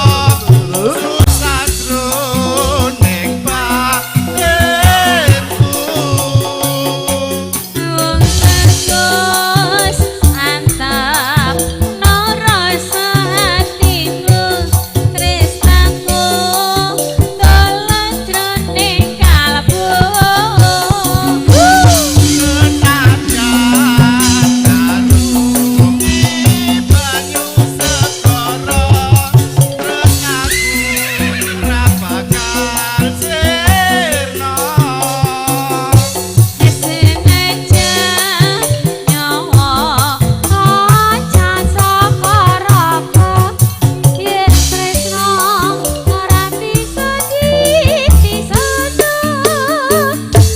susah jroning pakirku. Wong terus antap norosa hatiku tresnaku dolan jroning kalbu. Senajan nyawa aja saka raka yen tresno ora bisa dipisahno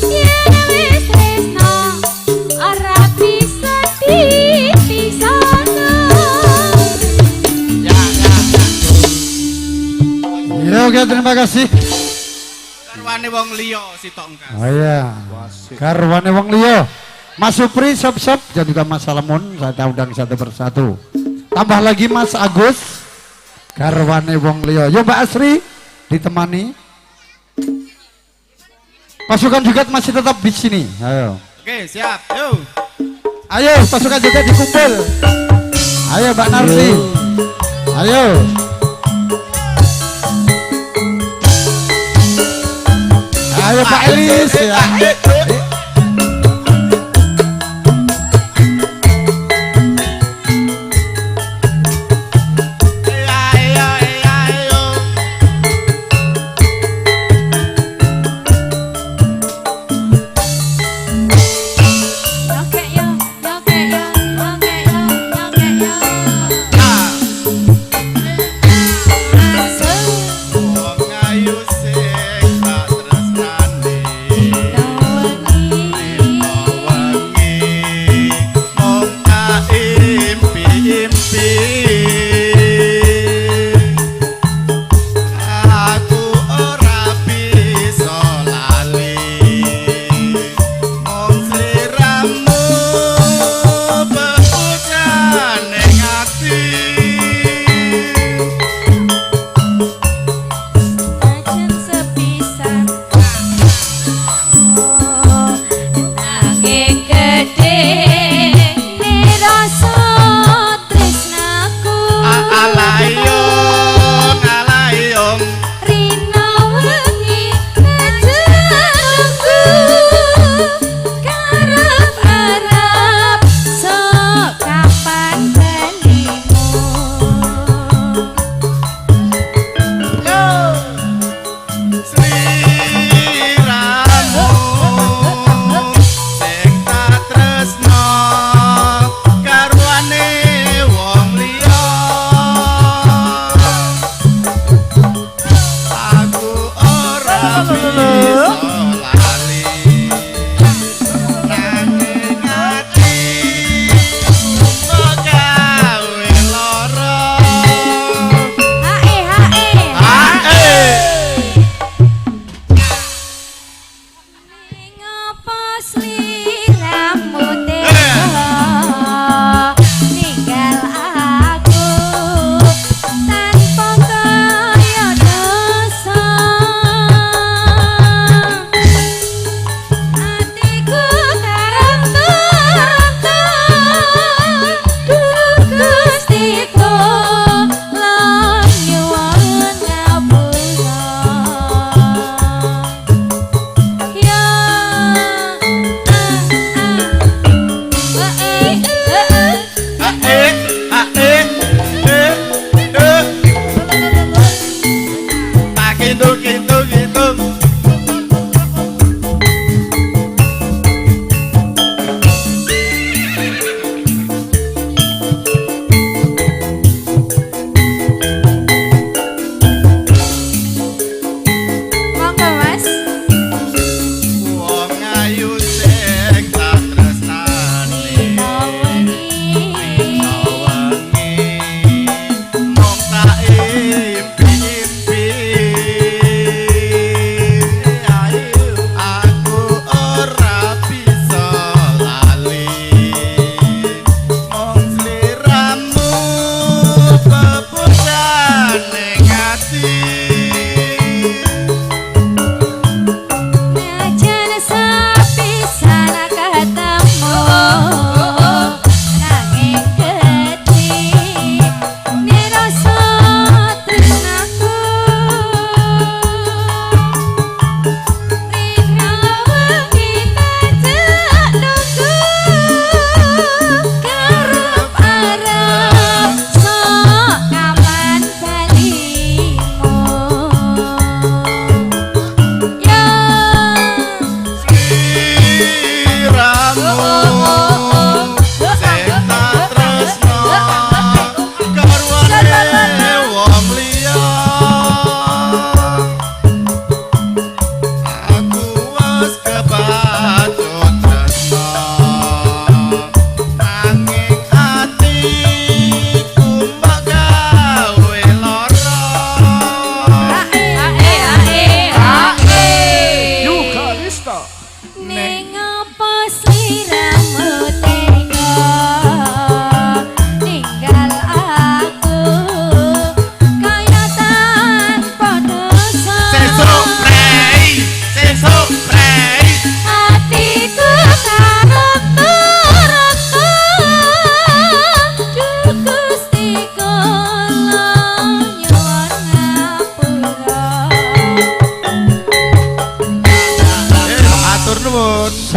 yen wis tresno ora bisa dipisahno. Ya oke, terima kasih. Karwane wong liya sitok engkas. Oh iya, karwane wong liya. Mas Supri, sop-sop, dan juga Mas Salamun, saya undang satu persatu. Tambah lagi Mas Agus, karwane wong liya. Yo Mbak Asri, ditemani. Pasukan juga masih tetap di sini. Ayo. Oke, siap. Yuk. Ayo, pasukan juga dikumpul. Ayo Mbak Narsi. Ayo. Ayo Pak Elis ya. Oke yo, oke yo, oke yo, oke yo. Wong ayu sing tak tresnani. Dawangi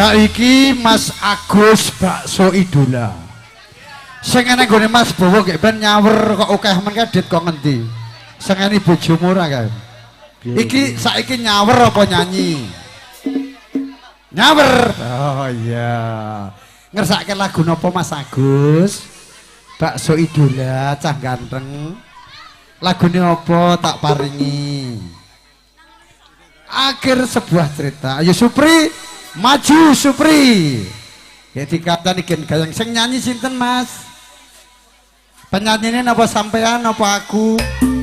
Saiki Mas Agus bakso idola. Sing ana nggone Mas Bowo gek ben nyawer kok akeh men kadit kok ngendi. Sing ngene bojomu ora kae. Iki saiki nyawer apa nyanyi? Nyawer. Oh iya. Ngersake lagu napa Mas Agus? Bakso idola cah ganteng. Lagune apa tak paringi? Akhir sebuah cerita. Ayo Supri, maju Supri. Ya dikatani gen gayang sing nyanyi sinten Mas? Penyanyine napa sampean napa aku?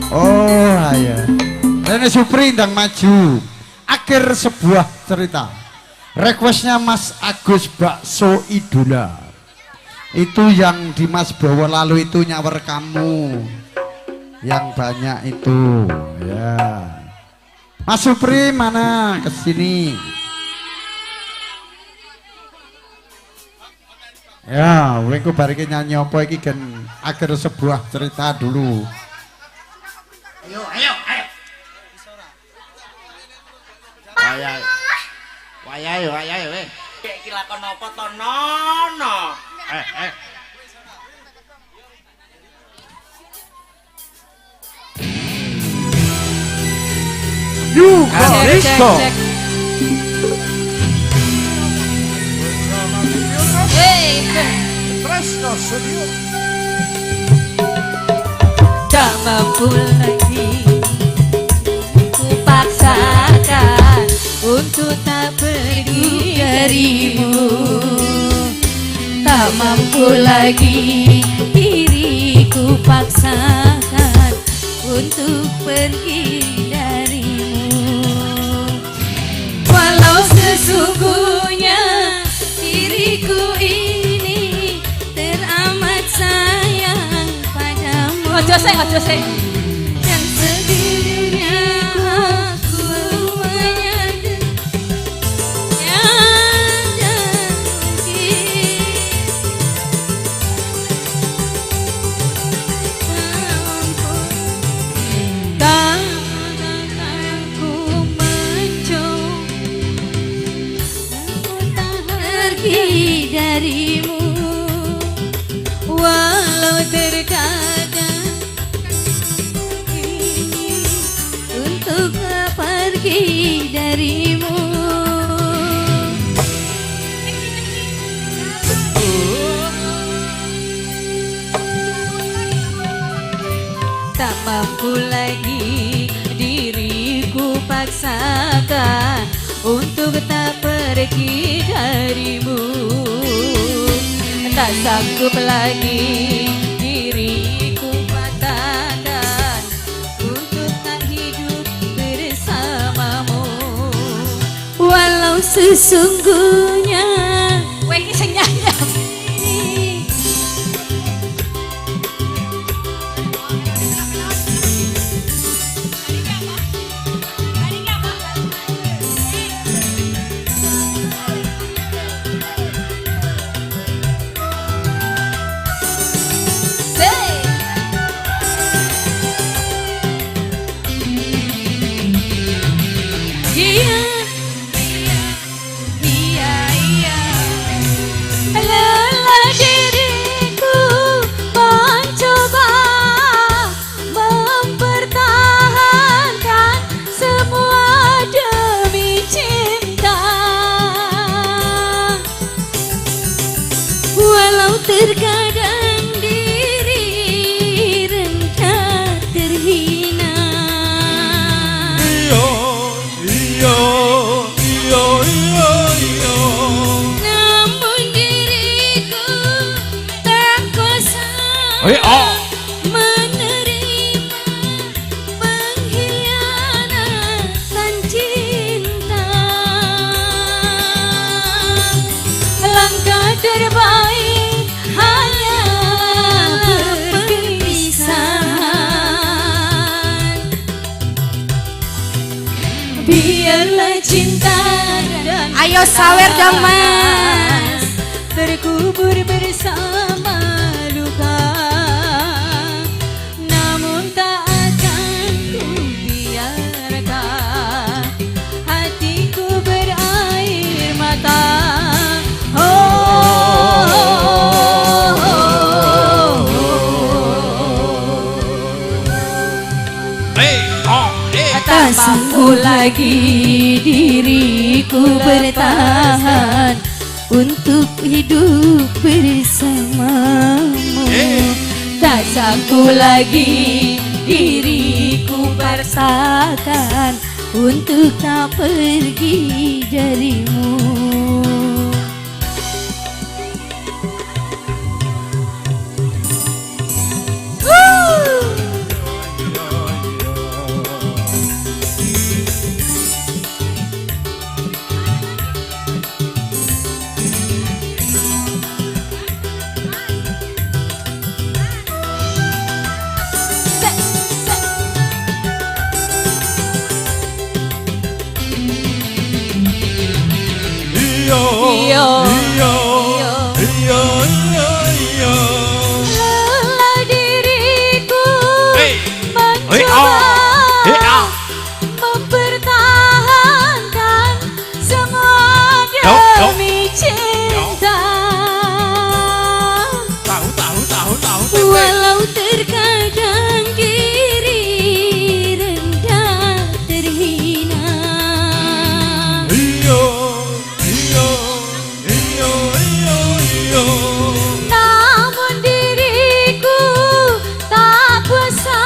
Oh iya. Rene Supri ndang maju. Akhir sebuah cerita. Requestnya Mas Agus bakso idola. Itu yang di Mas Bowo lalu itu nyawer kamu. Yang banyak itu. Ya. Mas Supri mana? Kesini. Ya, ulengku bariki nyanyi apa iki gen akhir sebuah cerita dulu. Ayo. Wayahe weh. Iki lakon apa to nono? Yuhalisto. Tresno Studio. Tak mampu lagi ku paksakan untuk tak pergi darimu. Tak mampu lagi diriku paksakan untuk pergi darimu. Walau sesungguhnya diriku ini teramat sayang padamu. Ojo sing. Dan sejujurnya aku menyadari darimu. Walau terkadang ingin untuk pergi darimu. Tak mampu lagi diriku paksakan untuk tak pergi darimu. Tak sanggup lagi diriku katakan untuk tak hidup bersamamu. Walau sesungguhnya weh sing nyanyi terkadang diri rendah terhina. Iyo. Namun diriku tak kuasa menerima pengkhianatan cinta. Langkah terbaik hanya perpisahan. Biarlah cinta dan ayo sawer dong Mas, terkubur bersama luka. Namun tak akan ku biarkan hatiku berair mata. sanggup lagi diriku bertahan untuk hidup bersamamu. Tak sanggup lagi diriku paksakan untuk tak pergi darimu. Lelah diriku mencoba mempertahankan semua demi cinta. Walau terkadang diri rendah terhina, namun diriku tak kuasa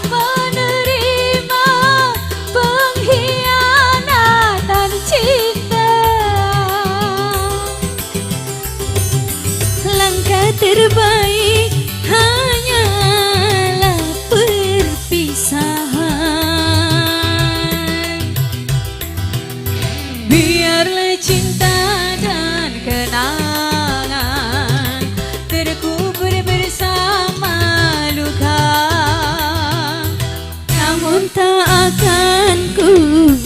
menerima pengkhianatan cinta. Langkah terbaik hanyalah perpisahan. Biarlah cinta dan kenangan terkubur bersama luka, namun tak akan ku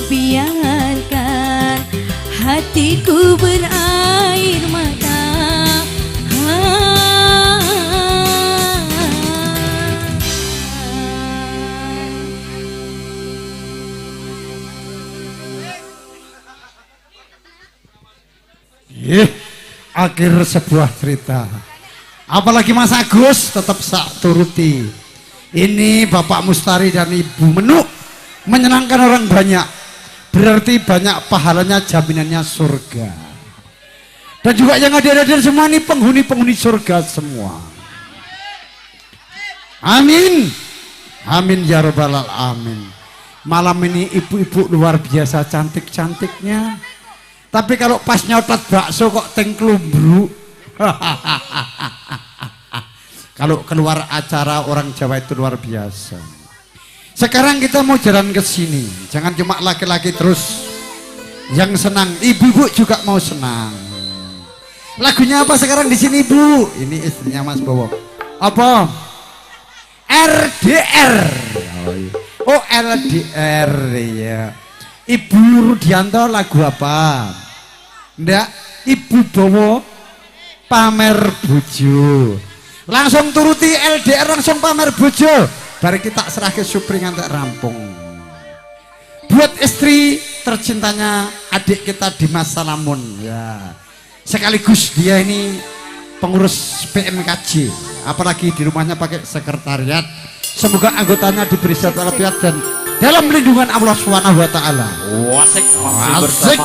biarkan hatiku berair mata. Akhir sebuah cerita. Apalagi Mas Agus tetap sak turuti. Ini Bapak Mustari dan Ibu Menuk menyenangkan orang banyak. Berarti banyak pahalanya, jaminannya surga. Dan juga yang hadir-hadir semua ini penghuni-penghuni surga semua. Amin. Amin ya rabbal alamin. Malam ini ibu-ibu luar biasa cantik-cantiknya. Tapi kalau pas nyotot bakso kok tengklumbruk. Kalau keluar acara orang Jawa itu luar biasa. Sekarang kita mau jalan ke sini. Jangan cuma laki-laki terus yang senang, ibu-ibu juga mau senang. Lagunya apa sekarang di sini, Bu? Ini istrinya Mas Bowo. Apa? RDR. Oh, LDR ya. Ibu Rudianto lagu apa? Ndak, Ibu Bowo pamer bojo. Langsung turuti LDR, langsung pamer bojo. Bareng kita serah ke Supri ngantek rampung. Buat istri tercintanya adik kita Dimas Salamun ya. Sekaligus dia ini pengurus PMKJ, apalagi di rumahnya pakai sekretariat. Semoga anggotanya diberi sehat walafiat dan dalam lindungan Allah Subhanahu wa taala. Asik. Asik.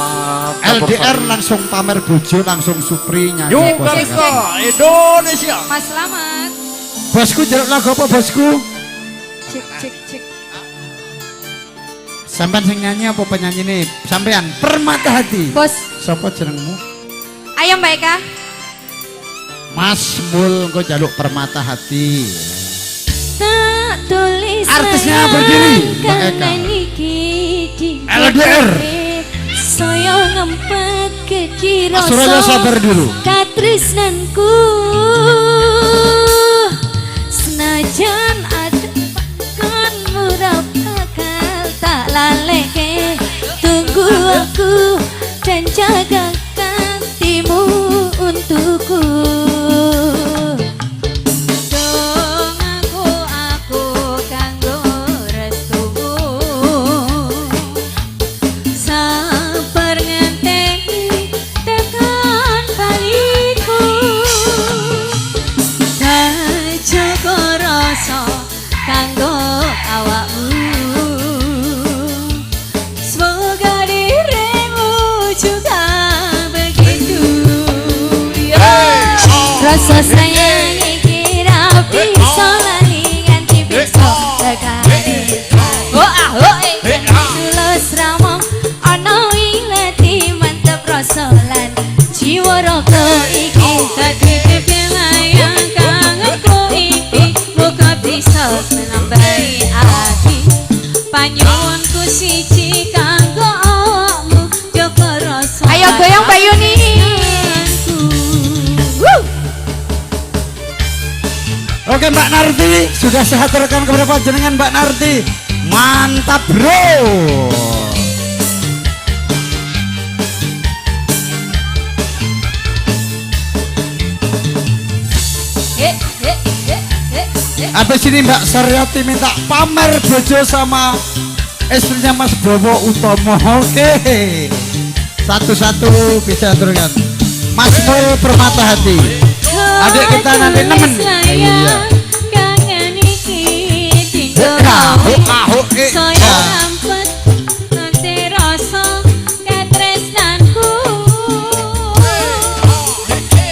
LDR langsung pamer bojo, langsung Supri nyanyi. Yuk Kalista Indonesia. Mas selamat. Bosku jaluk lagu apa bosku? Cek cek cek. Sampean sing nyanyi apa penyanyi nih? Sampean Permata Hati. Bos. Siapa jenengmu? Ayo Mbak Eka. Mas Mul kok jaluk Permata Hati. Tak tulis Artisnya berdiri Mbak Eka. LDR. Saya ngempet ke Ciroso. Suraya sabar dulu. Katresnanku senajan ada kan murah bakal tak laleke. Tunggu aku dan jaga hatimu untukku. Kanggo awakmu sayang iki rapi solani nganti bisa tekani tulus ramong ana ing lati mantep rasolan jiwa raga iki dadi kelayang kangenku iki muga bisa nambahi ati panyuwunku siji kanggo awakmu jaga rasa Ayo goyang Mbak Yuni. Oke Mbak Narti, sudah saya aturkan kepada panjenengan Mbak Narti. Mantap bro. Habis ini Mbak Saryati minta pamer bojo sama istrinya Mas Bowo Utomo. Oke, satu-satu bisa aturkan. Mas Mul Permata Hati, adik kita nanti nemen. Iya. Kangen iki tinggal saya rampet nanti rasa ketresnanku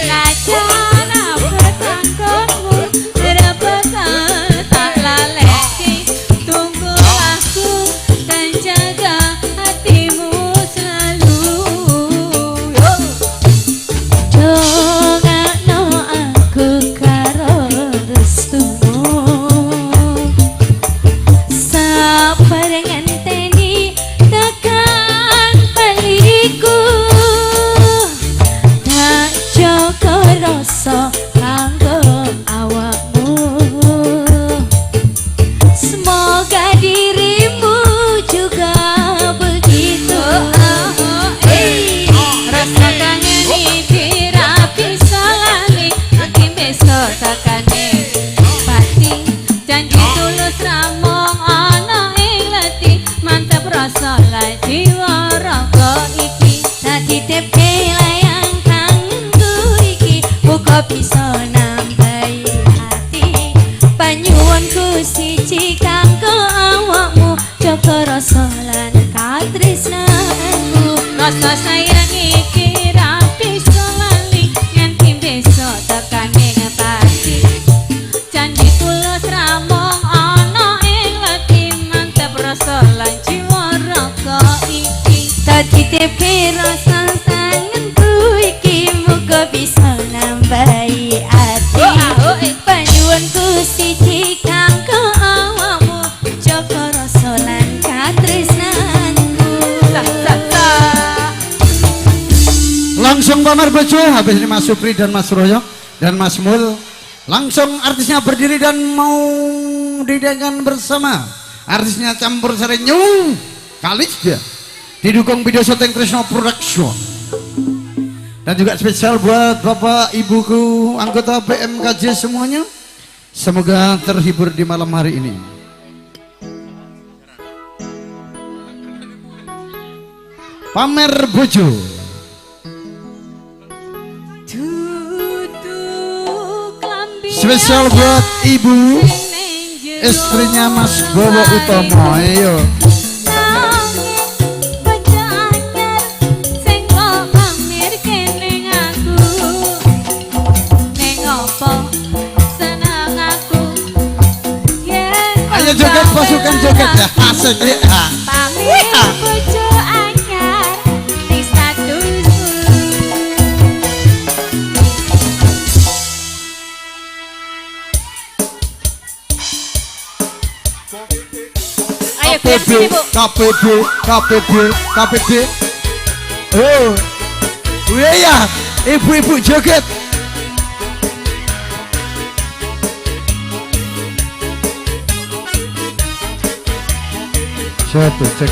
ngajar apa tanggonmu berapakah tak laleki tunggu aku dan jaga hatimu selalu jogakno aku karo restumu sabarengan teni tekan baliku tak jaga rasa kanggo awakmu semoga dirimu juga begitu rasa kangen iki rapi solani nanti besok takane pati janji tulus ramong ana ing lati mantap rasa lan jiwa raga iki dadi tepe layang kangenku iki muga bisa nambahi hati panyuwunku siji kanggo awakmu jaga rasa lan katresnanku rasa sayang iki rapi solani nganti besok tekane pati janji tulus ramong ana ing lati mantep rasa lan jiwa raga iki dadi tepe rasa sangenku iki muga bisa nambahi ati panyuwunku siji kanggo awakmu jaga rasa lan katresnanku Langsung pamer bojo, habis ini Mas Supri dan Mas Royo dan Mas Mul. Langsung artisnya berdiri dan mau didengarkan bersama. Artisnya campur sari nyung Kalisda. Didukung video syuting Trisno Production. Dan juga spesial buat Bapak Ibuku anggota BMKJ semuanya. Semoga terhibur di malam hari ini. Pamer bojo. Spesial buat ibu istrinya Mas Bowo Utomo. Ayo ayo joget pasukan joget ya asik ya. KPB. Oh, iya, ibu-ibu joget. Satu cek,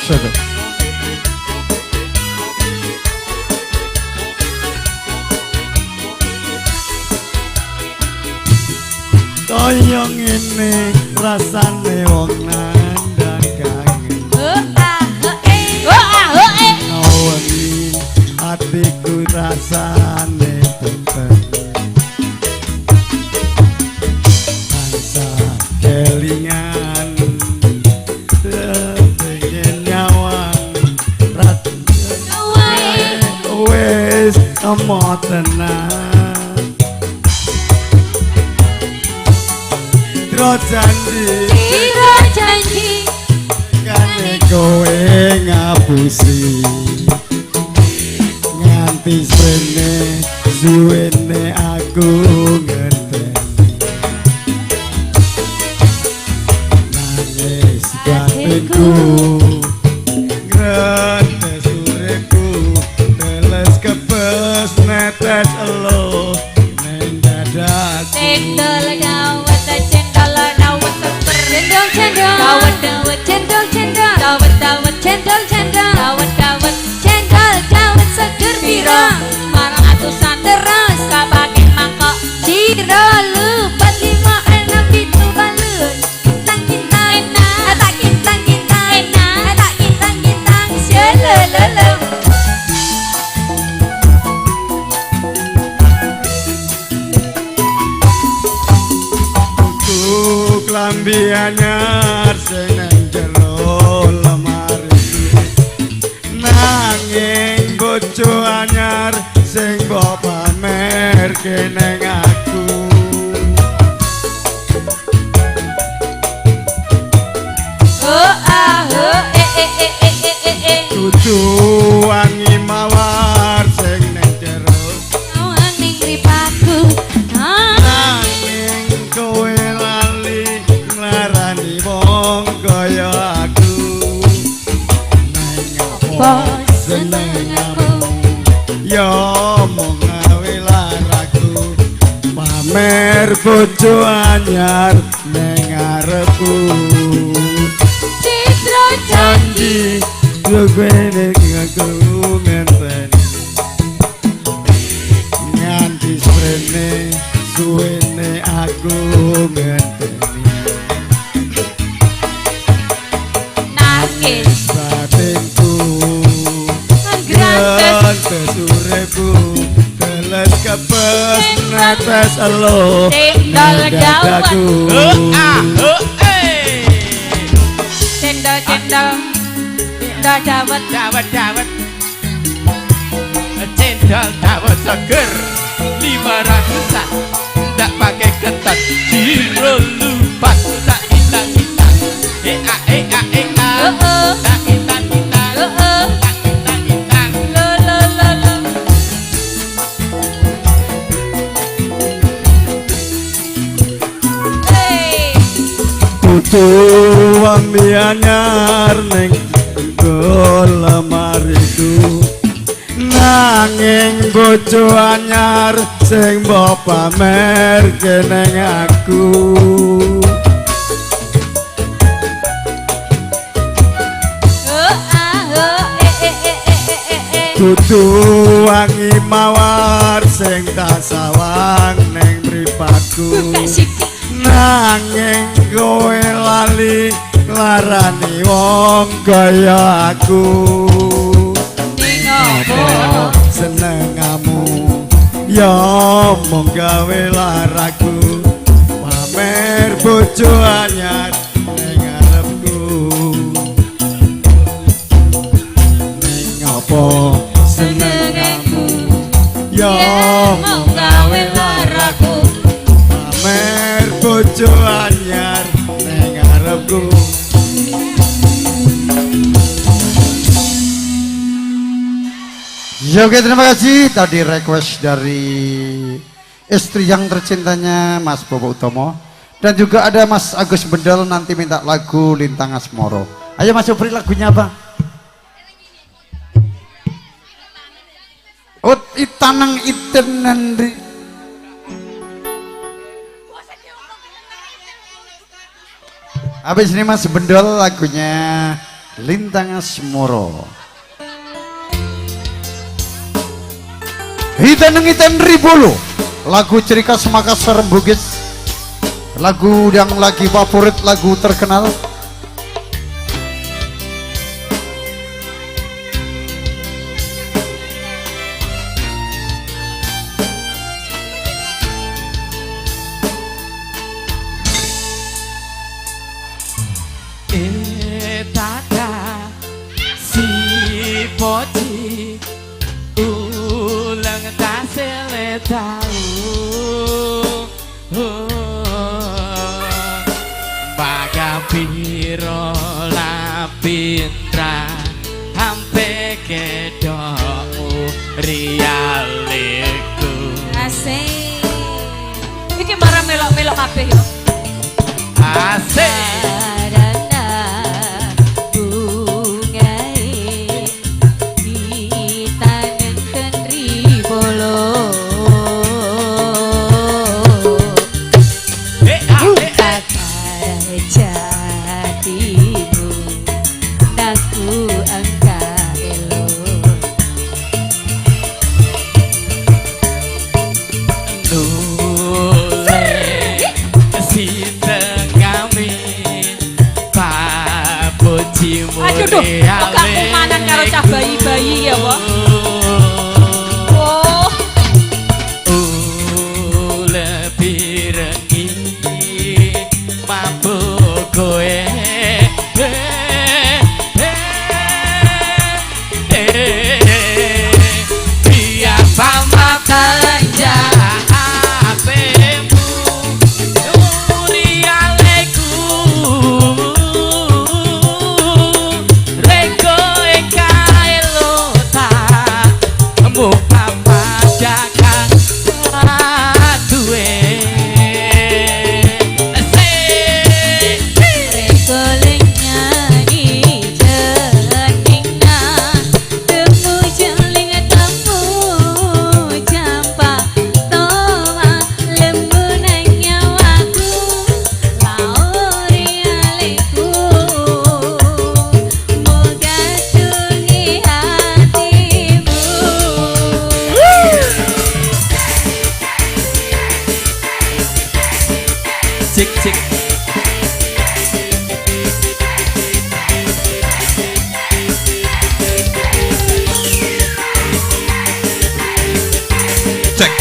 satu. Kaya ngene rasane wong nandang kangen. Ngawengi atiku rasane tentrem. Tansah kelingan pengen nyawang Emo tenan Tro janji Kane kowe ngapusi Nganti sprene suwene aku ngenteni Nangis batinku Ngretes uripku Teles kebes netes elo Neng dadaku Cendol dawet cendol dawet cendol cendol dawet dawet cendol cendol dawet dawet cendol cendol dawet dawet cendol dawet seger piro marang atusan terus kabake mangkok ciro lupat 5 6 7 balun tang kintang enak tak kintang kintang enak tak kintang kintang selelele Klambi anyar sing nang jero lemari nanging bojo anyar sing mbok pamerke nang aku oh ah oh kudu wangi mawar sing nang jero wangi ngripaku nanging kowe nglarani wong kaya aku apa senengamu ya mung gawe laraku pamer bojo anyar ning ngarepku citra janji luwene aku ngenteni nganti sprene suwene aku ngenteni nangis batinku grantes uripku teles kebes netes elo cendol dawet cendol cendol dawet Dawet dawet cendol dawet seger 500-an ndak pakai ketan jiro lupat tak hilang hilang tak hilang hilang tak hilang hilang lo lo lo lo hey kudu wangi anyar ning lemariku nanging bojo anyar sing mbok pamerke ning aku oh ah oh kudu wangi mawar sing tak sawang ning mripatku nanging kowe lali larani wong kaya aku apa senengamu ya mung gawe laraku pamer bojo anyar ning ngarepku ning apa senengamu ya mung gawe laraku pamer bojo anyar ning ngarepku. Ya oke, terima kasih. Tadi request dari istri yang tercintanya Mas Bobo Utomo. Dan juga ada Mas Agus Bendel nanti minta lagu Lintang Asmoro. Ayo Mas Supri, lagunya apa? Oh, itanang iten nanti. Habis ini Mas Bendel lagunya Lintang Asmoro. Hitan Ribolo, lagu Cirikas Makassar Bugis, lagu yang lagi favorit, lagu terkenal. Tada si poci ulang tahu baga piro lapindra hampe kedokmu rialiku Asik. Iki marah melok-melok kabeh yo. asik Sarana bungae ditanengken ribolo. Jatimu naku angka elo nule si tengami papujimu aduh duh, kok gak kumanan karo cah bayi-bayi ya wah. Oh lebih rengi mabuk kowe biasa makan jahatmu murialeku reko ekae lota mu papa jakan duwe cik cik cek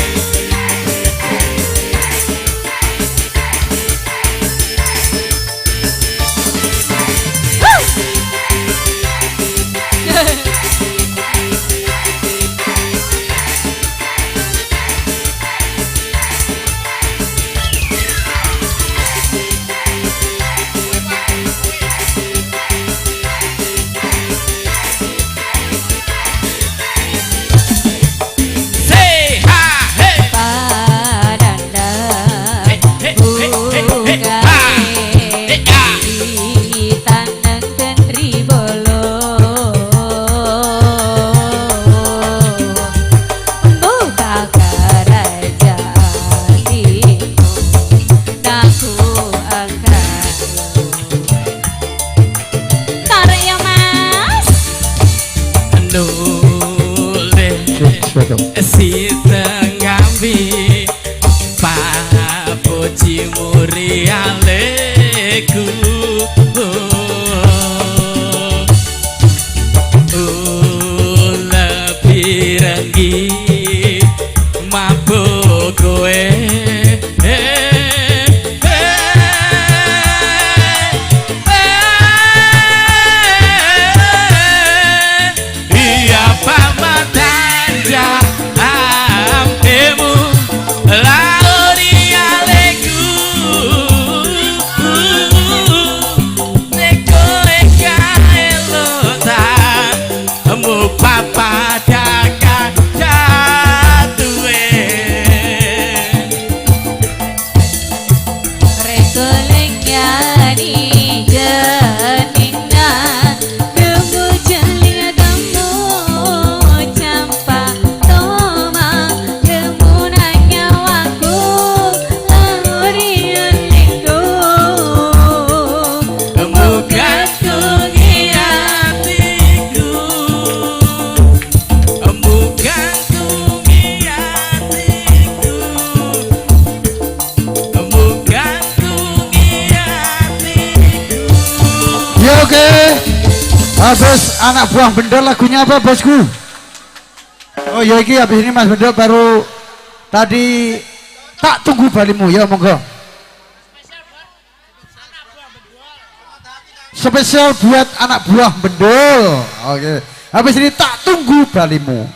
si tenggambi papujimu rialeku lebih rengi mabuk kowe iya pamatan jahatmu lauri aleku neko eka elota mu papa jaga jatuwe Habis anak buah bendol lagunya apa bosku? Oh ya iki habis ini Mas Bendol baru tadi tak tunggu balimu ya monggo. Spesial buat anak buah bendol. Oke. Habis ini tak tunggu balimu.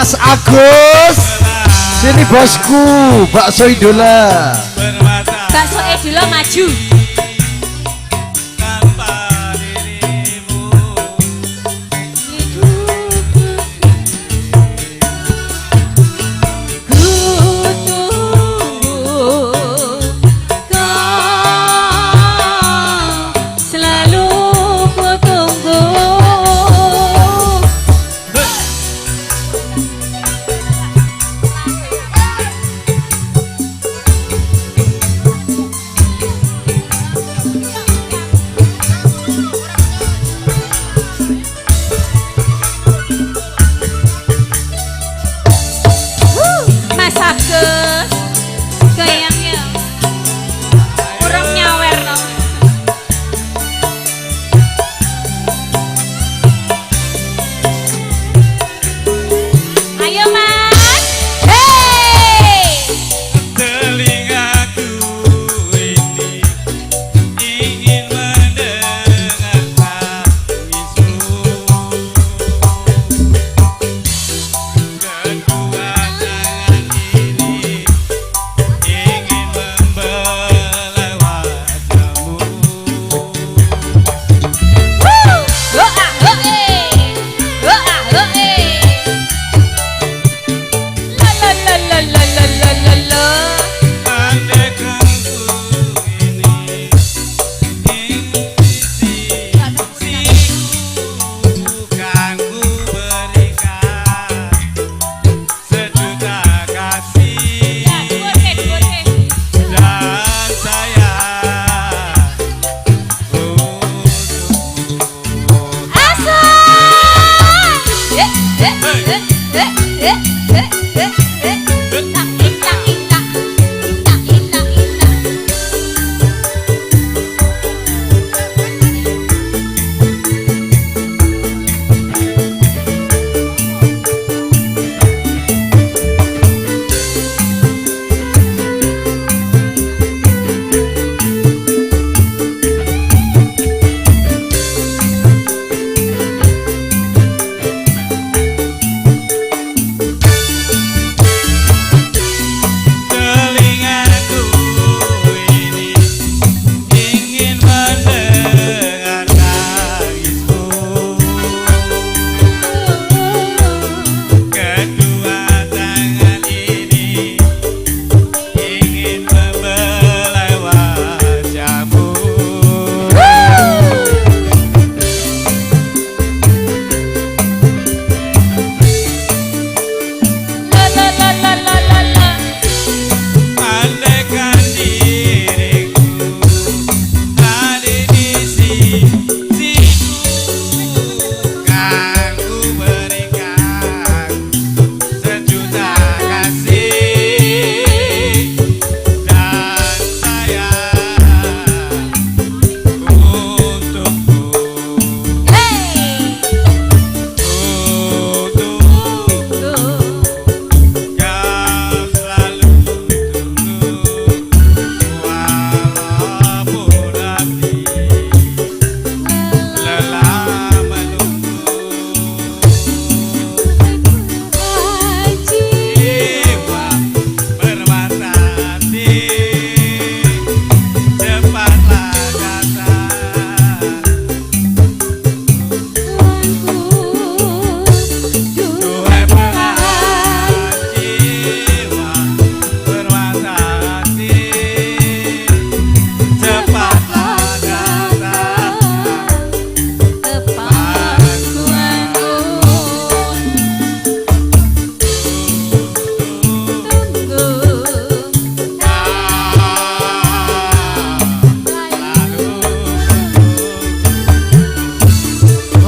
Mas Agus. Sini bosku, bakso idola. Bakso idola maju.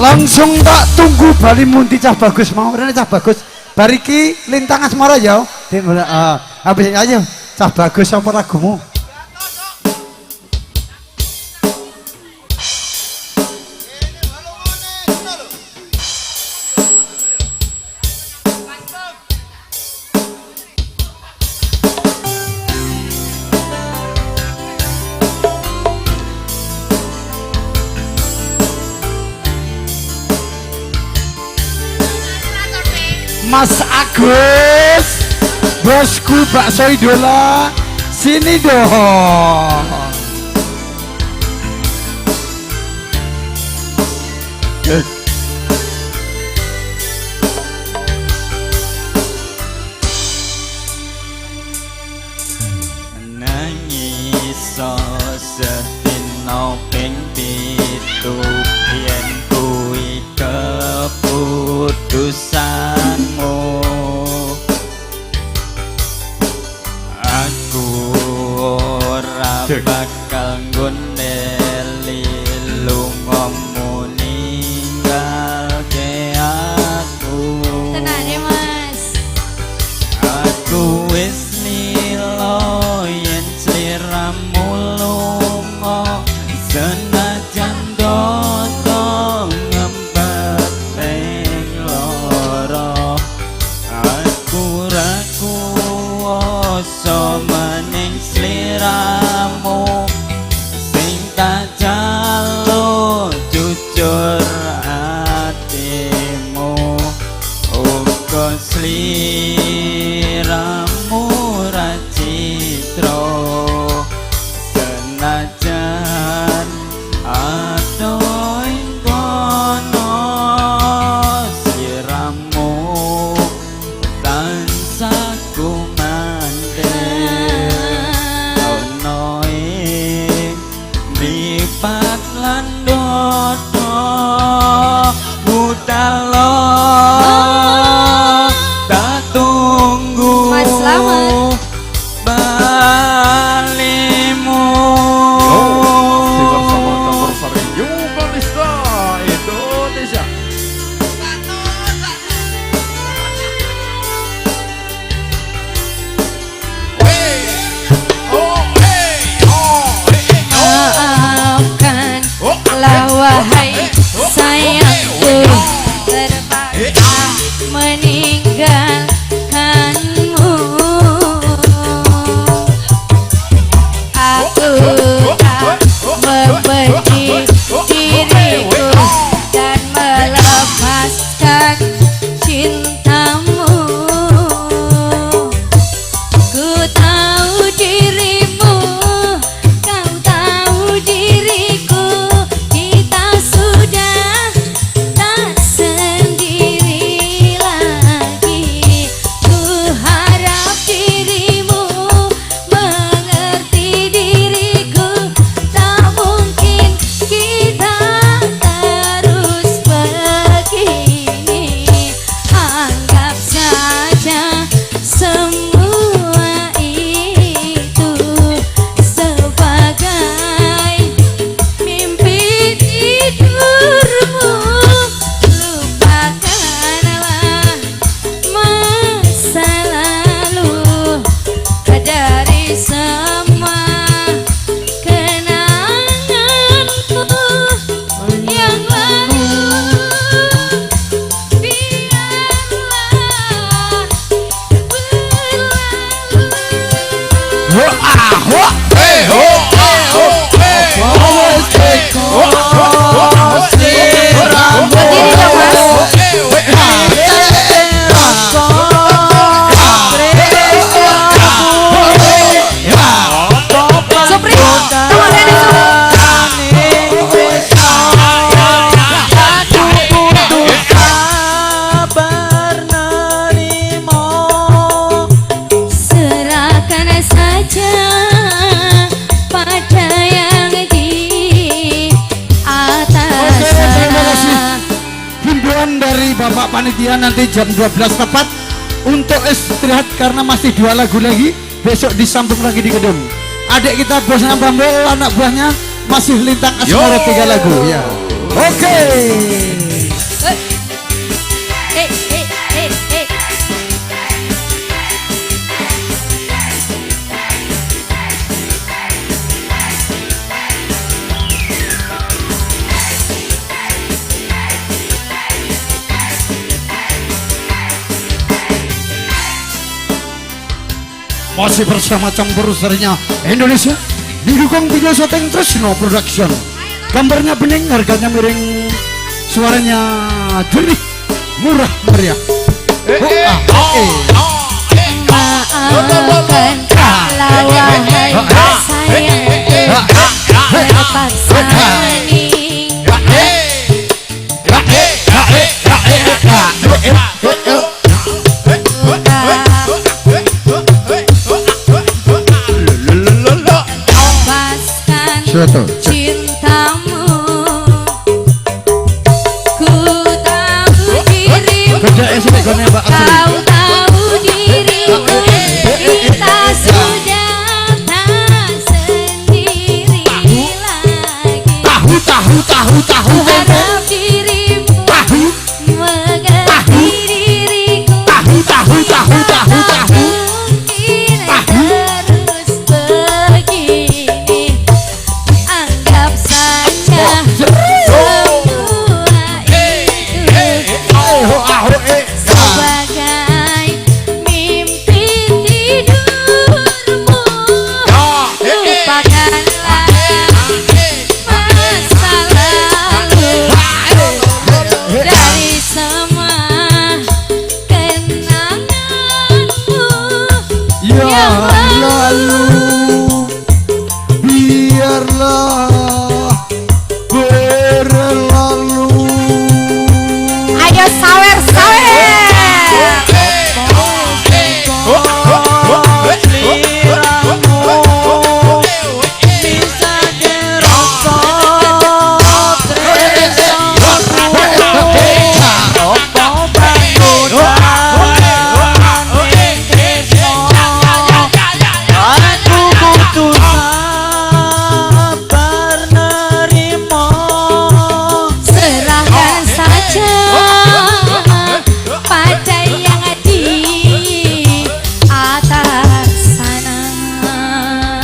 Langsung tak tunggu bali mundi cah bagus mau rene cah bagus. Bariki lintang asmara ya. Habis aja cah bagus apa lagumu? Mas Agus, bosku bakso idola, sini dong. Nangis setino ping pitu yen kuwi keputusanmu. Aku ora bakal ngondeli lungamu ninggalke aku. Tenang ya Mas. Aku wis lilo yen sliramu lunga senajan dodo ngempet ping loro. Aku ra kuwasa maning sliramu sing tak jaluk jujur atimu. Uga sliramu ra citra senajan adoh ing kono sliramu tansah kumandheng ana ing mripat lan dodo budalo tak tunggu Mas Slamet. balimu. Si bersama Tambor Sari Yukalista Indonesia. Maafkanlah wahai sayangku, terpaksa meninggalkanmu. Aku tak membenci diriku dan melepaskan cintamu. Ku tahu dirimu, kau tahu diriku, kita sudah tak sendiri lagi. Ku harap dirimu mengerti diriku, tak mungkin kita terus begini. Anggap saja semua itu sebagai mimpi tidurmu. Lupakanlah masa lalu dari semua kenanganku yang lalu. Biarlah serahkan saja pada yang di atas sana. Himbauan dari Bapak Panitia nanti jam 12 tepat untuk istirahat karena masih 2 lagu lagi. Besok disambung lagi di gedung. Adik kita bosnya Bambel, anak buahnya masih lintang asmara 3 lagu ya. Oke. Masih bersama campurusernya Indonesia, didukung video syuting Tresno Production. Gambarnya bening, harganya miring, suaranya jernih, murah meriah. Maafkan kalau wahai sayang terpaksa lepaskan cintamu. Ku tahu dirimu, kau tahu dirimu, kita sudah tak sendiri lagi. Tahu harap dirimu mengerti diriku. Mungkin terus begini, anggap saja semua itu sebagai mimpi tidurmu. Lupakanlah masa lalu dari semua kenanganmu yang lalu. Biarlah berlalu. Ayo sawer serahkan saja pada yang di atas sana.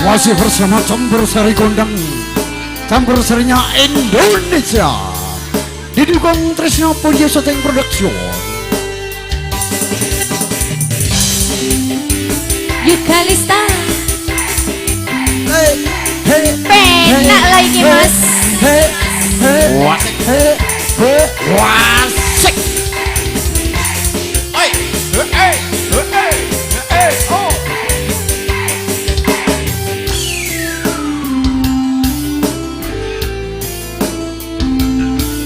Masih bersama Campur Sari Kondang, Campur Sarinya Indonesia, didukung Tresno Puji Syuting Production. Yukalista penak lagi mas. Wasik.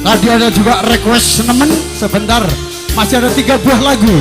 Tadi ada juga request temen, sebentar masih ada 3 buah lagu.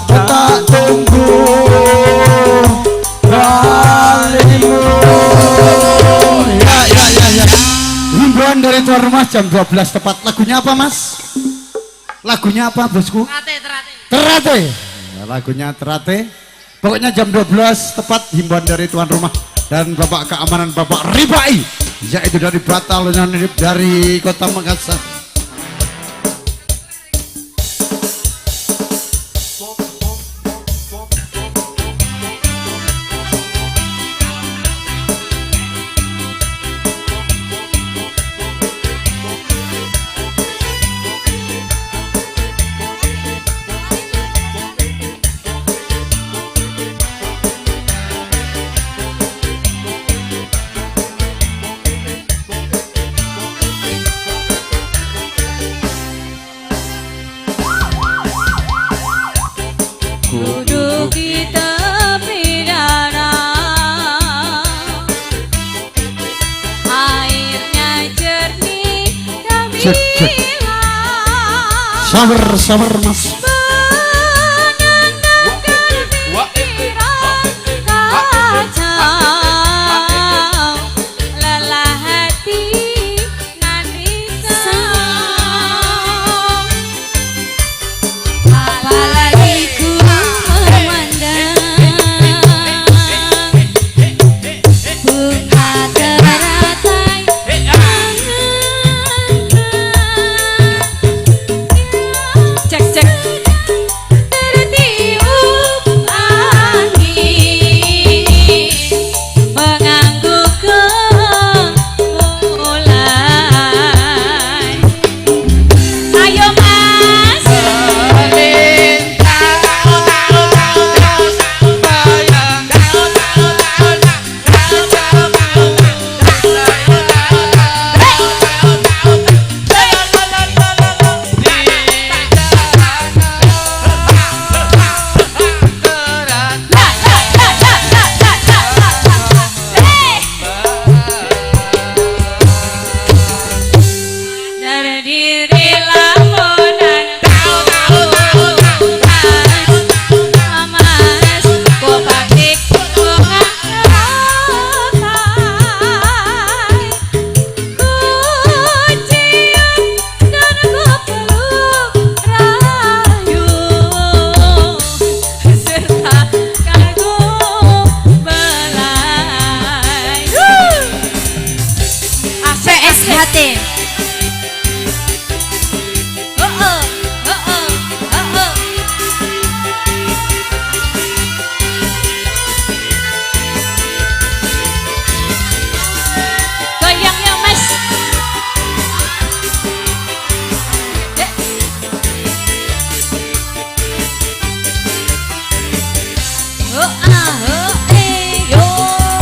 Tak tunggu balimu. Ya. Himbauan dari tuan rumah jam 12 tepat. Lagunya apa mas? Lagunya apa bosku? Terate. Ya, lagunya Terate. Pokoknya jam 12 tepat himbauan dari tuan rumah dan bapak keamanan Bapak Ribai, yaitu dari Batalion dari Kota Makassar. cek. Sabar mas.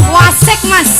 Wasek mas.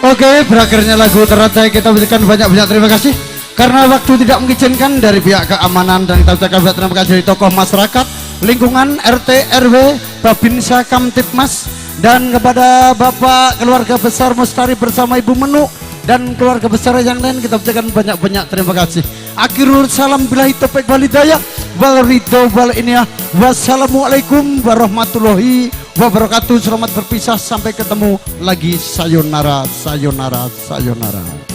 Oke, berakhirnya lagu teratai kita berikan banyak-banyak terima kasih karena waktu tidak mengizinkan dari pihak keamanan, dan kita ucapkan banyak terima kasih dari tokoh masyarakat, lingkungan, RT, RW, Babinsa, Kamtipmas, dan kepada Bapak keluarga besar Mustari bersama Ibu Menu dan keluarga besar yang lain kita ucapkan banyak-banyak terima kasih. Akhirul salam billahi taufiq wal hidayah wal ridho wal inayah. Wassalamualaikum warahmatullahi wabarakatuh. Selamat berpisah, sampai ketemu lagi. Sayonara, sayonara, sayonara.